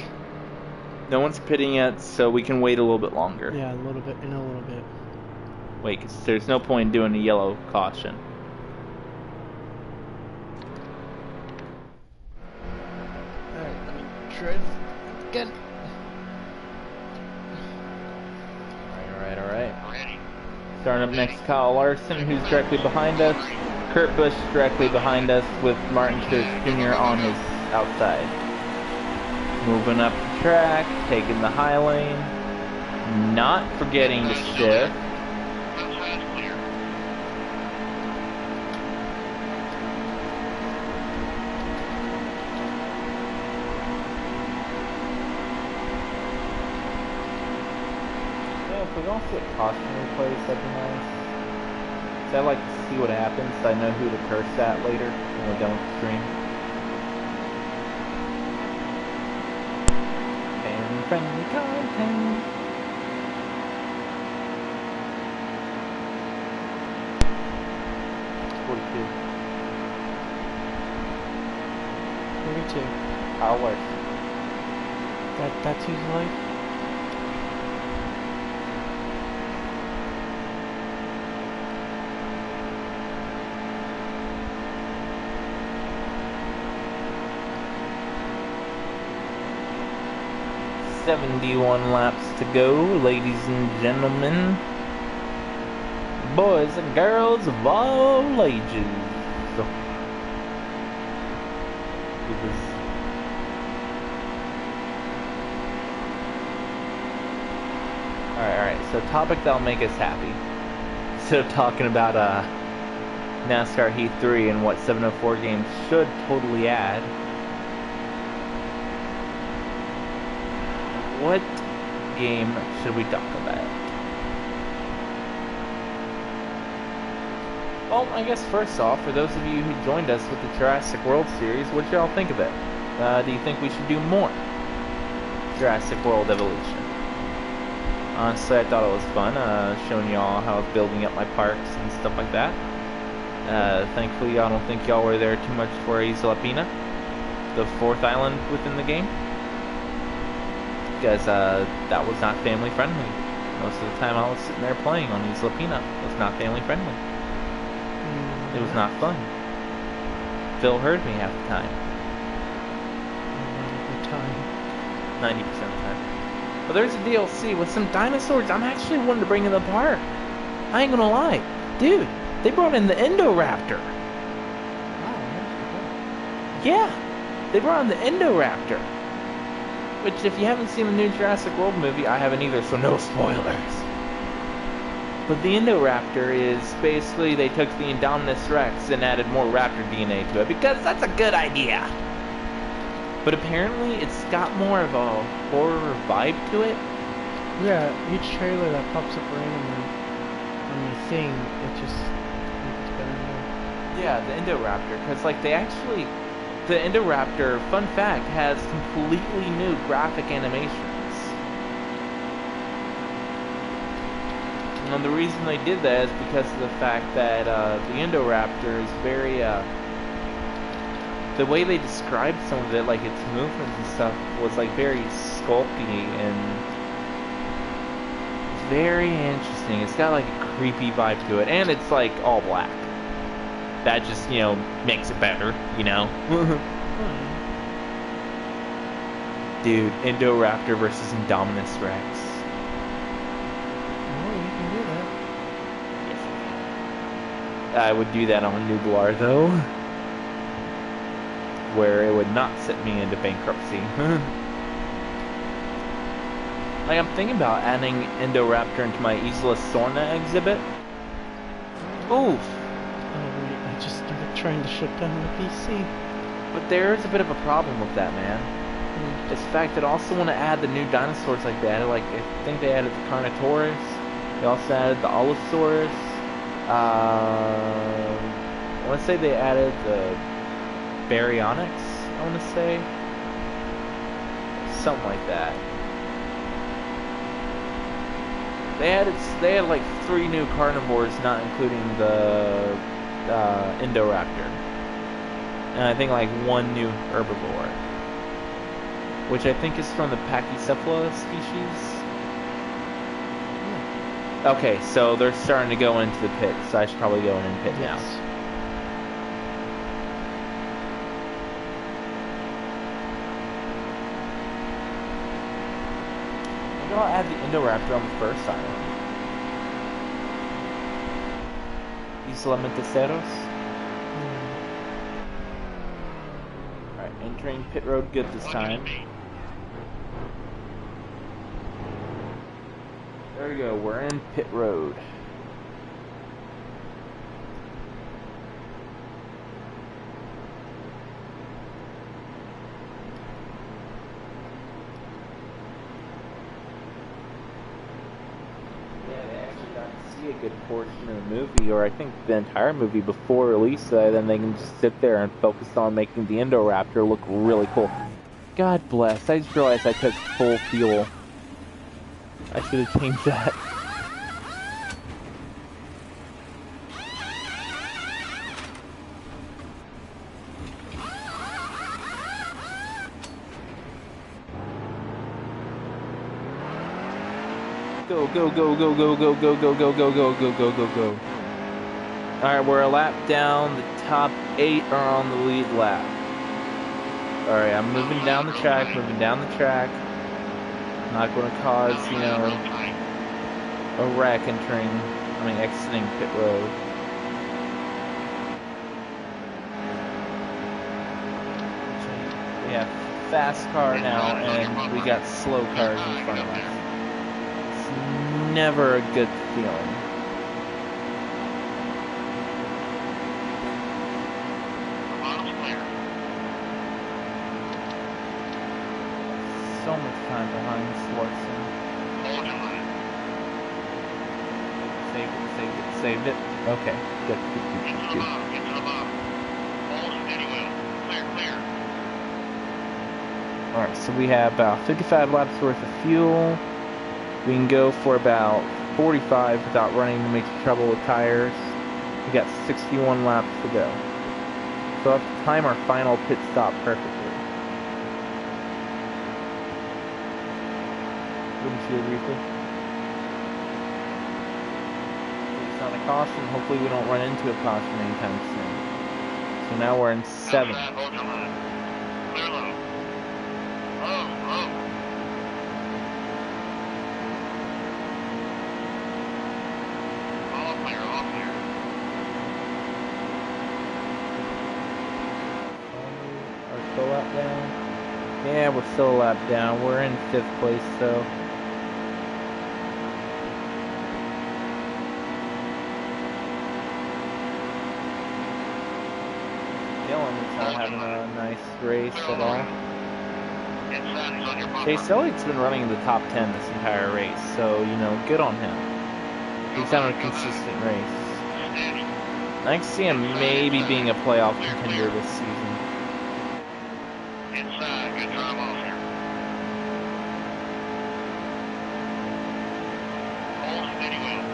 A: No one's pitting yet, so we can wait a little bit longer.
B: Yeah, a little bit, in a little bit.
A: Wait, because there's no point in doing a yellow caution.
B: Alright, let me try this again.
A: Alright. Starting up next, Kyle Larson, who's directly behind us. Kurt Busch directly behind us with Martin Truex Jr. on his outside. Moving up the track, taking the high lane. Not forgetting to shift. If we don't get caution replays, that'd be nice. So I'd like to see what happens, so I know who to curse at later when we're done with the stream. Family-friendly content.
B: $42.
A: How works?
B: That's who's life?
A: $71 laps to go, ladies and gentlemen. Boys and girls of all ages. Alright, so topic that'll make us happy. Instead of talking about NASCAR Heat 3 and what 704 games should totally add, what game should we talk about? Well, I guess first off, for those of you who joined us with the Jurassic World series, what did y'all think of it? Do you think we should do more Jurassic World Evolution? Honestly, I thought it was fun, showing y'all how I was building up my parks and stuff like that. Thankfully, I don't think y'all were there too much for Isla Pina, the 4th island within the game, because that was not family friendly. Most of the time I was sitting there playing on Isla Pina. It was not family friendly. It was not fun. Phil heard me half the time. 90% of the time. But there's a DLC with some dinosaurs I'm actually wanting to bring in the park. I ain't gonna lie. Dude, they brought in the Indoraptor. Yeah, they brought in the Indoraptor. Which, if you haven't seen the new Jurassic World movie, I haven't either, so no spoilers. But the Indoraptor is basically, they took the Indominus Rex and added more raptor DNA to it, because that's a good idea. But apparently, it's got more of a horror vibe to it.
B: Yeah, each trailer that pops up randomly on the thing, it just makes it better and better.
A: Yeah, the Indoraptor, because like the Indoraptor, fun fact, has completely new graphic animations. And the reason they did that is because of the fact that the Indoraptor is very, the way they described some of it, like its movements and stuff, was like very sculpty and very interesting. It's got like a creepy vibe to it, and it's like all black. that just, you know, makes it better, you know? Dude, Indoraptor versus Indominus Rex.
B: Oh, you can do that.
A: I would do that on Nublar, though. Where it would not set me into bankruptcy. Like, I'm thinking about adding Indoraptor into my Isla Sorna exhibit. Oof.
B: Oh wait, I just started trying to shut down the PC.
A: But there is a bit of a problem with that, man. It's the fact that I also want to add the new dinosaurs like they added, like, I think they added the Carnotaurus. They also added the Allosaurus. I want to say they added the Baryonyx, I want to say. Something like that. They had like 3 new carnivores, not including the Indoraptor. And I think like 1 new herbivore. Which I think is from the Pachycephala species. Okay, so they're starting to go into the pit, so I should probably go in and pit now. Maybe I'll add the Indoraptor on the first island. Isla Menteceros. Alright, entering pit road good this time. There we go, we're in pit road. Yeah, they actually got to see a good portion of the movie, or I think the entire movie before release, then they can just sit there and focus on making the Indoraptor look really cool. God bless, I just realized I took full fuel. I should have changed that. Go, go, go, go, go, go, go, go, go, go, go, go, go, go, go. Alright, we're a lap down. The top 8 are on the lead lap. Alright, I'm moving down the track, Not going to cause, you know, a wreck exiting pit road. We have fast car now, and we got slow cars in front of us. It's never a good feeling. So much time behind Swartzen. Saved it. Okay, good. Alright, so we have about 55 laps worth of fuel. We can go for about 45 without running into major trouble with tires. We got 61 laps to go. So I have to time our final pit stop perfectly. Wouldn't you agree, Phil? It's not a caution. Hopefully we don't run into a caution anytime soon. So now we're in 7th. Are still a lap down? Yeah, we're still a lap down. We're in 5th place though. Dylan's not having a nice race at all. Chase Elliott's been running in the top 10 this entire race, so, you know, good on him. He's having a consistent race. I can see him maybe being a playoff contender this season.
C: Good drive off here. Hold steady wheel.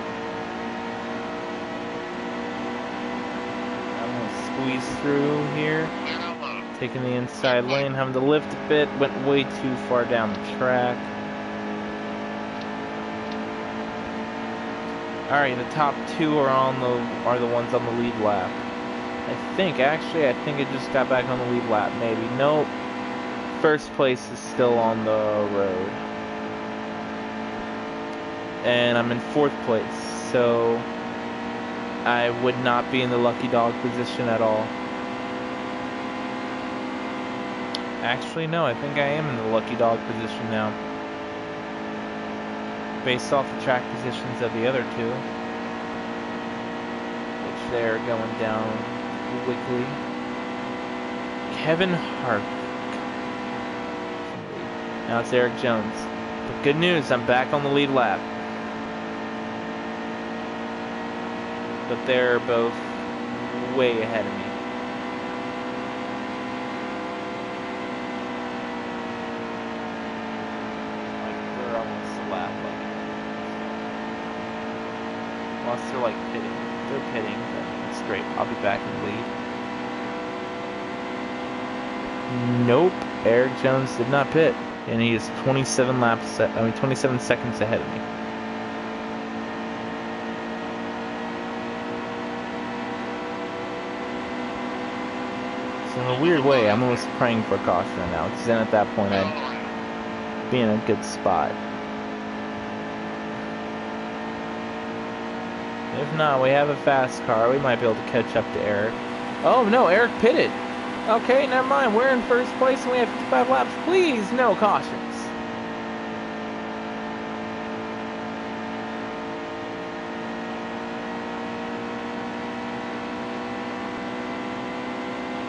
A: I'm going to squeeze through here.
C: Clear out low.
A: Taking the inside lane, having to lift a bit, went way too far down the track. Alright, the top 2 are the ones on the lead lap. I think it just got back on the lead lap, maybe. Nope. First place is still on the road. And I'm in 4th place, so I would not be in the lucky dog position at all. Actually, no, I think I am in the lucky dog position now. Based off the track positions of the other two, which they're going down quickly. Kevin Hart. Now it's Eric Jones. But good news, I'm back on the lead lap. But they're both way ahead of me. Like, they're almost a lap. Unless they're like pitting. If they're pitting, then it's great. I'll be back in the lead. Nope. Eric Jones did not pit. And he is 27 seconds ahead of me. So in a weird way, I'm almost praying for a caution right now, because then at that point I'd be in a good spot. If not, we have a fast car. We might be able to catch up to Eric. Oh no, Eric pitted. Okay, never mind. We're in first place and we have 55 laps. Please, no cautions.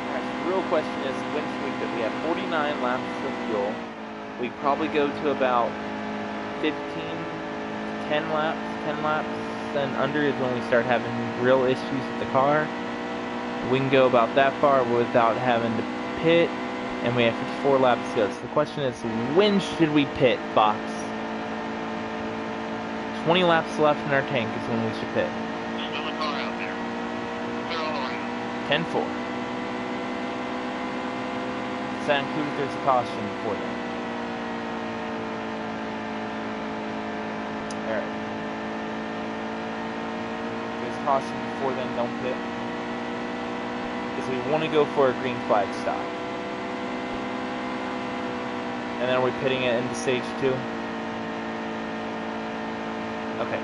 A: Alright, the real question is, when should we pit? We have 49 laps of fuel. We probably go to about 10 laps. Then under is when we start having real issues with the car. We can go about that far without having to pit, and we have 54 laps to go. So the question is, when should we pit, Fox? 20 laps left in our tank is when we should pit.
C: There's another car out there. Clear all the way out.
A: 10-4. Does that include if there's a caution before then? Alright. If there's a caution before then, don't pit. Because we want to go for a green flag stop. And then are we pitting it into stage 2? Okay.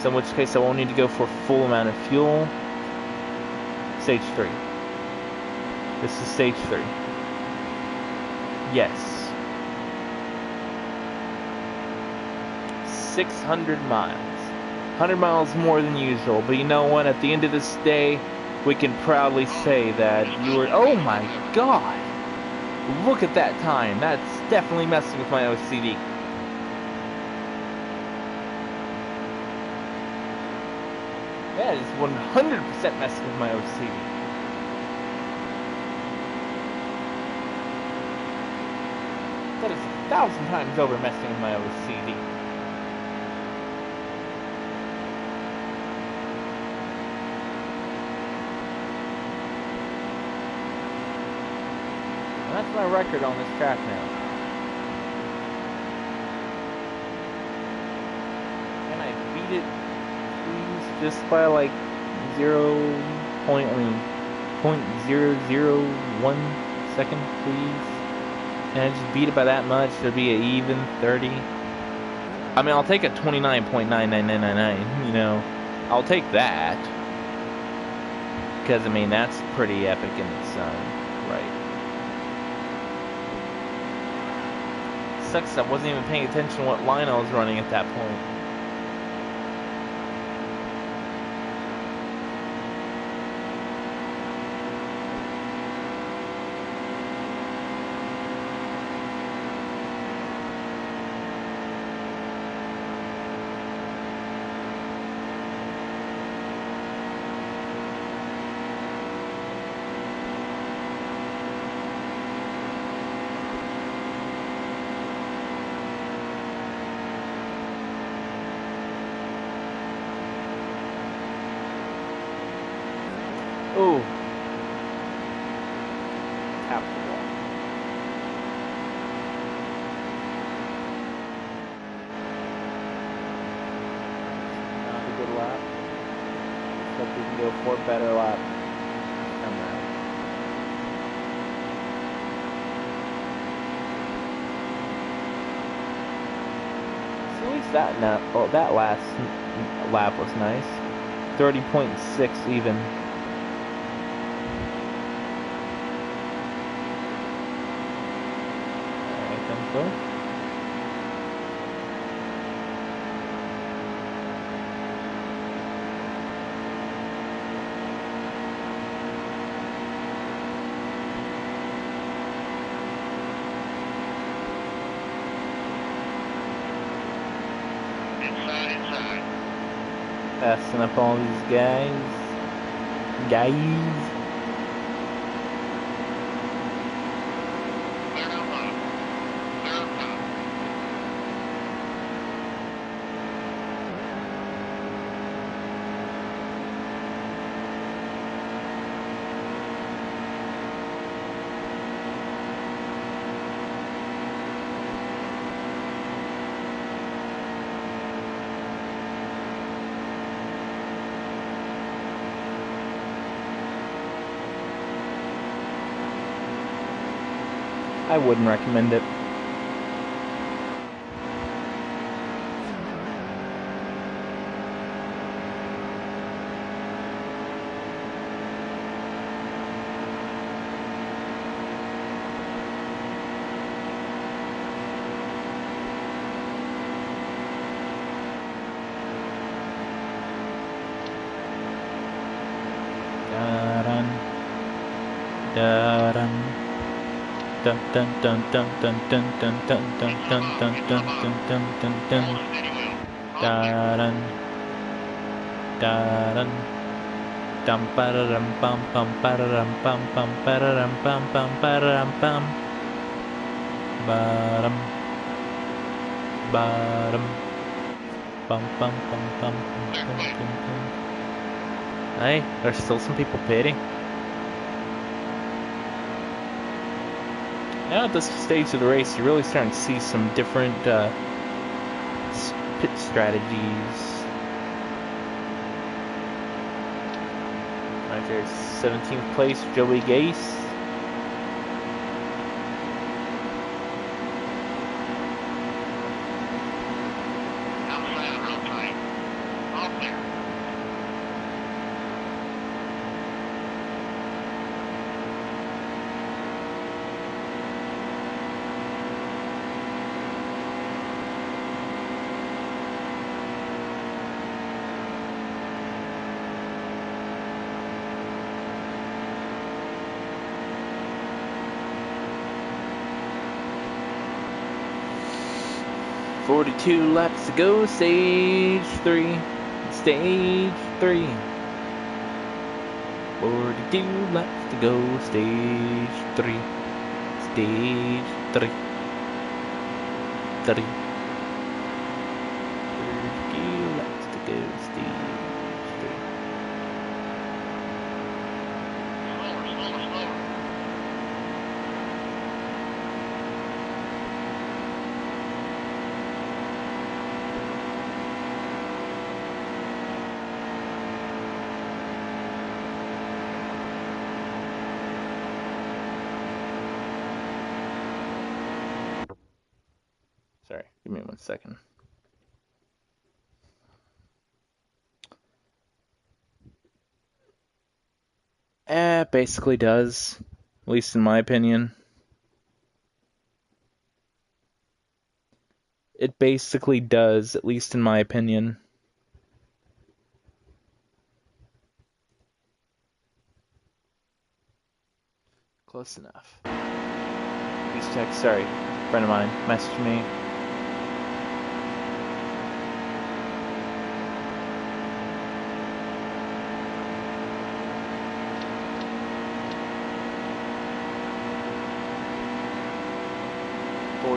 A: So in which case I won't need to go for full amount of fuel. Stage 3. This is stage 3. Yes. 600 miles. 100 miles more than usual, but you know what? At the end of this day, we can proudly say that you were... Oh my god! Look at that time. That's definitely messing with my OCD. That is 100% messing with my OCD. That is 1,000 times over messing with my OCD. That's my record on this track now. Can I beat it, please? Just by like 0.001 second, please? Can I just beat it by that much? There'd be an even 30. I mean, I'll take a 29.99999. You know, I'll take that because I mean that's pretty epic in its own right. Sucks I wasn't even paying attention to what line I was running at that point. Ooh. Tap the wall. Not a good lap. Hope we can go for a better lap. that that last lap was nice. 30.6 even. Alright, then go.
C: Inside.
A: Passing up all these guys. Guys.
C: Clear down bottom. Clear up top.
A: I wouldn't recommend it. Da-dun. Da-dun. Dun dun dun dun dun dun dun dun dun dun dun dun dun dun dun dun.
C: Steady wheel.
A: Da-dun. Da-dun. Dum ba-da-dum bum bum ba-da-dum bum bum ba-da-dum bum bum ba-da-dum bum. Ba-dum. Ba-dum. Bum bum bum bum bum bum bum bum. Hey, there's still some people pitting. Now at this stage of the race, you're really starting to see some different pit strategies. Right there's 17th place, Joey Gase.
C: Outside, real tight. All clear.
A: .42 laps to go, stage 3. Stage 3. 42 laps to go, stage 3. Stage 3. 30. 32 laps to go, stage 3.
C: Slower.
A: Sorry, give me 1 second. It basically does, at least in my opinion. It basically does, at least in my opinion. Close enough. Please check, sorry, friend of mine messaged me.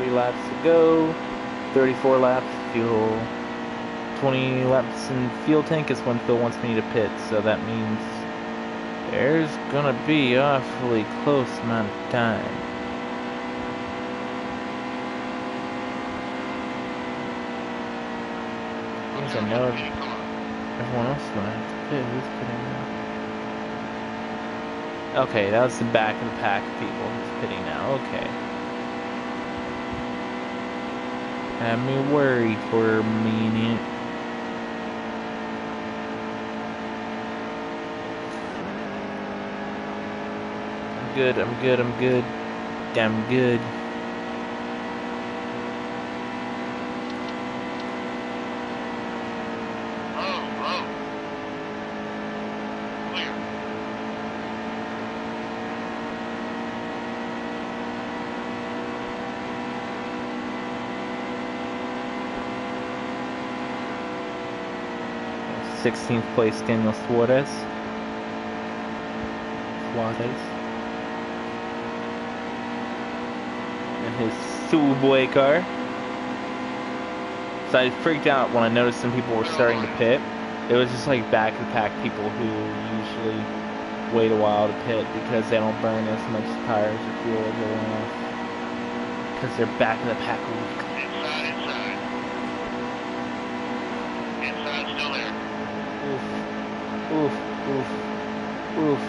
A: Laps to go, 34 laps fuel, 20 laps in fuel tank is when Phil wants me to pit, so that means there's gonna be awfully close amount of time. Means I know everyone else is gonna have to pit. Who's pitting now? Okay, that was the back of the pack of people who's pitting now. Okay.
D: Had me worried for a minute. I'm good. Damn good.
C: Low. Clear.
D: Yeah, 16th place, Daniel Suarez. And his Subway car. So I freaked out when I noticed some people were starting to pit. It was just like back of the pack people who usually wait a while to pit because they don't burn as much tires or fuel as everyone else. Because they're back of the pack.
C: Inside. Inside, still there.
D: Oof.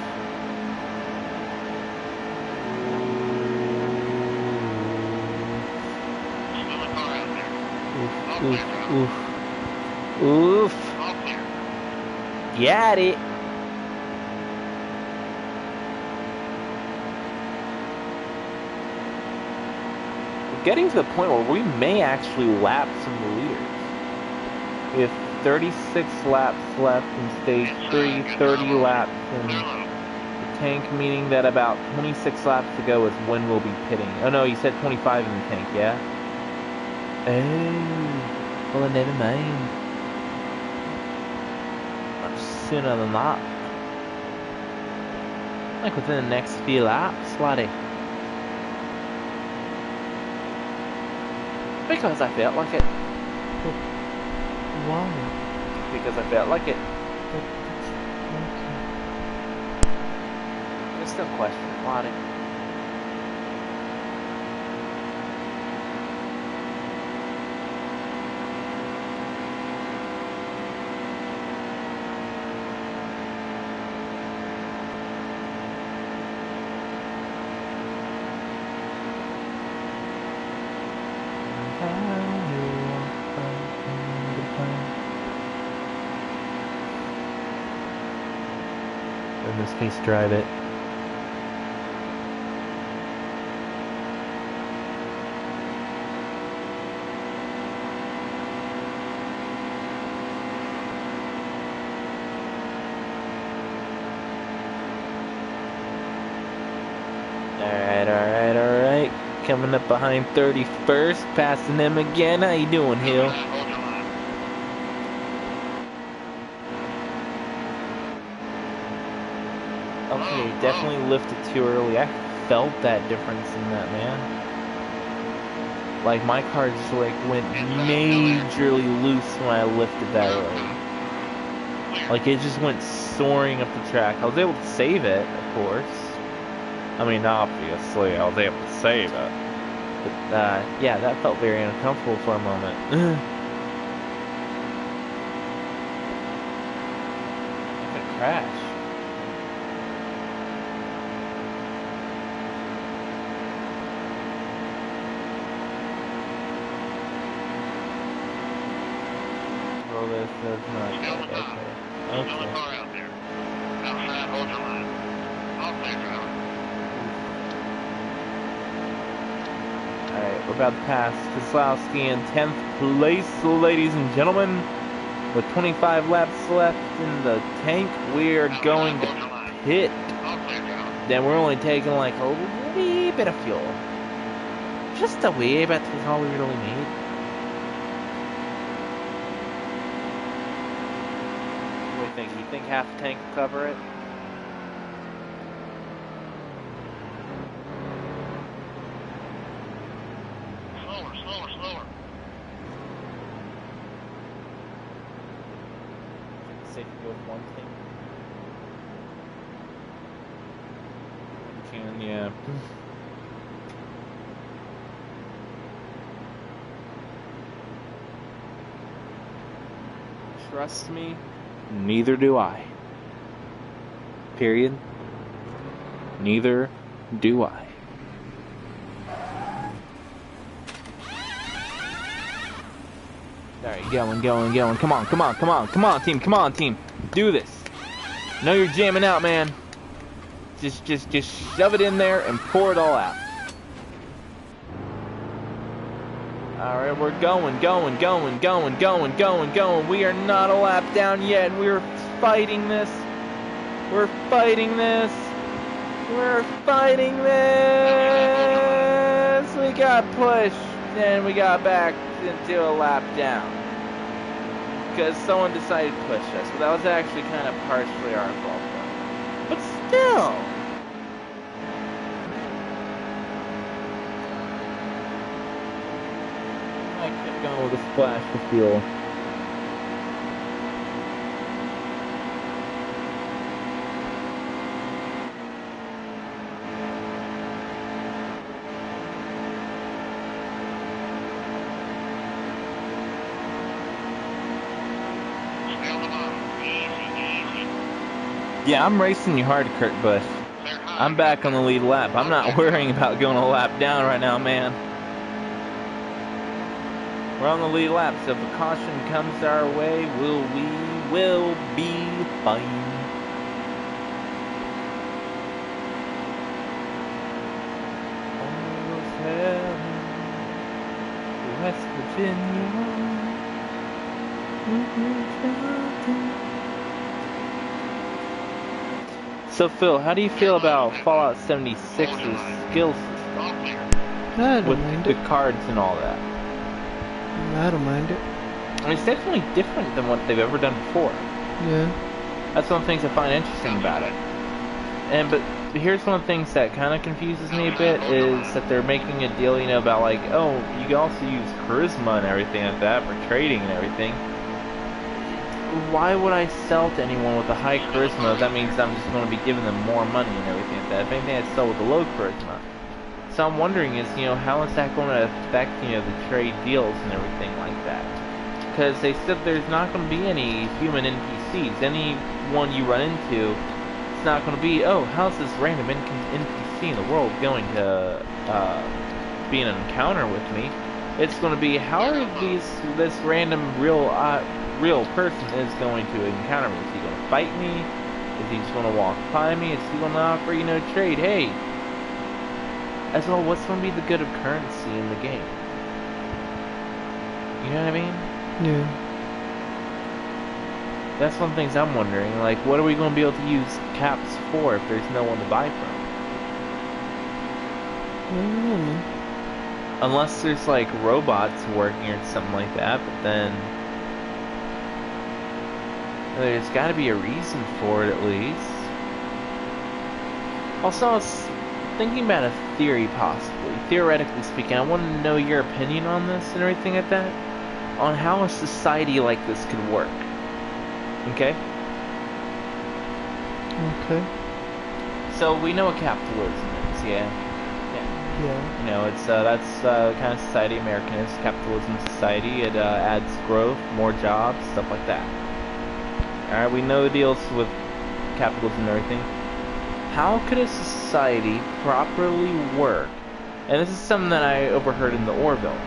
C: Another car out there.
D: Oof.
C: All clear.
D: Got it. We're getting to the point where we may actually lap some of the leaders. We have 36 laps left in stage 3, 30 laps in
C: Clear low.
D: the tank, meaning that about 26 laps to go is when we'll be pitting. Oh no, you said 25 in the tank, yeah? Oh, well, never mind. Much sooner than that. Like within the next few laps, laddie. Because I felt like it.
B: Why?
D: Because I felt like it. There's still questions, laddie. In this case, drive it. Alright. Coming up behind 31st, passing him again. How you doing, Hill?
C: Hold your line.
D: Okay, definitely lifted too early. I felt that difference in that, man. Like, my car just, like, went majorly loose when I lifted that early. Like, it just went soaring up the track. I was able to save it, of course. I mean, obviously, I was able to save it. But, yeah, that felt very uncomfortable for a moment. I could crash. Well, this does not.
C: Still the top. Another
D: Okay.
C: car out there. Outside, hold your line. All clear, driver.
D: Alright, we're about to pass Keselowski in 10th place, ladies and gentlemen. With 25 laps left in the tank, we are going to pit.
C: All clear, driver.
D: Then we're only taking like a wee bit of fuel. Just a wee bit is all we really need. What do you think? You think half the tank will cover it?
C: Slower.
D: Safe to go with one thing. Can, yeah. Trust me, neither do I. Period. Neither do I.
A: Alright, going. Come on, team. Do this. Know you're jamming out, man. Just shove it in there and pour it all out. Alright, we're going. We are not a lap down yet. We're fighting this. We're fighting this. We got pushed and we got back into a lap down. Because someone decided to push us. But that was actually kind of partially our fault, though. But still. I kept going with a splash of fuel. Yeah, I'm racing you hard, Kurt Busch. I'm back on the lead lap. I'm not worrying about going a lap down right now, man. We're on the lead lap, so if a caution comes our way, we will be fine. Almost heaven, West Virginia. So Phil, how do you feel about Fallout 76's skill system with the cards and all that?
B: I don't mind it.
A: I mean, it's definitely different than what they've ever done before.
B: Yeah.
A: That's one of the things I find interesting about it. But here's one of the things that kind of confuses me a bit is that they're making a deal, you know, about like, oh, you can also use charisma and everything like that for trading and everything. Why would I sell to anyone with a high charisma? That means I'm just going to be giving them more money and everything like that. If anything, I'd sell with a low charisma. So I'm wondering is, you know, how is that going to affect, you know, the trade deals and everything like that? Because they said there's not going to be any human NPCs. Anyone you run into, it's not going to be, oh, how's this random NPC in the world going to be in an encounter with me? It's going to be, how are this random real person is going to encounter me? Is he going to fight me? Is he just going to walk by me? Is he going to offer, you know, trade? Hey, as well, what's going to be the good of currency in the game? You know what I mean?
B: Yeah.
A: That's one of the things I'm wondering. Like, what are we going to be able to use caps for if there's no one to buy from?
B: I don't know, man.
A: Unless there's like robots working or something like that, but then there's got to be a reason for it at least. Also, I was thinking about a theory possibly. Theoretically speaking, I want to know your opinion on this and everything like that. On how a society like this could work. Okay?
B: Okay.
A: So we know what capitalism is, yeah?
B: Yeah.
A: You know, it's that's the kind of society American is, capitalism society. It adds growth, more jobs, stuff like that. Alright, we know the deals with capitalism and everything. How could a society properly work? And this is something that I overheard in the Orville,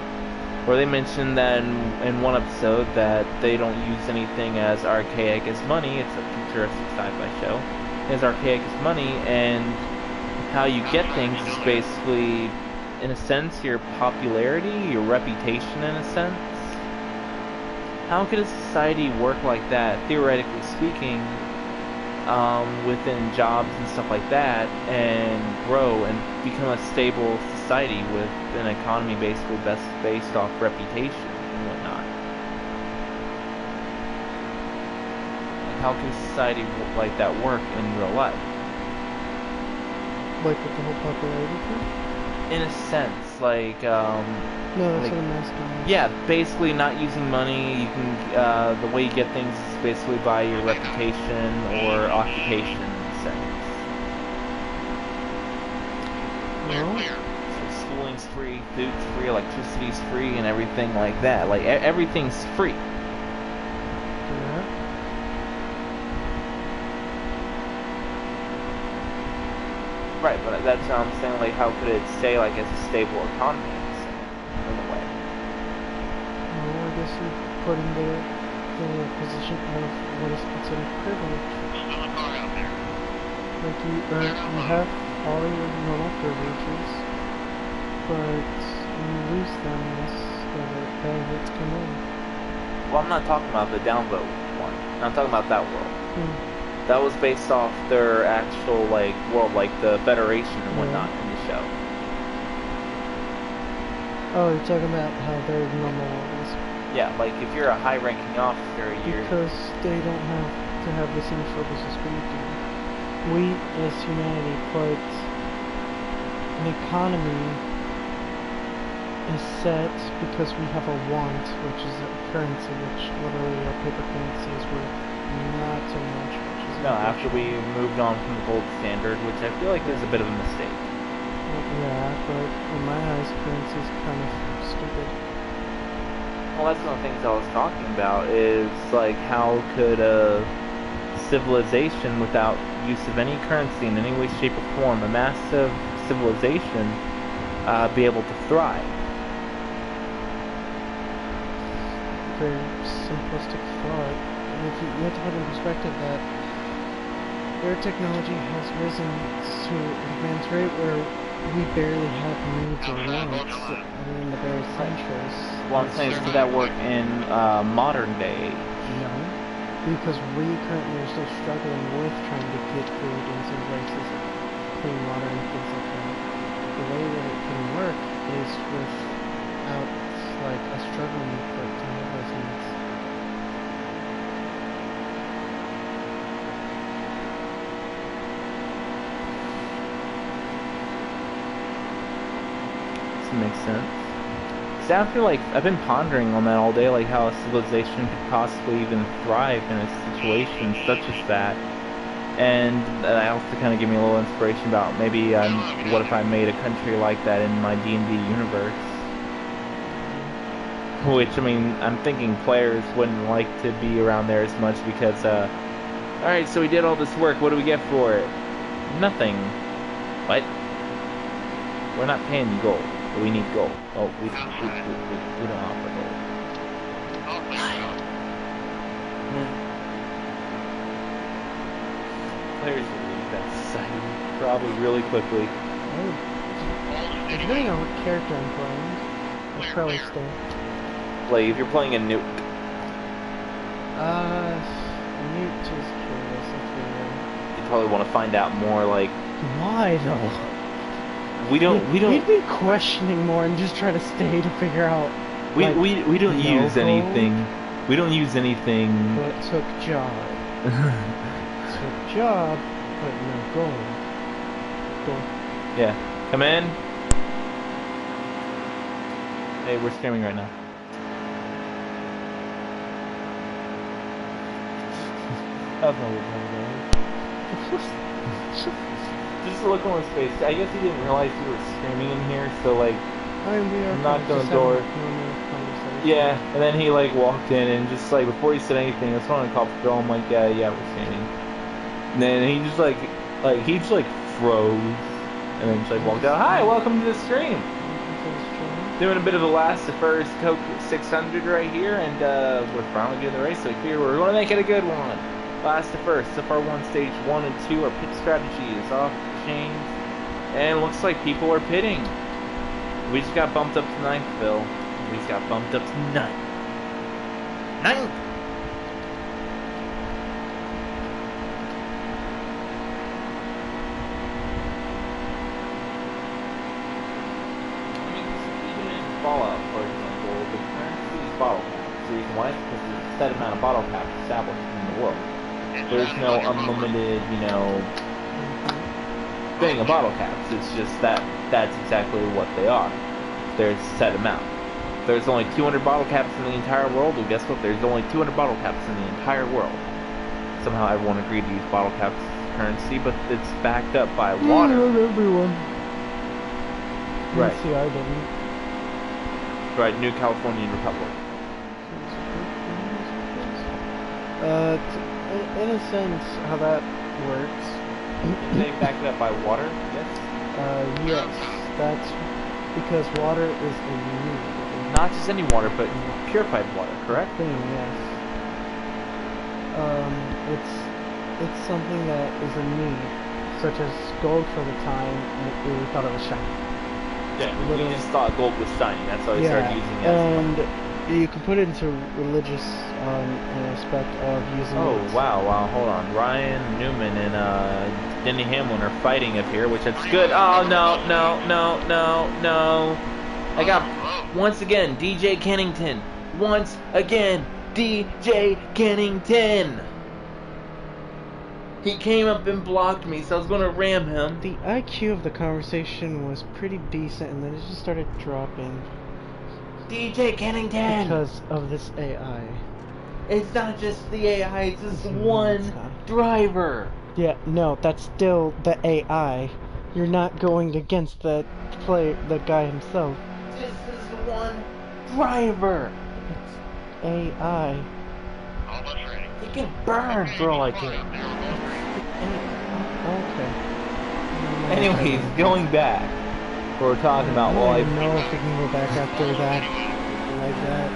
A: where they mentioned that in one episode that they don't use anything as archaic as money. It's a futuristic sci-fi show. As archaic as money, and how you get things is basically, in a sense, your popularity, your reputation in a sense. How could a society work like that, theoretically speaking, within jobs and stuff like that, and grow and become a stable society with an economy basically based off reputation and whatnot? Like, how can society like that work in real life?
B: Like with the whole popularity thing?
A: In a sense, like,
B: No, that's
A: like,
B: what I'm asking.
A: yeah, basically not using money. You can, the way you get things is basically by your reputation or occupation in a sense.
B: Well,
A: So schooling's free, food's free, electricity's free, and everything like that. Like, everything's free.
B: yeah.
A: Right, but that's what I'm saying, like, how could it stay, like, as a stable economy in a way?
B: Well, I guess you put in the position of what is considered privilege.
C: There's another car out there.
B: Like you have all your normal privileges, but you lose them as the bad hits come in.
D: Well, I'm not talking about the downvote one. I'm talking about that world.
B: Hmm.
D: That was based off their actual like world, like the Federation and whatnot in the show.
B: Oh, you're talking about how their normal levels.
D: Yeah, like if you're a high-ranking officer, you're
B: Because they don't have to have the same struggles as we do. We, as humanity, put an economy is set because we have a want, which is a currency, which literally our paper currency is worth not so much. Which is
D: no. After we moved on from the gold standard, which I feel like is a bit of a mistake.
B: Yeah, but in my eyes, currency is kind of stupid.
D: Well, that's one of the things I was talking about. Is like how could a civilization without use of any currency in any way, shape, or form, a massive civilization, be able to thrive?
B: Very simplistic thought. And if you have to put in perspective that their technology has risen to an advanced rate where we barely have needs or wants in the bare essentials.
D: Well, I'm saying, does that work in modern day?
B: No, because we currently are still struggling with trying to get food in some places, clean water and things like that. The way that it can work is without like a struggling for it to have those needs.
D: Makes sense. Cause after like I've been pondering on that all day, like how a civilization could possibly even thrive in a situation such as that, and that also kind of gave me a little inspiration about maybe what if I made a country like that in my D&D universe. Which I mean, I'm thinking players wouldn't like to be around there as much because, all right, so we did all this work. What do we get for it? Nothing. What? We're not paying you gold. We need gold. Oh, we don't offer gold.
C: I'll think about it.
D: Players will leave that society probably really quickly.
B: Depending on what character I'm playing, I'll probably stay.
D: Like if you're playing a nuke,
B: Newt is curious, that's weird.
D: you probably want to find out more. Like
B: Why though?
D: we don't.
B: We'd be questioning more and just try to stay to figure out.
D: We
B: like,
D: don't
B: no
D: use
B: gold,
D: anything. We don't use anything.
B: But took job. Took job, but no gold. Gold.
D: Yeah, come in. Hey, we're streaming right now. That's not what I'm Just look on his face. I guess he didn't realize we were streaming in here, so like,
B: I mean, we are
D: knocked on
B: just
D: the door.
B: having a normal conversation.
D: yeah. And then he like walked in and just like before he said anything, I just wanted to call Phil. I'm like, yeah, we're streaming. And then he just like he just like froze, and then just like walked out. Hi, welcome to the stream. Doing a bit of a last to first Coke 600 right here, and we're finally doing the race. So here we're going to make it a good one. Last to first, so far one stage 1 and 2, our pit strategy is off the chains, and looks like people are pitting. We just got bumped up to 9th, Phil. We just got bumped up to 9th. 9th! I mean, even in Fallout, for example, the currency is bottle caps. The reason why is because there's a set amount of bottle caps established in the world. There's no unlimited, thing of bottle caps. It's just that's exactly what they are. There's a set amount. There's only 200 bottle caps in the entire world, and guess what? There's only 200 bottle caps in the entire world. Somehow everyone agreed to use bottle caps as currency, but it's backed up by water.
B: Not everyone.
D: Right.
B: See, I didn't.
D: Right, New Californian Republic.
B: In a sense, how that works.
D: They back it up by water, yes?
B: Yes, that's because water is a need.
A: not just any water, but purified water, correct?
B: Thing, yes. It's something that is a need, such as gold for the time, and we thought it was shiny.
A: Yeah, we just thought gold was shiny. That's why we started using it.
B: And you can put it into religious aspect of using.
A: Oh
B: it.
A: wow! Hold on. Ryan Newman and Denny Hamlin are fighting up here, which is good. Oh no! I got once again DJ Kennington. Once again DJ Kennington. He came up and blocked me, so I was going to ram him.
B: The IQ of the conversation was pretty decent, and then it just started dropping.
A: DJ Kennington!
B: Because of this AI.
A: It's not just the AI, it's just one driver.
B: Yeah, no, that's still the AI. You're not going against the guy himself.
A: This is one driver.
B: It's AI.
C: Almost ready.
A: He can burn for all I care.
B: Okay.
A: Anyways, going back. We're talking about
B: I don't know if we can go back after that. Like that.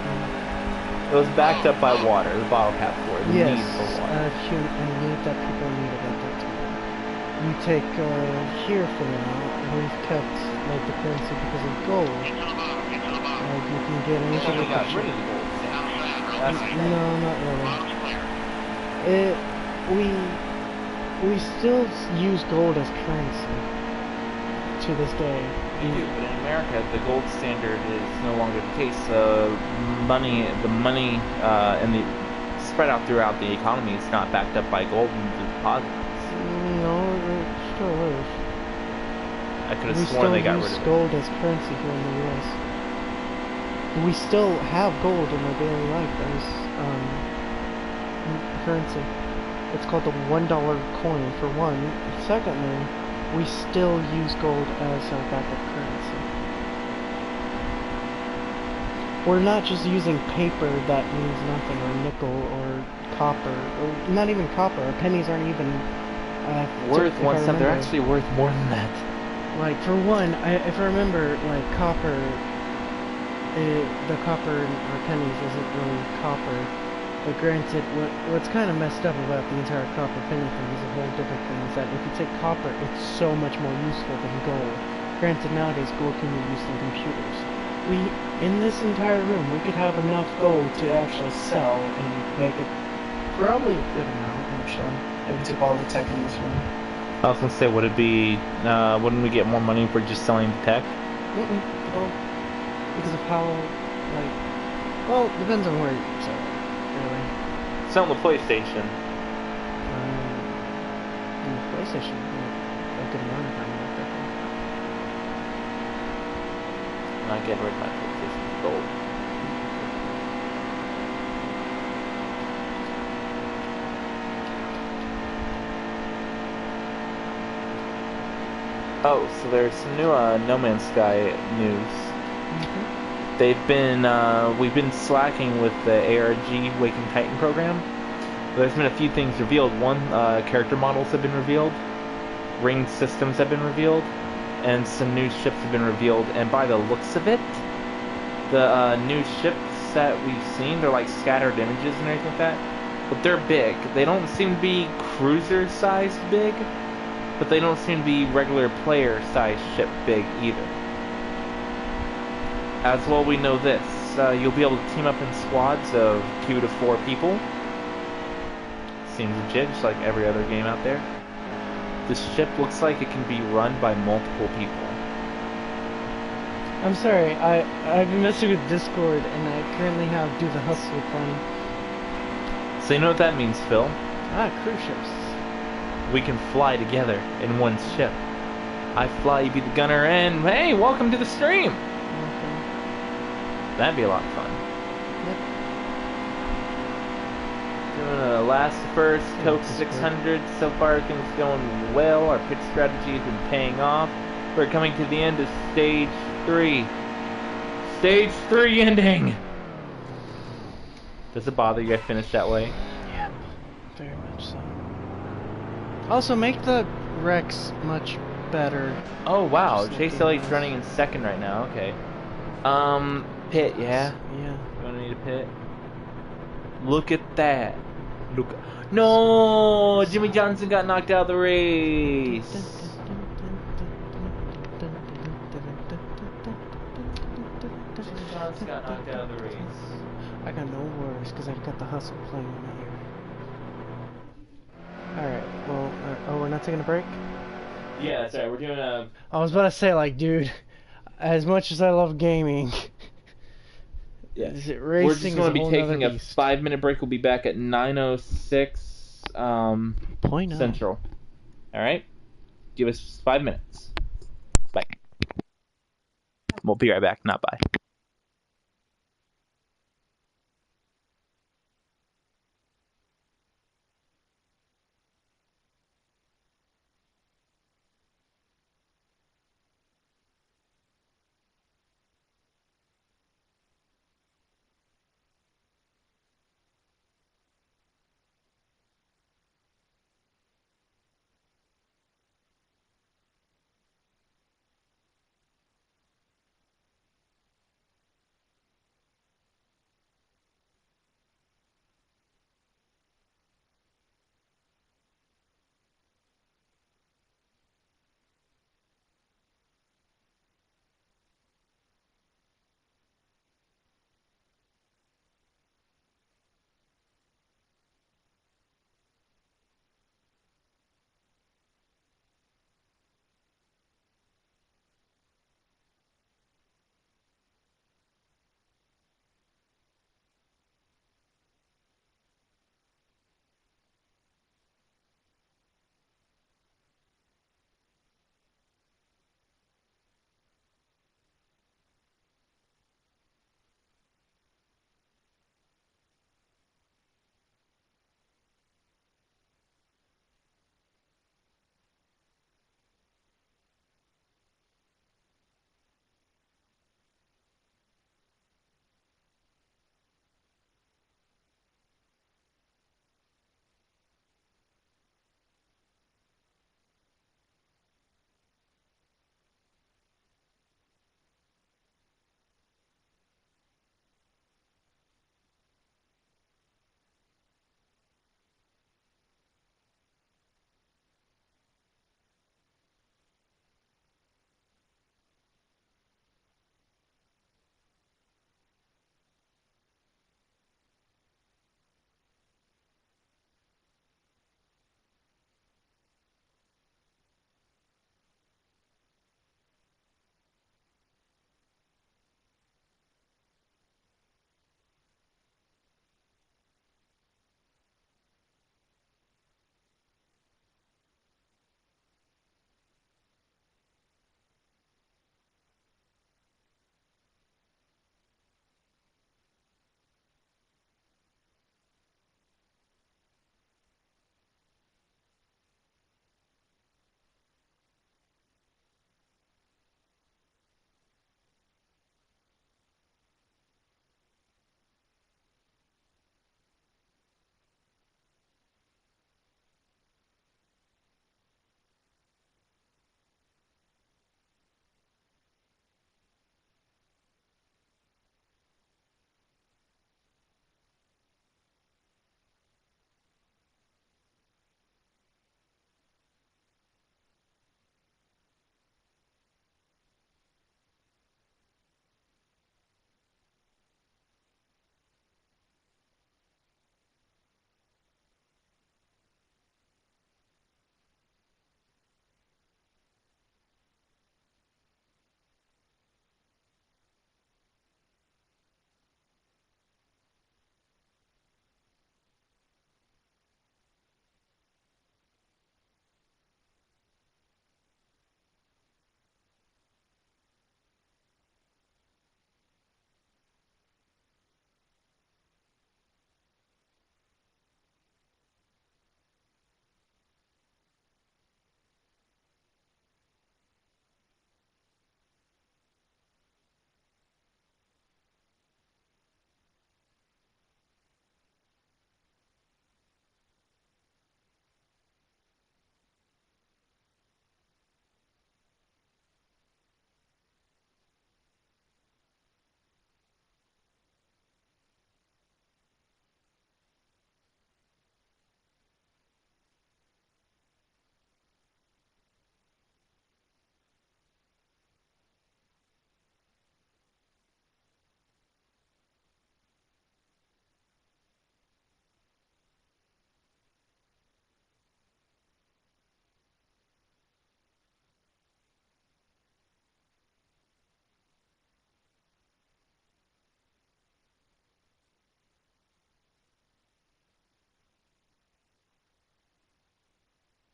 A: It was backed up by water, the bottle cap for it. The
B: Yes,
A: need for water.
B: a need that people needed at that time. You take here for now, we've kept like the currency because of gold.
C: Get to the bottom. Get to the bottom.
B: Like you can get anything
A: We
B: with
A: got
B: the
A: rid of the gold
C: Outside,
A: standard.
C: real
B: No, not really.
C: Bottom's clear.
B: We still use gold as currency to this day.
A: We do, but in America, the gold standard is no longer the case. The money, and the spread out throughout the economy is not backed up by gold and deposits.
B: No, it still is.
A: I could
B: We
A: have sworn
B: still
A: they got
B: use
A: rid of it.
B: gold as currency here in the U.S. We still have gold in our daily life as currency. It's called the $1 coin for one. Secondly, we still use gold as our backup currency. We're not just using paper that means nothing, or nickel, or copper, or not even copper. Our pennies aren't even
A: Worth
B: if
A: one
B: I
A: cent. They're
B: remember.
A: actually worth more than that.
B: Like, for one, if I remember, like, copper, the copper in our pennies isn't really copper. But granted, what's kind of messed up about the entire copper penny thing is a whole different thing, is that if you take copper, it's so much more useful than gold. Granted, nowadays, gold can be used in computers. In this entire room, we could have enough gold to actually sell and make it probably a good amount, actually, if we took all the tech in this room.
A: I was gonna say, would it be? Wouldn't we get more money for just selling the tech?
B: Well, because of how, like, well, depends on where you sell it, really.
A: Selling the PlayStation.
B: And the PlayStation, a good amount of money, definitely.
A: I get rid of my PlayStation gold. Oh, so there's some new No Man's Sky news. We've been slacking with the ARG Waking Titan program. There's been a few things revealed. One, character models have been revealed, ring systems have been revealed, and some new ships have been revealed. And by the looks of it, the new ships that we've seen, they're like scattered images and everything like that, but they're big. They don't seem to be cruiser-sized big, but they don't seem to be regular player-sized ship big either. As well, we know this. You'll be able to team up in squads of 2 to 4 people. Seems legit, just like every other game out there. This ship looks like it can be run by multiple people.
B: I'm sorry, I've been messing with Discord, and I currently have Do the Hustle playing.
A: So you know what that means, Phil?
B: Cruise ships.
A: We can fly together in one ship. I fly, you be the gunner, and hey, welcome to the stream!
B: Okay.
A: That'd be a lot of fun.
B: Yep.
A: Doing a last first, Coke 600. So far, everything's going well. Our pitch strategy has been paying off. We're coming to the end of Stage 3. Stage 3 ending! Does it bother you I finished that way?
B: Yeah, very much so. Also, make the Rex much better.
A: Oh wow,
B: Just
A: Chase
B: looking
A: Elliott's
B: nice.
A: running in second right now, okay. Pit, yeah.
B: Yeah.
A: You want to need a pit? Look at that. Look. No! Jimmy Johnson got knocked out of the race. Jimmy Johnson got knocked out of the race.
B: I got no worries because I've got the hustle playing in my ear. Alright, well, oh, we're not taking a break?
A: Yeah, that's right. We're doing a.
B: I was about to say, like, dude, as much as I love gaming,
A: Yeah.
B: racing
A: We're just going to be
B: is a whole
A: taking
B: nother
A: a
B: beast.
A: 5-minute break. We'll be back at 9:06
B: Point
A: Central. All right. Give us 5 minutes. Bye. We'll be right back. Not bye.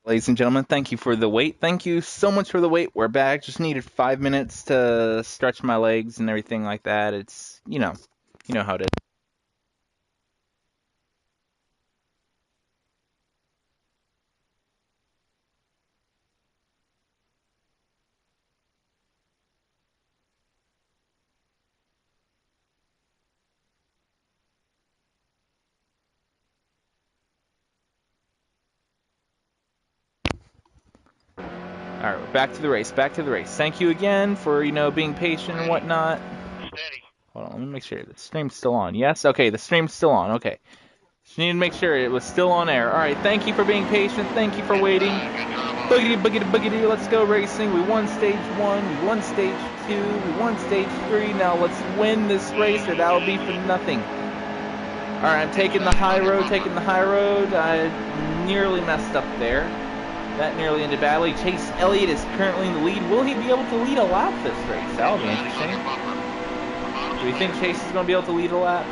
D: Ladies and gentlemen, thank you for the wait. Thank you so much for the wait. We're back. Just needed 5 minutes to stretch my legs and everything like that. It's, you know how it is. All right, we're back to the race. Back to the race. Thank you again for, being patient and whatnot.
C: Steady.
D: Hold on, let me make sure the stream's still on. Yes? Okay, the stream's still on. Okay. Just need to make sure it was still on air. All right, thank you for being patient. Thank you for waiting. Boogity, boogity, boogity, let's go racing. We won stage 1, we won stage 2, we won stage 3. Now let's win this race or that'll be for nothing. All right, I'm taking the high road, I nearly messed up there. That nearly ended badly. Chase Elliott is currently in the lead. Will he be able to lead a lap this race? That'll be interesting. Do we think Chase is going to be able to lead a lap?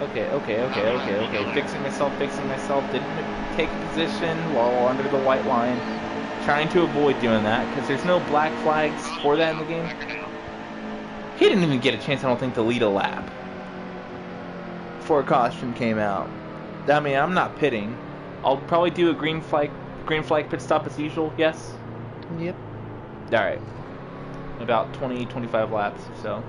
D: Okay. Fixing myself. Didn't take a position while under the white line. Trying to avoid doing that because there's no black flags for that in the game. He didn't even get a chance, I don't think, to lead a lap before a caution came out. I mean, I'm not pitting. I'll probably do a green flag pit stop as usual, yes?
B: Yep.
D: Alright. About 20-25 laps or so.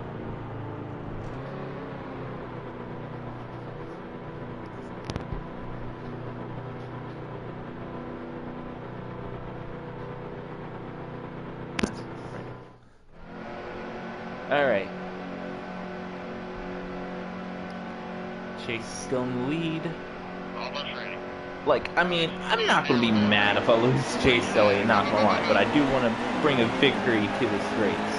D: Alright. Chase is still in the lead.
C: Almost ready.
D: Like, I mean, I'm not going to be mad if I lose Chase Elliott, not going to lie, but I do want to bring a victory to this race.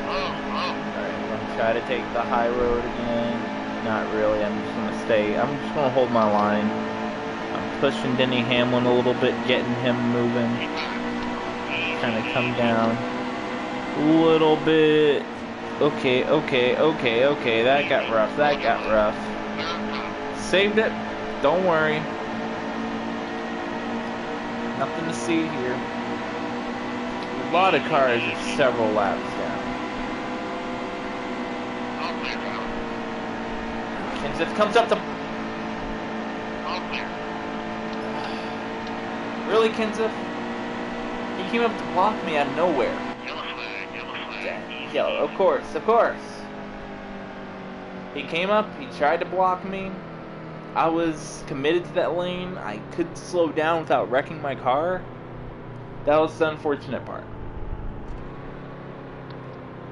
D: Alright, I'm going to try to take the high road again. Not really, I'm just going to hold my line. I'm pushing Denny Hamlin a little bit, getting him moving. Trying to come down a little bit. Okay, that got rough, Saved it, don't worry. Nothing to see here. A lot of cars are several laps down. Kenseth comes up to... Really, Kenseth? He came up to block me out of nowhere. Yellow, of course. He came up, he tried to block me. I was committed to that lane. I could slow down without wrecking my car. That was the unfortunate part.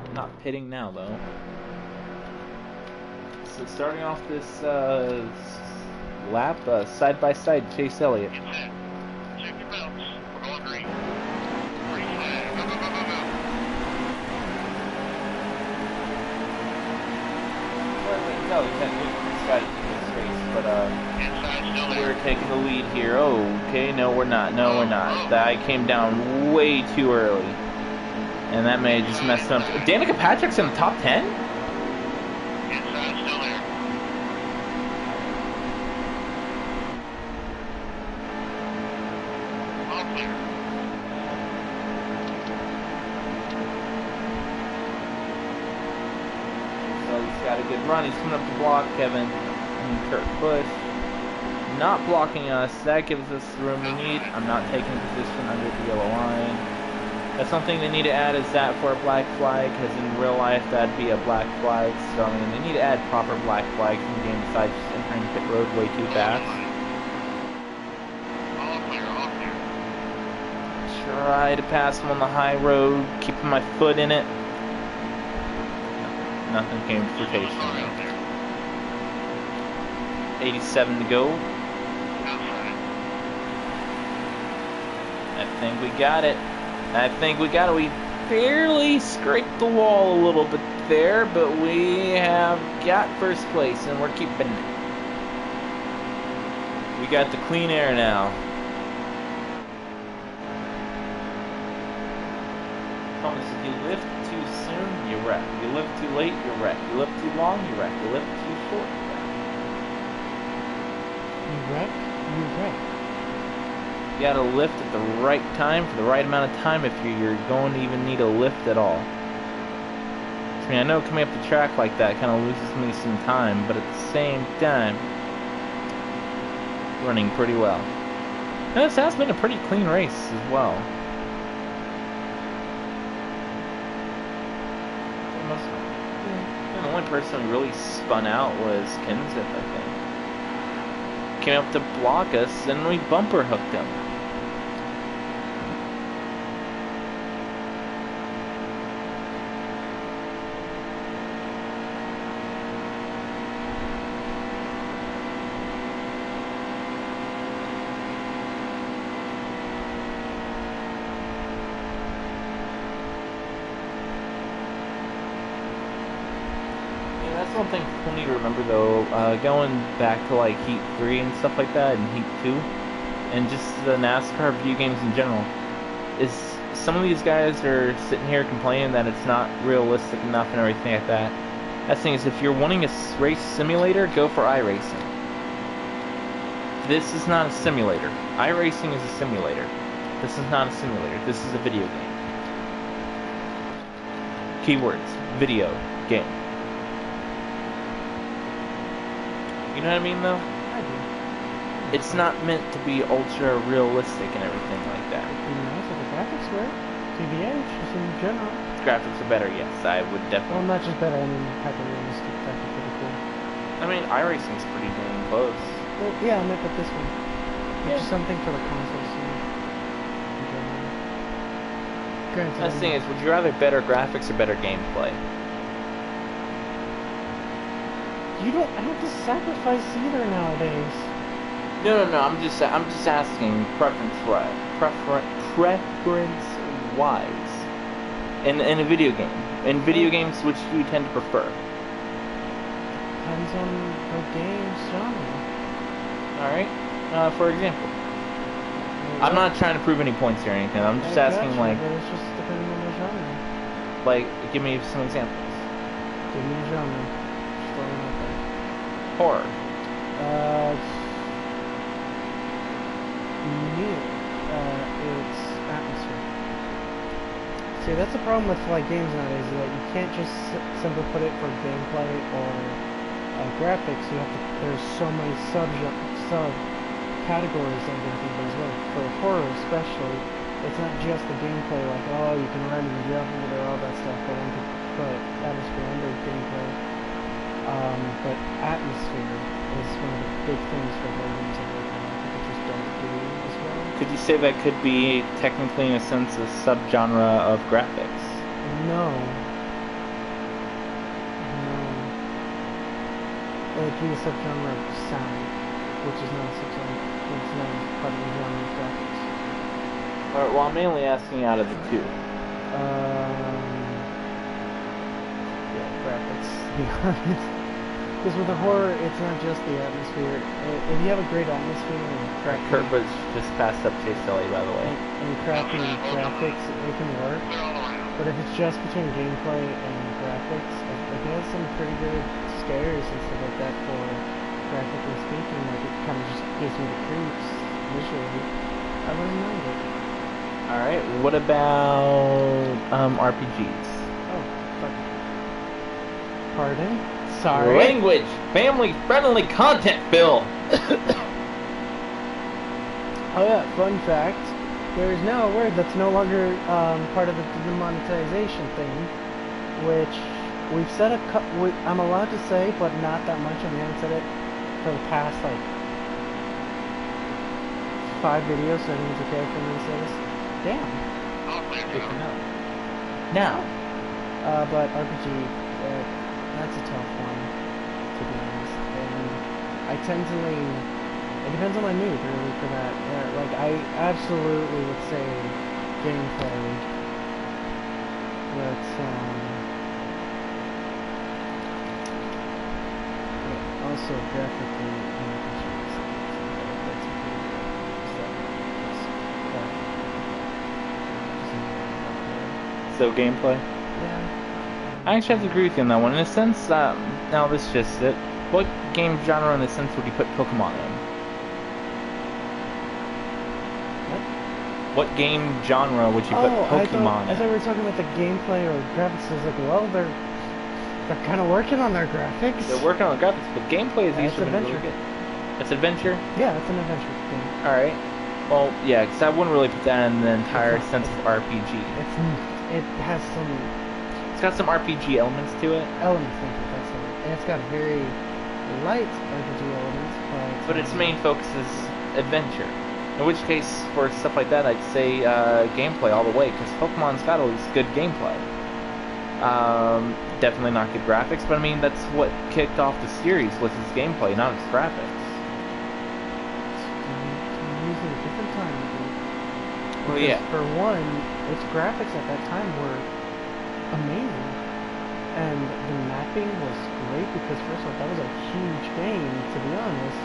D: I'm not pitting now, though. So starting off this lap, side by side, Chase Elliott.
C: Check your belts. We're going green.
D: No, he's got to do this race, but we're taking the lead here. Oh, okay, no, we're not. That came down way too early, and that may have just messed up. Danica Patrick's in the top 10?
C: Inside still there. All clear.
D: So he's got a good run. He's coming up to block Kevin and Kurt Busch. Not blocking us. That gives us the room we need. I'm not taking a position under the yellow line. That's something they need to add, is that for a black flag, because in real life that'd be a black flag. So I mean, they need to add proper black flags in the game besides just entering pit road way too fast.
C: All clear.
D: Try to pass him on the high road, keeping my foot in it. Nothing came to fruition. 87 to go. I think we got it. We barely scraped the wall a little bit there, but we have got first place, and we're keeping it. We got the clean air now. Promise, if you lift too soon, you wreck. You lift too late, you wreck. You lift too long, you wreck. You lift too short, you wreck.
B: You wreck, you wreck.
D: You gotta lift at the right time for the right amount of time if you're going to even need a lift at all. I mean, I know coming up the track like that kind of loses me some time, but at the same time, running pretty well. And this has been a pretty clean race as well. The only person who really spun out was Kenseth, I think. Came up to block us, and we bumper hooked him. One thing we need to remember though, going back to like Heat 3 and stuff like that, and Heat 2, and just the NASCAR video games in general, is some of these guys are sitting here complaining that it's not realistic enough and everything like that. That thing is, if you're wanting a race simulator, go for iRacing. This is not a simulator. iRacing is a simulator. This is not a simulator. This is a video game. Keywords: video game. You know what I mean, though?
B: I do.
D: It's not meant to be ultra realistic and everything like that.
B: It'd be nice if the graphics were. TBH, just in general.
D: Graphics are better, yes. I would
B: Well,
D: definitely.
B: not just better, I mean, hyper-realistic. That'd be pretty cool.
D: I mean, iRacing's pretty dang close.
B: Well, yeah, I meant but this one.
D: Yeah.
B: Just something for the consoles, you know, in general. Granted,
D: That's the thing is, would you rather better graphics or better gameplay?
B: you don't have to sacrifice either nowadays.
D: No. I'm just asking preference-wise. In a video game. In video games, which do you tend to prefer?
B: Depends on the game's genre.
D: All right. For example, I'm not trying to prove any points here or anything. I'm just asking,
B: Gotcha,
D: like,
B: but it's just depending on the genre.
D: like, give me some examples.
B: Give me a genre. Just throwing it out there.
D: Horror.
B: It's atmosphere. See, that's the problem with like games nowadays. Is that you can't just simply put it for gameplay or graphics. You have to. There's so many sub categories of different things. Well, for horror especially, it's not just the gameplay. Like, oh, you can run and jump over there, all that stuff. But one could put atmosphere under gameplay. But atmosphere is one of the big things for horror games and everything. I think they just don't do as well.
D: Could you say that could be technically, in a sense, a subgenre of graphics?
B: No. It would be a subgenre of sound, which is not a subgenre. It's not part of the genre of graphics.
D: Alright, well, I'm mainly asking out of the two.
B: Yeah, graphics, to be honest. Because with the horror, it's not just the atmosphere. If you have a great atmosphere and crafting,
D: Kurt was just passed up Chase Ellie, by the way.
B: and crafting graphics, it can work. But if it's just between gameplay and graphics, it has some pretty good scares and stuff like that for graphically speaking. Like, it kind of just gives me the creeps visually. I wouldn't mind it.
D: Alright, what about RPGs?
B: Oh, fuck. Pardon? Sorry.
D: Language! Family-friendly content, Phil!
B: Oh yeah, fun fact. There is now a word that's no longer part of the demonetization thing, which we've said I'm allowed to say, but not that much, and we haven't said it for the past, like, 5 videos, so I think it's okay for me to say this. Damn.
D: Good to know. Now,
B: But RPG, that's a tough one, to be honest, and I tend to lean, it depends on my mood, really, for that. Like, I absolutely would say gameplay, but, yeah, also graphically, that's a pretty good stuff.
D: so gameplay?
B: Yeah.
D: I actually have to agree with you on that one. In a sense, now this is just it. What game genre, in a sense, would you put Pokemon in? What game genre would you put Pokemon
B: I thought we were talking about the gameplay or graphics. I was like, well, they're kind of working on their graphics.
D: They're working on the graphics, but gameplay is
B: It's
D: usually
B: adventure.
D: really good. It's adventure?
B: Yeah, it's an adventure game.
D: Alright. Well, yeah, because I wouldn't really put that in the entire
B: It's
D: sense
B: not-
D: of RPG.
B: It has some
D: It's got some RPG elements to it,
B: elements. Thank you. That's it. And it's got very light RPG elements,
D: but its main focus is adventure. In which case, for stuff like that, I'd say gameplay all the way, because Pokemon's got at least good gameplay. Definitely not good graphics, but I mean, that's what kicked off the series, was its gameplay, not its graphics.
B: Using a different time.
D: Well,
B: Because
D: yeah.
B: For one, its graphics at that time were amazing, and the mapping was great because first off, that was a huge game. To be honest,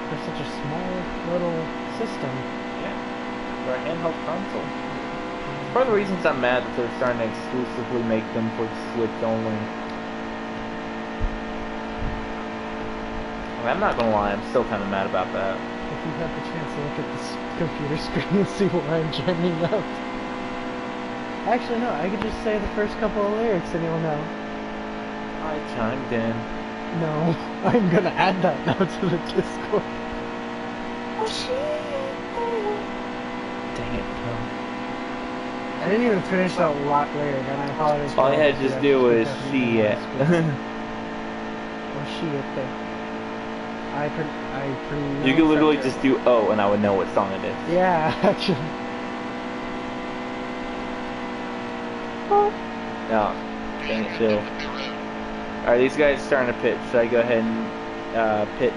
B: for such a small little system.
D: Yeah. For a handheld console. Part of the reasons I'm mad that they're starting to exclusively make them for Switch only. I mean, I'm not gonna lie, I'm still kind of mad about that.
B: If you have the chance to look at this computer screen and see why I'm chiming out. Actually, no, I could just say the first couple of lyrics and you'll know.
D: I chimed in.
B: No, I'm gonna add that now to the Discord.
D: Oh shit! Dang it, no.
B: I didn't even finish that lot lyric, and I apologize.
D: All you had to just do was shit.
B: Or shit.
D: You could literally just do oh, and I would know what song it is.
B: Yeah, actually.
D: No, dang it, Phil. Alright, these guys are starting to pit. Should I go ahead and pit?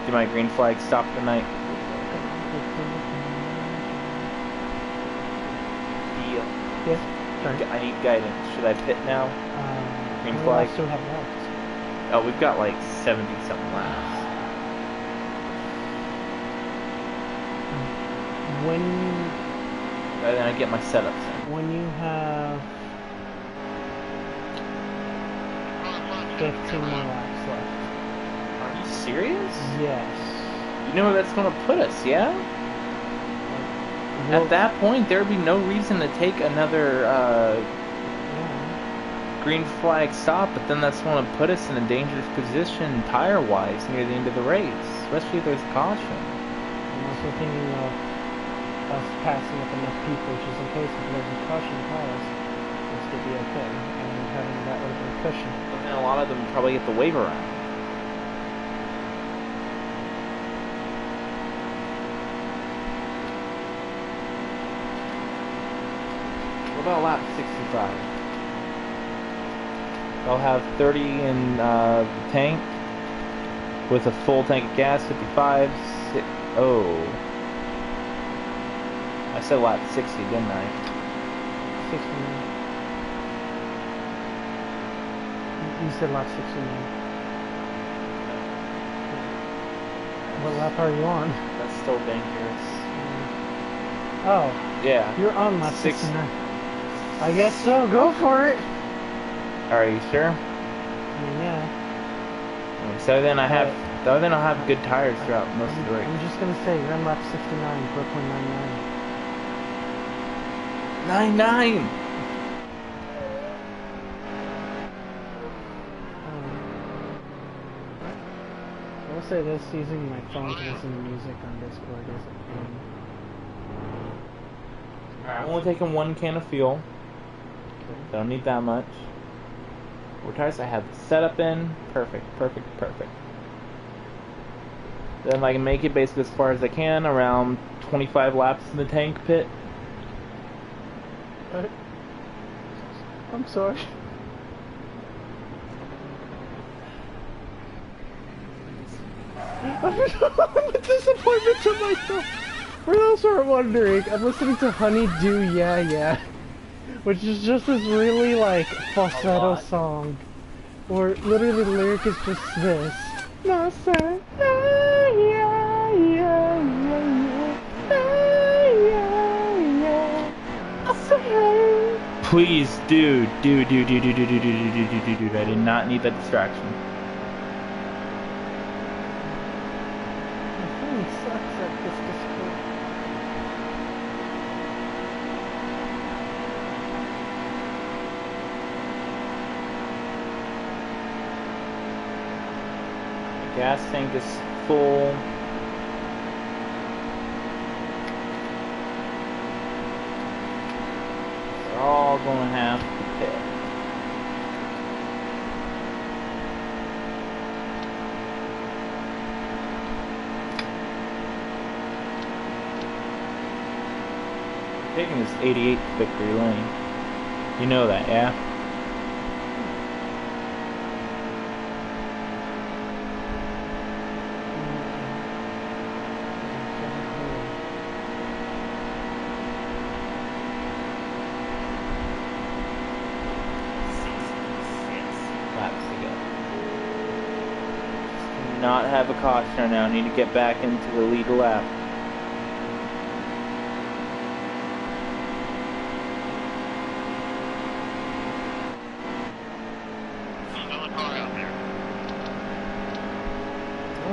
D: Do my green flag stop for the night?
B: Yes. Sorry.
D: I need guidance. Should I pit now? Green
B: How
D: flag?
B: many laps do we have left?
D: Oh, we've got like 70 something laps.
B: When
D: And then I get my setups in.
B: when you have 15 more laps left.
D: Are you serious?
B: Yes.
D: You know where that's going to put us, yeah?
B: Well,
D: At that point, there would be no reason to take another
B: yeah.
D: green flag stop, but then that's going to put us in a dangerous position tire-wise near the end of the race, especially if there's caution.
B: I'm also thinking of us passing up enough people, just in case if there's a caution pause, this could be okay, and having that little bit of cushion.
D: But then a lot of them probably get the wave around. What about lap 65? I'll have 30 in the tank with a full tank of gas, 55. Oh. I said lap 60, didn't I?
B: 69. You said lap 69. What lap are you on?
D: That's still dangerous.
B: Oh,
D: Yeah.
B: you're on lap
D: Six.
B: 69. I guess so, go for it!
D: Are you sure?
B: I mean, yeah.
D: So then I have, I'll have good tires throughout most of the race.
B: I'm just gonna say, you're on lap 69, Brooklyn 99.
D: 9-9.
B: I will say this, using my phone to listen to music on Discord is a pain.
D: I'm only taking one can of fuel. So I don't need that much. What tires I have set up in? Perfect, perfect, perfect. Then I can make it basically as far as I can, around 25 laps in the tank pit.
B: I'm sorry. I'm a disappointment to myself. For those who are wondering, I'm listening to Honeydew Yeah Yeah, which is just this really like falsetto song, where literally the lyric is just this. No sir. Yeah, yeah, yeah, yeah. I say.
D: Please, dude. I did not need that distraction.
B: My phone sucks at this Discord.
D: Gas tank is full. They're all going to have to pit. Taking this 88 victory lane. You know that, yeah? Laps to go. Just not have a caution now. Need to get back into the lead lap.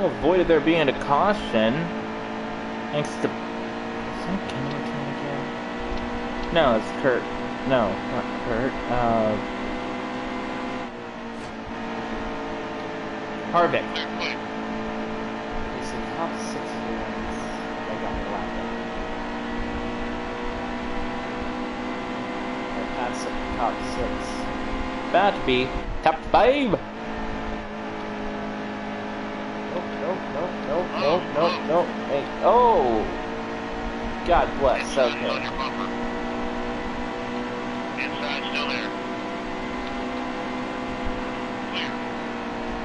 D: Avoided there being a caution thanks to... Is that Kenny again? No, it's Kurt. No, not Kurt. Harvick. He's in top 6 points. I got the lap up. That's top 6. About to be top 5. Nope. Hey, oh! God bless, okay.
C: Inside still there. Clear.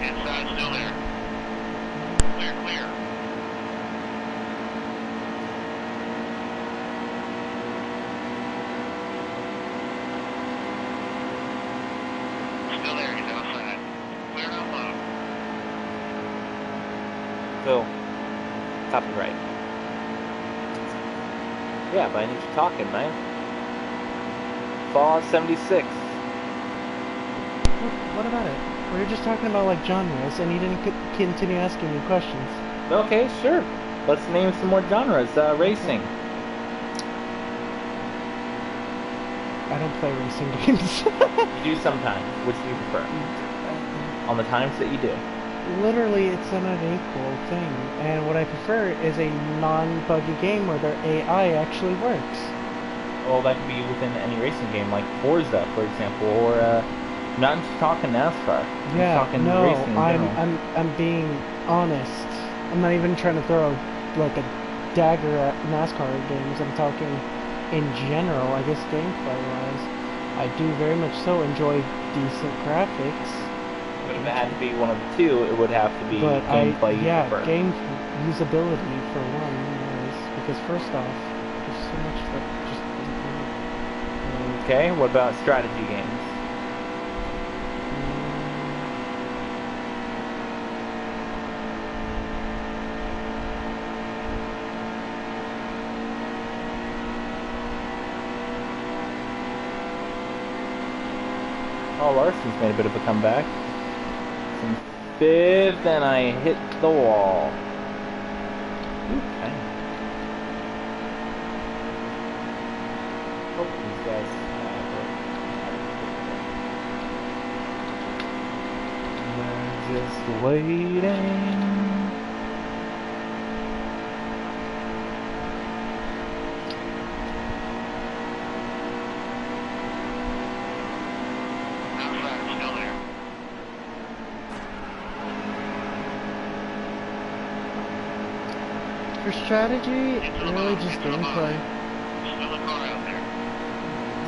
C: Inside still there. Clear. Still there, he's outside. Clear out low.
D: Phil. Copyright. Yeah, but I need you talking, man. Fallout 76.
B: What about it? We were just talking about like genres, and you didn't continue asking me questions.
D: Okay, sure. Let's name some more genres. Racing.
B: I don't play racing games.
D: You do sometimes. Which do you prefer? On the times that you do.
B: Literally, it's an unequal thing, and what I prefer is a non-buggy game where their AI actually works.
D: Well, that could be within any racing game, like Forza, for example, or not just talking NASCAR.
B: Yeah,
D: talking
B: no,
D: racing in general.
B: I'm being honest. I'm not even trying to throw like a dagger at NASCAR games. I'm talking in general. I guess gameplay-wise, I do very much so enjoy decent graphics.
D: But if it had to be one of the two, it would have to be
B: But
D: gameplay you prefer.
B: game usability for one, anyways, because first off, there's so much that just isn't good.
D: Okay, what about strategy games? Oh, Larson's made a bit of a comeback. In 5th, and I hit the wall. Okay. Hope these guys They're just waiting.
B: For strategy, really just gameplay.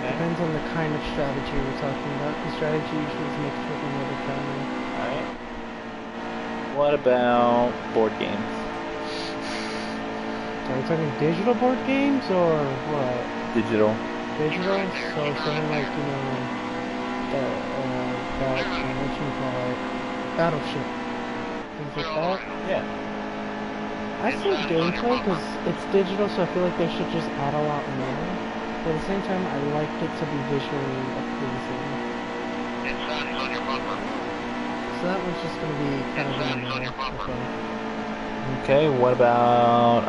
B: Depends on the kind of strategy we're talking about. The strategy usually is mixed with another genre.
D: Alright. What about board games?
B: Are we talking digital board games or what?
D: Digital.
B: Digital? So something like, you know, what you call it? Battleship. Things like that?
D: Yeah.
B: I say gameplay because it's digital, so I feel like they should just add a lot more. But at the same time, I like it to be visually pleasing. So that one's just going to be kind of in the middle, I think.
D: Okay, what about,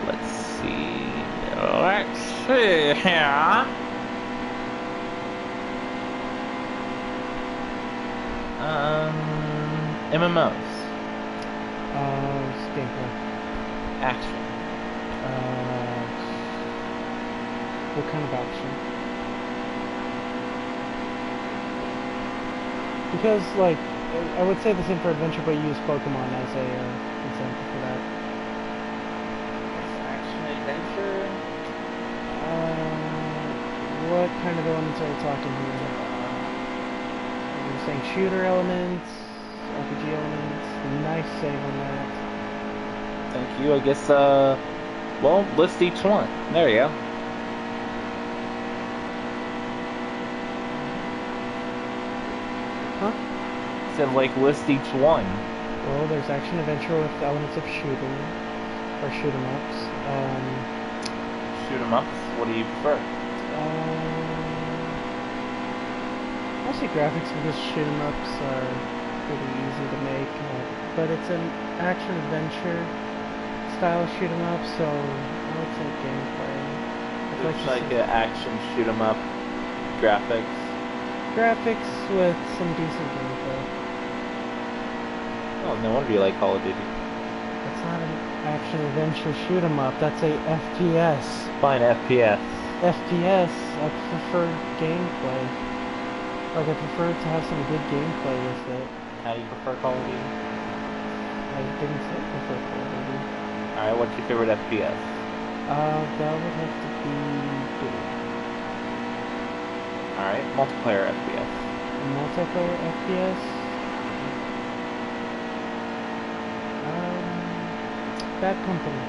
D: let's see here. MMOs.
B: Gameplay.
D: Action.
B: What kind of action? Because, like, I would say the same for adventure, but use Pokemon as a example for that.
D: Action adventure.
B: What kind of elements are we talking here? You're saying shooter elements, RPG elements. Nice save on that.
D: Thank you. I guess. Well, list each one. There you go.
B: Huh?
D: Said like list each one.
B: Well, there's action adventure with elements of shooting or shoot 'em ups.
D: Shoot 'em ups. What do you prefer?
B: Mostly graphics because shoot 'em ups are pretty easy to make, but it's an action adventure style shoot 'em up, so I would say gameplay.
D: It's like an action shoot 'em up graphics.
B: Graphics with some decent gameplay.
D: Oh, no wonder you like Call of Duty.
B: That's not an action adventure shoot 'em up. That's a FPS.
D: Fine FPS.
B: FPS. I prefer gameplay. Like I prefer to have some good gameplay with it.
D: How do you prefer Call of Duty?
B: I didn't say I prefer Call of Duty.
D: Alright, what's your favorite FPS?
B: That would have to be Doom.
D: Alright, multiplayer FPS.
B: Multiplayer FPS. Bad Company.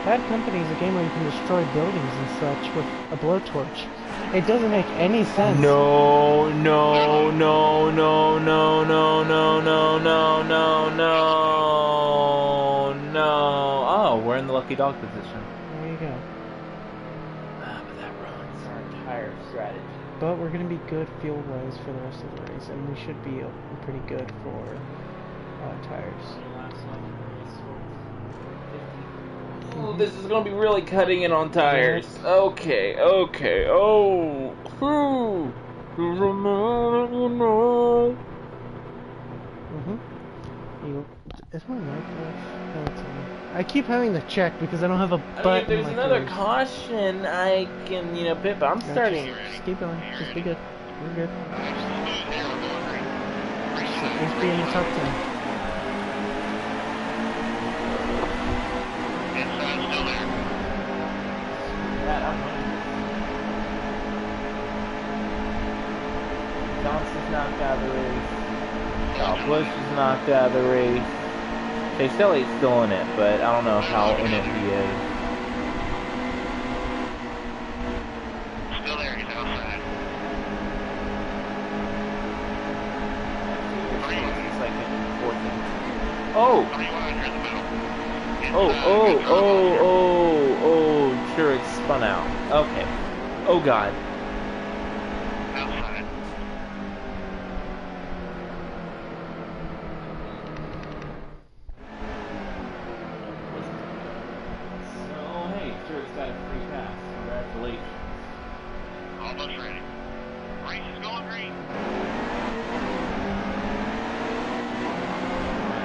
B: Bad Company is a game where you can destroy buildings and such with a blowtorch. It doesn't make any sense.
D: No, no, no, no, no, no, no, no, no, no, no, no. Oh, we're in the lucky dog position.
B: There you go.
D: But that ruins our entire strategy.
B: But we're going to be good fuel-wise for the rest of the race, and we should be pretty good for tires.
D: Oh, this is gonna be really cutting in on tires. Okay, okay. Oh,
B: Is my mic off? No, it's on. I keep having to check because I don't have a button.
D: I mean, if there's
B: like
D: another
B: yours.
D: caution, I can, pit, but I'm starting.
B: Just keep going. Just be good. We're good. Let's be in the top 10.
C: Inside, still there.
D: Johnson's knocked out of the race. Bush is knocked out of the race. Chase Elliott's still in it, but I don't know how in it he is.
C: Still there, he's outside.
D: He's like in fourth. Oh!
C: 31, you're in the middle.
D: Oh, sure, it's spun out. Okay. Oh god.
C: Outside.
D: So, hey, sure, it's got a free pass. Congratulations.
C: Almost ready. Race is going green.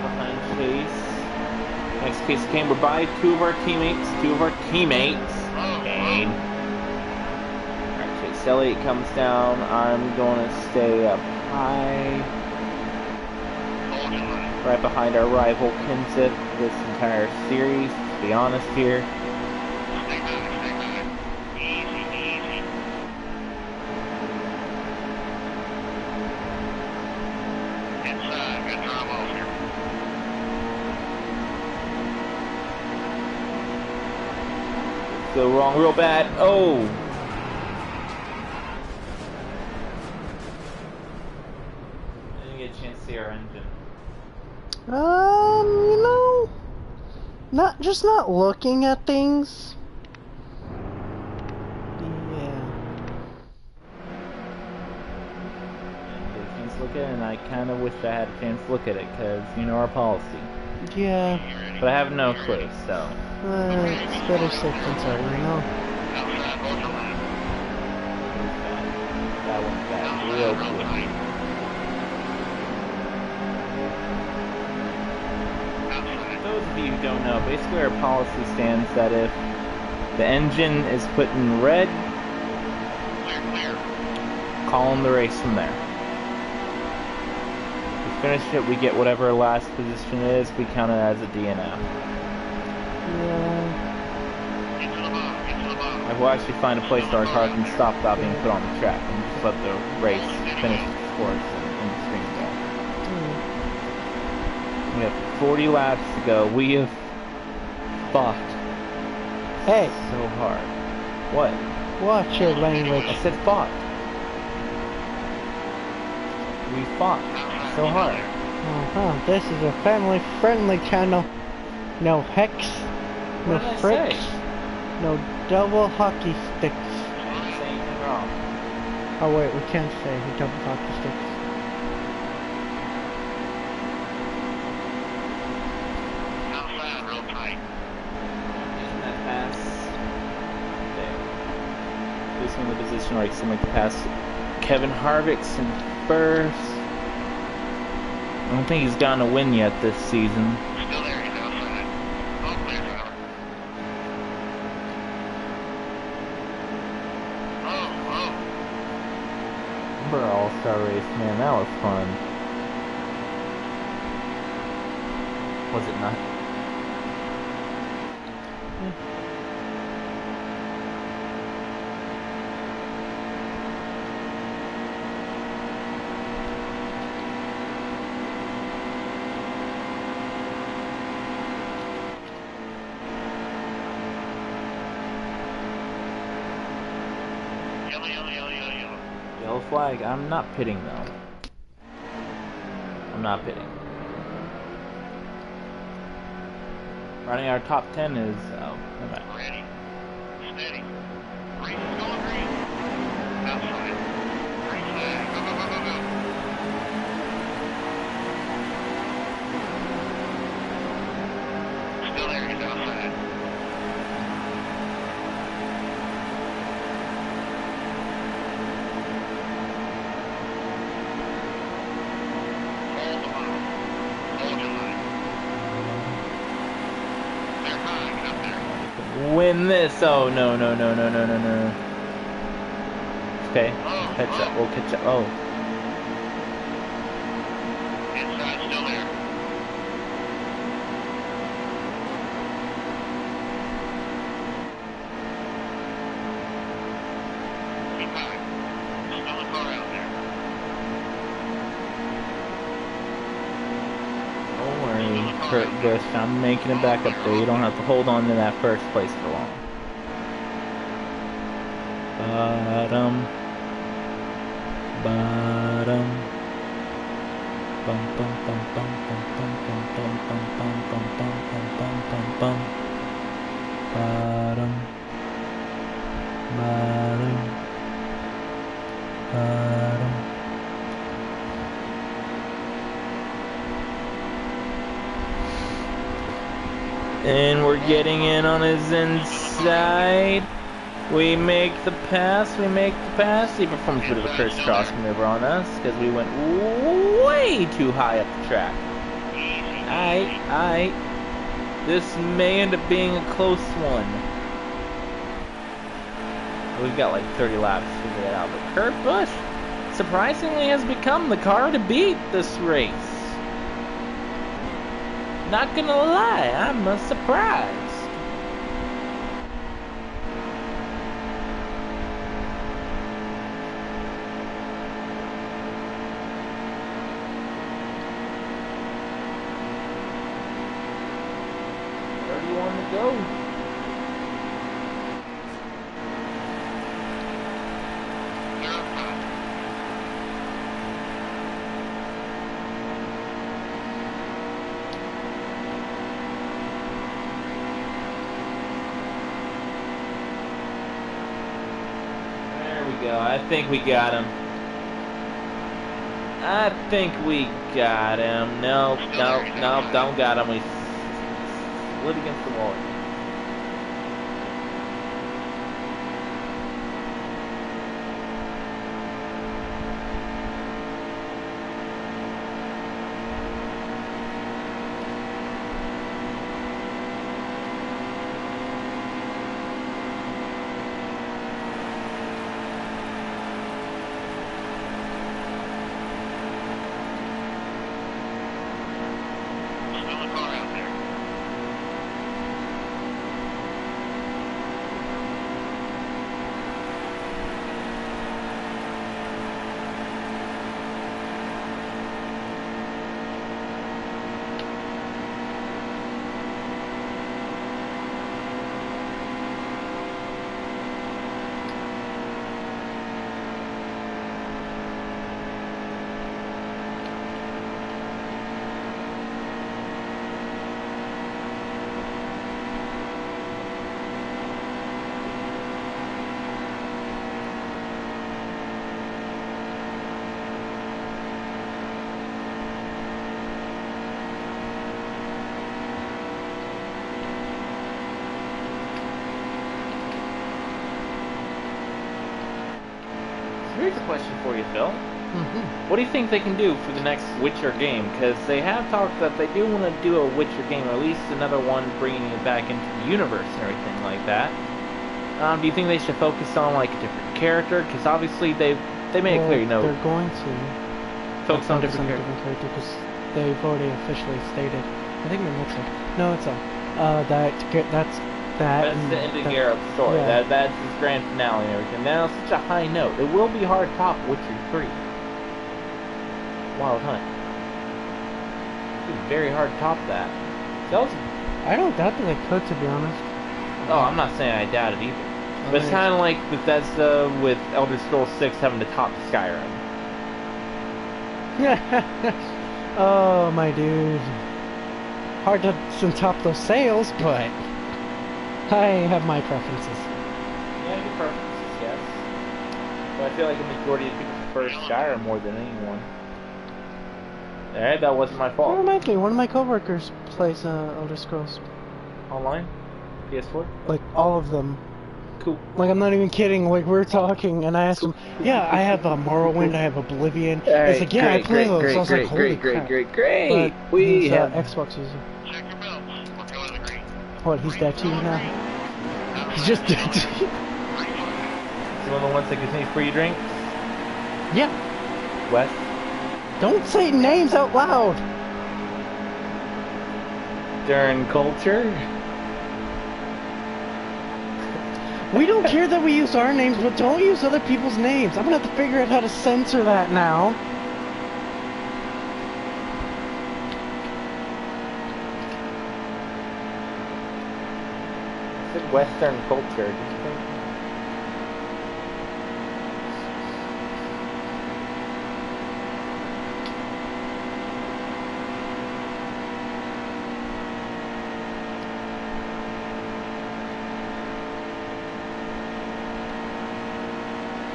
D: Behind Chase. Next case came, we're by two of our teammates. Gain. Alright, Chase Elliott comes down. I'm going to stay up high.
C: Hold it, buddy.
D: Right behind our rival Kenseth this entire series, to be honest here.
C: Stay back, stay back. Easy, easy. Inside, got drum off here.
D: Go wrong real bad. Oh! I didn't get a chance to see our engine.
B: Not looking at things. Yeah.
D: Chance to look at it, and I kind of wish I had a chance to look at it, because our policy.
B: Yeah.
D: But I have no clue, so.
B: It's better safe than sorry,
C: Outside, hold your line. Real tight. Outside.
D: For those of you who don't know, basically our policy stands that if the engine is put in red,
C: Clear.
D: call on the race from there. We finish it, we get whatever last position is, we count it as a DNF.
B: Yeah.
C: Into the bottom.
D: I will actually find a place where our car can stop without being put on the track and just let the race finish its course in the stream go. We have 40 laps to go. We have fought
B: Hey,
D: so hard. What?
B: watch your language.
D: I said fought. We fought so hard.
B: This is a family-friendly channel. No hex, no
D: What did I
B: fricks,
D: say?
B: no double hockey sticks.
D: Didn't say anything wrong.
B: Oh wait, we can't say double hockey sticks.
C: Outside, real tight.
D: Isn't that pass? There. This one in the position where I can like to pass Kevin Harvick's in first. I don't think he's gotten a win yet this season.
C: Still there, he's outside. Oh, clear, driver. Oh.
D: Remember our All-Star race, man, that was fun. Was it not?
C: Yellow.
D: Yellow flag. I'm not pitting though. I'm not pitting. Running our top 10 is never mind.
C: Ready. Steady. Race is going green. Outside. Green flag. Go. Still there, he's outside. Hold the line. Hold your line. They're high. Get up there.
D: Win this. Oh, no. Okay. Catch up. We'll catch up. Oh.
C: Inside, still there. Keep high. There's another car out there.
D: Don't worry, Kurt Busch. I'm making it back up there. You don't have to hold on to that first place for long. Bottom. Bum bum bum bum bum bum bum bum bum bum bum bum bum bum bum bum. Bottom. And we're getting in on his inside. We make the pass. He performs a bit of a curse cross maneuver on us because we went way too high up the track. Aight. This may end up being a close one. We've got like 30 laps to figure that out. But Kurt Busch surprisingly has become the car to beat this race. Not gonna lie, I'm surprised. Go. There we go. I think we got him. Nope, don't got him. We slid against the wall.
A: question for you, Phil.
B: Mm-hmm.
A: What do you think they can do for the next Witcher game? Because they have talked that they do want to do a Witcher game, or at least another one bringing it back into the universe and everything like that. Do you think they should focus on like a different character? Because obviously they made it clear, you know,
B: they're going to
A: focus on different characters.
B: character because they've already officially stated. I think my next one. No, it's that's that.
A: That's the ending gear of the story.
B: Yeah.
A: That's his grand finale and everything. Now, such a high note. It will be hard to top Witcher 3. Wild Hunt. It'd be very hard to top that. So,
B: I don't doubt that they could, to be honest.
A: oh, I'm not saying I doubt it either. But it's kind of like Bethesda with Elder Scrolls 6 having to top Skyrim.
B: Oh, my dude. Hard to top those sales, but I have my preferences.
A: Yeah, your preferences, yes. But I feel like a majority of people prefer Skyrim more than anyone. Alright, that wasn't my
B: That
A: fault.
B: reminds me, one of my coworkers plays Elder Scrolls.
A: Online? PS4?
B: Like, all of them.
A: Cool.
B: Like, I'm not even kidding. Like, we're talking, and I asked him, yeah, I have Morrowind, I have Oblivion. He's like, yeah, I play those. So I was like, holy crap.
A: Great.
B: But
A: We
B: he's
A: have...
B: Xbox user.
C: Check your belts. We're going to the green.
B: What, he's dead to you now? He's just dead to you?
A: He's one of the ones that gives me free drinks.
B: Yeah.
A: Wes?
B: Don't say names out loud.
A: During culture?
B: We don't care that we use our names, but don't use other people's names. I'm gonna have to figure out how to censor that now.
A: I said Western culture. Did you think?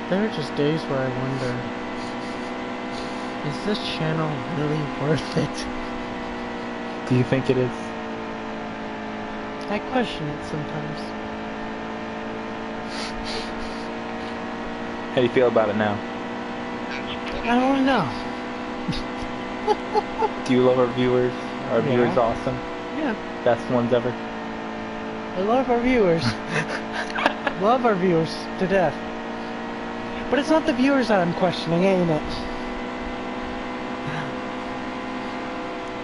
B: There are just days where I wonder, is this channel really worth it?
D: Do you think it is?
B: I question it sometimes.
D: How do you feel about it now?
B: I don't know.
D: Do you love our viewers? Our
B: Yeah.
D: viewers awesome?
B: Yeah,
D: Best ones ever?
B: I love our viewers. Love our viewers to death. But it's not the viewers that I'm questioning, ain't it?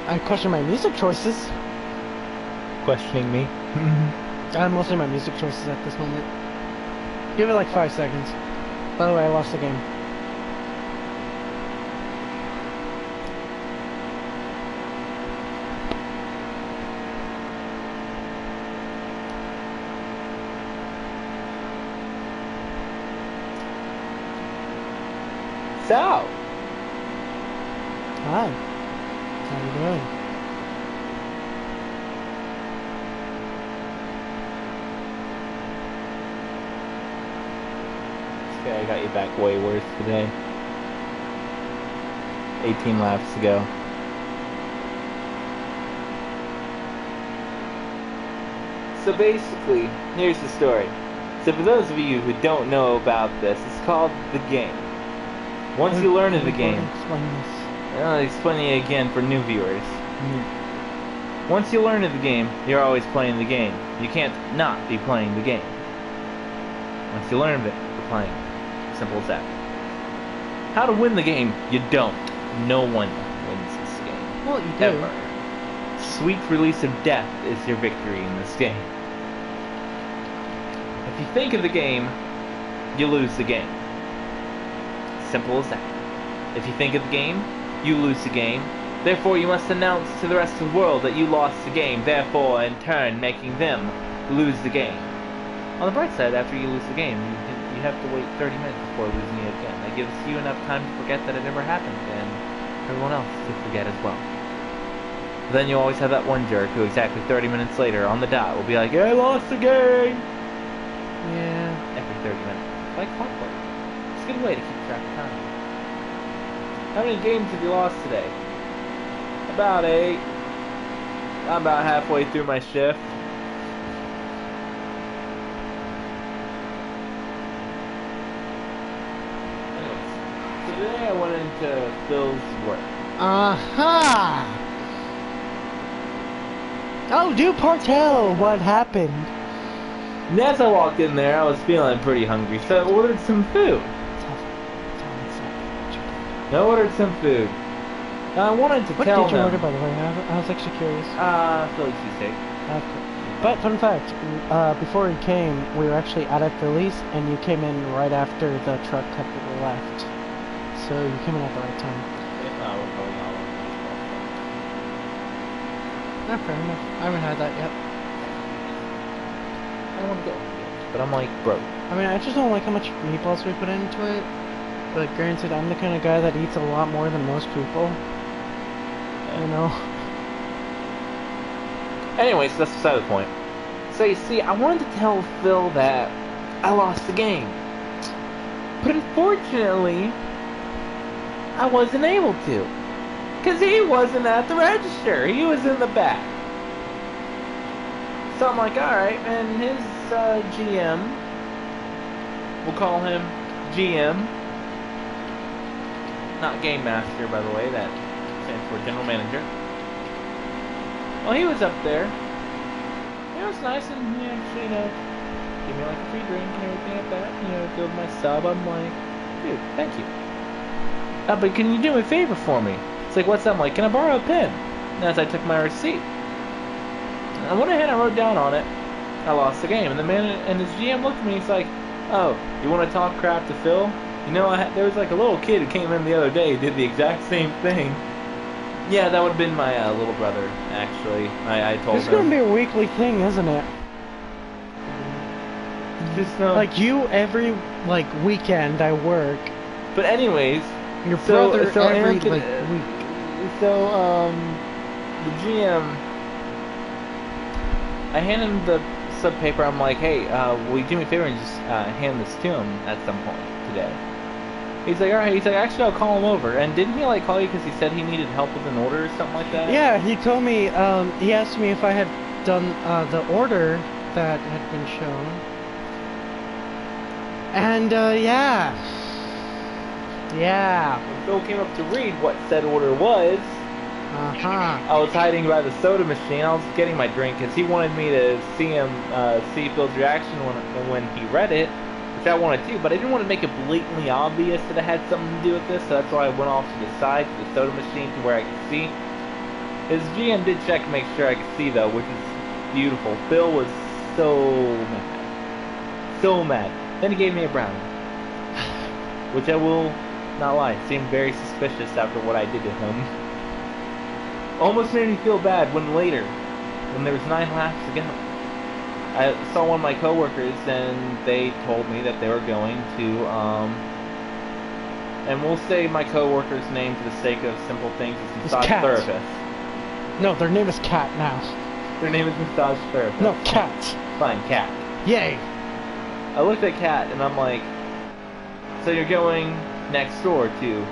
B: I question my music choices.
D: Questioning me?
B: Mostly my music choices at this moment. Give it like 5 seconds. By the way, I lost the game.
A: So,
B: Hi. How you doing?
D: Okay, I got you back way worse today. 18 laps ago.
A: so basically, here's the story. So for those of you who don't know about this, it's called The Game. Once you learn of the game,
B: Explain this.
A: I'll explain it again for new viewers. Once you learn of the game, you're always playing the game. You can't not be playing the game. Once you learn of it, you're playing. Simple as that. How to win the game? You don't. No one wins this game.
B: Well, you do.
A: Ever. Sweet release of death is your victory in this game. If you think of the game, you lose the game. Simple as that. If you think of the game, you lose the game. Therefore, you must announce to the rest of the world that you lost the game, therefore, in turn, making them lose the game. On the bright side, after you lose the game, you have to wait 30 minutes before losing it again. That gives you enough time to forget that it ever happened, and everyone else to forget as well. Then you always have that one jerk who exactly 30 minutes later, on the dot, will be like, I lost the game!
B: Yeah.
A: Every 30 minutes. Like clockwork. It's a good way to keep track of time. How many games have you lost today? About 8. I'm about halfway through my shift. Anyways, went into Phil's work.
B: Aha! Oh, do partell what happened.
A: And as I walked in there, I was feeling pretty hungry, so I ordered some food. I ordered some food. I wanted to
B: What
A: tell
B: did you
A: them.
B: order, by the way? I was actually curious.
A: Philly cheesesteak.
B: Okay. But fun fact, before you came, we were actually out at Philly's, and you came in right after the truck had left. So you came in at the right time.
A: If not, we're going all over.
B: Not fair enough. I haven't had that yet.
A: I don't want to go. But I'm like, bro.
B: I mean, I just don't like how much meatballs we put into it. But granted, I'm the kind of guy that eats a lot more than most people. You know?
A: Anyways, that's beside the point. So you see, I wanted to tell Phil that I lost the game. But unfortunately, I wasn't able to. Because he wasn't at the register. He was in the back. So I'm like, alright, and his GM, we'll call him GM. Not Game Master, by the way, that stands for General Manager. Well, he was up there. It was nice, and he actually, gave me like a free drink and everything like that. Filled my sub. I'm like, dude, thank you. But can you do me a favor for me? It's like, what's that? I'm like, can I borrow a pen? And as I took my receipt, I went ahead and I wrote down on it, I lost the game. And the man and his GM looked at me, he's like, oh, you want to talk crap to Phil? There was like a little kid who came in the other day who did the exact same thing. Yeah, that would have been my little brother, actually. I told him.
B: This is going to be a weekly thing, isn't it?
A: Just,
B: like you, every, weekend I work.
A: But anyways,
B: your brother every,
A: Anthony,
B: week.
A: So, the GM, I handed him the sub paper. I'm like, hey, will you do me a favor and just hand this to him at some point today? He's like, alright. He's like, actually, I'll call him over. And didn't he, call you because he said he needed help with an order or something like that?
B: Yeah, he told me, he asked me if I had done, the order that had been shown. And, yeah. Yeah.
A: When Phil came up to read what said order was, I was hiding by the soda machine. I was getting my drink because he wanted me to see Phil's reaction when he read it. I wanted to, but I didn't want to make it blatantly obvious that it had something to do with this, so that's why I went off to the side to the soda machine to where I could see. His GM did check to make sure I could see, though, which is beautiful. Phil was so mad. So mad. Then he gave me a brownie. Which I will not lie, seemed very suspicious after what I did to him. Almost made me feel bad when there was 9 laps to go, I saw one of my coworkers, and they told me that they were going to, and we'll say my coworker's name for the sake of simple things is massage therapist.
B: No, their name is Cat now.
A: Their name is massage therapist.
B: No, Cat.
A: Fine, Cat.
B: Yay.
A: I looked at Cat, and I'm like, so you're going next door to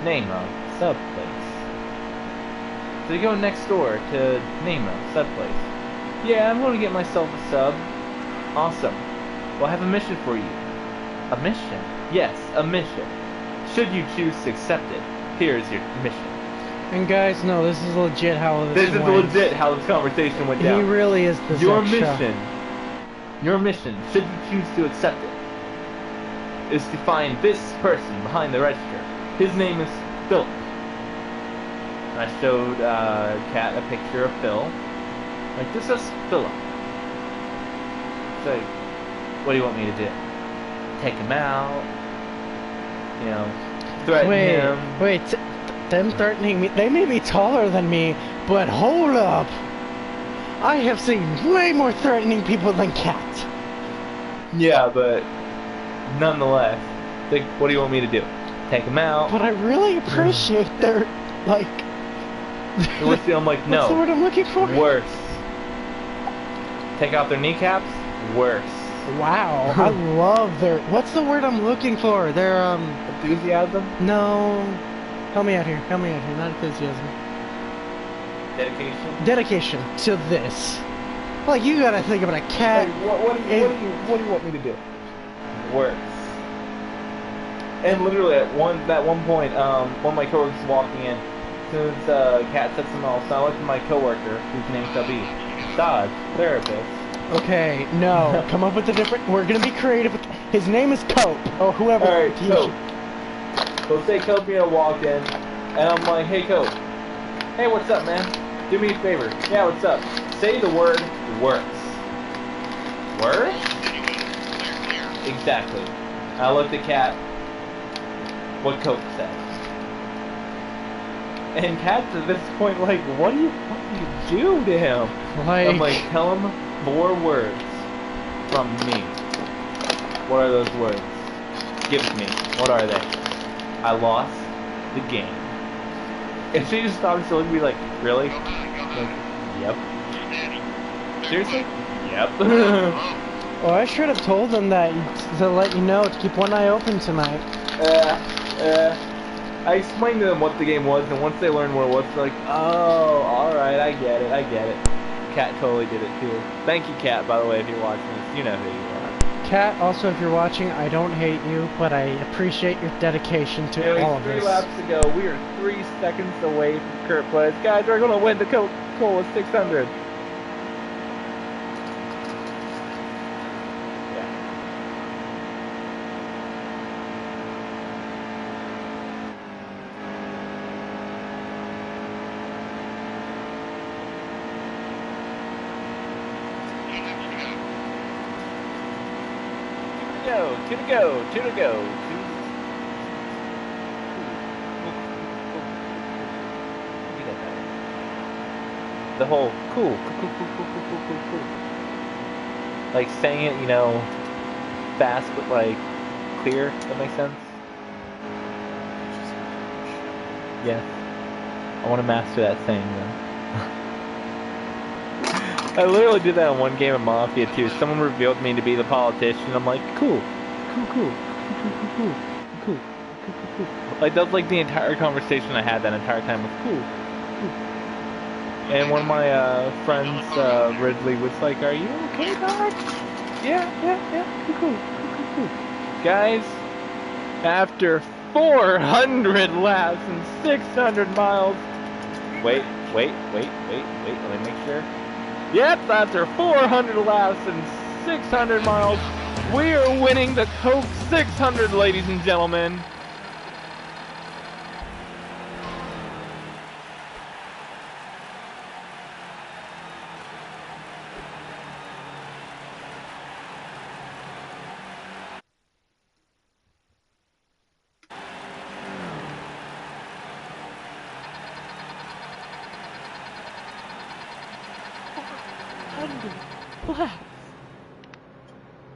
A: name a sub place. So you're going next door to name a sub place. Yeah, I'm going to get myself a sub. Awesome. Well, I have a mission for you. A mission? Yes, a mission. Should you choose to accept it, here's your mission.
B: And guys, no, this is legit how this went.
A: This is legit how this conversation went down.
B: He really is the
A: Your mission, should you choose to accept it, is to find this person behind the register. His name is Philip. And I showed Kat a picture of Phil. Like, this is Philip. So, what do you want me to do? Take him out? Threaten him?
B: Wait, them threatening me, they may be taller than me, but hold up! I have seen way more threatening people than Cat.
A: Yeah, but nonetheless, what do you want me to do? Take him out?
B: But I really appreciate their, I'm
A: like, no.
B: What's the word I'm looking for?
A: Worse. Take out their kneecaps? Worse.
B: Wow, I love their... What's the word I'm looking for? Their,
A: enthusiasm?
B: No. Help me out here. Not enthusiasm.
A: Dedication?
B: Dedication to this. Like, you gotta think about a cat.
A: What do you want me to do? Worse. And literally at one point, one of my coworkers was walking in. As soon as Kat said something else, I looked at my coworker, whose name shall be Todd, therapist.
B: Okay, no. Come up with a different... We're gonna be creative. His name is Cope. Or whoever...
A: Alright, Cope. So say Cope, walked in, and I'm like, hey, Cope. Hey, what's up, man? Do me a favor. Yeah, what's up? Say the word works. Works? Exactly. I looked at Kat. What Cope said. And Kat's at this point like, what do you do to him?
B: Like...
A: I'm like, tell him 4 words from me. What are those words? Give it to me. What are they? I lost the game. And she just stopped and looked at me like, really? Like, yep. Seriously? Yep.
B: Well, I should have told them that to let you know to keep one eye open tonight.
A: I explained to them what the game was, and once they learned what it was, they're like, oh, alright, I get it. Kat totally did it too. Thank you, Kat, by the way, if you're watching this. You know who you are.
B: Kat, also, if you're watching, I don't hate you, but I appreciate your dedication to all of this.
A: 3 laps ago, we are 3 seconds away from Kurt Place. Guys, we're going to win the Coca-Cola 600. Two to go. The whole cool. Like saying it, fast but like clear. That makes sense. Yes. I want to master that saying though. I literally did that in one game of Mafia 2. Someone revealed me to be the politician. I'm like, cool. Like, that's like the entire conversation I had that entire time was cool. And one of my friends, Ridley, was like, are you okay, dog? Yeah, cool. Guys, after 400 laps and 600 miles... Wait, let me make sure. Yep, after 400 laps and 600 miles, we are winning the Coke 600, ladies and gentlemen.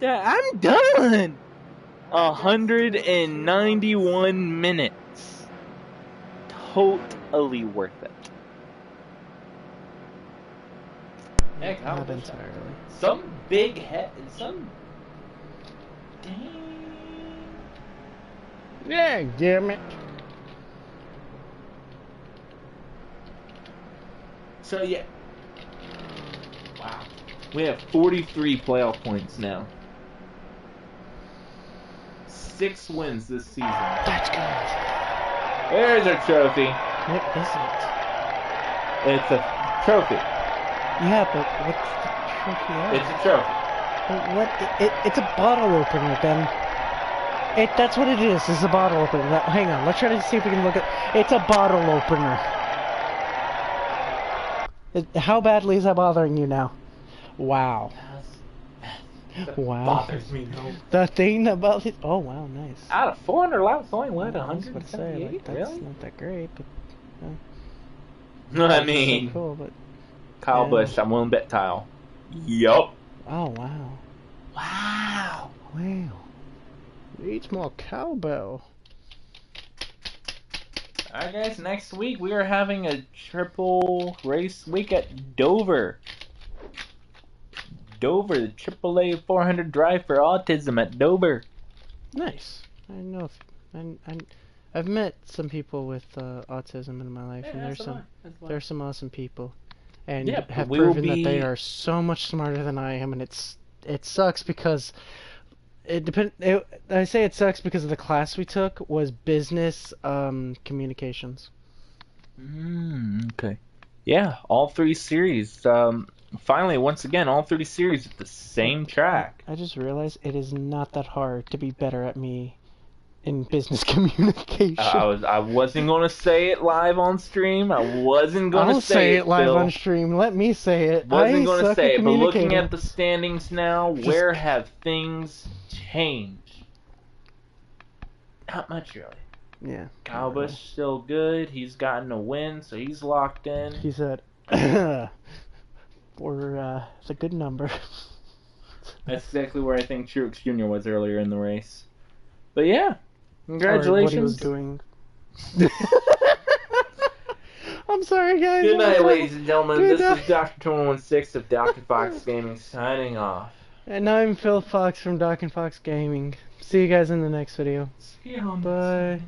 A: I'm done! 191 minutes. Totally worth it. Heck,
B: Not entirely.
A: Some big head, some... Dang.
B: Yeah, damn it.
A: So, yeah. Wow. We have 43 playoff points now. 6 wins this season.
B: That's good.
A: There's our trophy.
B: What is it?
A: It's a trophy.
B: Yeah, but what's the trophy of?
A: It's a trophy.
B: But what? It's a bottle opener, then. That's what it is. It's a bottle opener. Now, hang on. Let's try to see if we can look at... It's a bottle opener. How badly is that bothering you now? Wow. Wow.
A: Bothers me, no.
B: The thing about it... Oh, wow, nice.
A: Out of 400 laps, only what?
B: I was about to say,
A: 178?
B: like, that's
A: Really?
B: not that great, but...
A: I mean...
B: So cool, but...
A: Kyle
B: yeah.
A: Busch, I'm willing to bet Kyle. Yup.
B: Oh, wow.
A: Wow.
B: Wow. Needs more cowbell.
A: Alright guys, next week we are having a triple race week at Dover. Dover, the AAA 400 drive for autism at Dover.
B: Nice. I know I've met some people with autism in my life, and there's some awesome people, and
A: Yeah,
B: have
A: we will
B: proven that they
A: be-
B: are so much smarter than I am, and it sucks because it depend. I say it sucks because of the class we took was business communications.
D: Okay.
A: Yeah, all 3 series. Finally, once again, all 3 series at the same track.
B: I just realized it is not that hard to be better at me in business communication.
A: I wasn't gonna say it live on stream. I wasn't gonna
B: I'll say it live
A: Phil.
B: on stream. Let me say it.
A: Wasn't
B: I
A: gonna
B: suck
A: say
B: at
A: it, but looking
B: communicating.
A: at the standings now, where have things changed? Not much, really.
B: Yeah.
A: Kyle Busch still good. He's gotten a win, so he's locked in.
B: He said, it's a good number.
A: That's exactly where I think Truex Jr. was earlier in the race. But yeah,
B: Or
A: congratulations.
B: what he was doing. I'm sorry, guys.
A: Good
B: I'm
A: night,
B: sorry.
A: ladies and gentlemen.
B: Good
A: This
B: night.
A: is Doctor2116 of Dr. Fox Gaming signing off.
B: And I'm Phil Fox from Doc and Fox Gaming. See you guys in the next video.
A: See you on
B: Bye.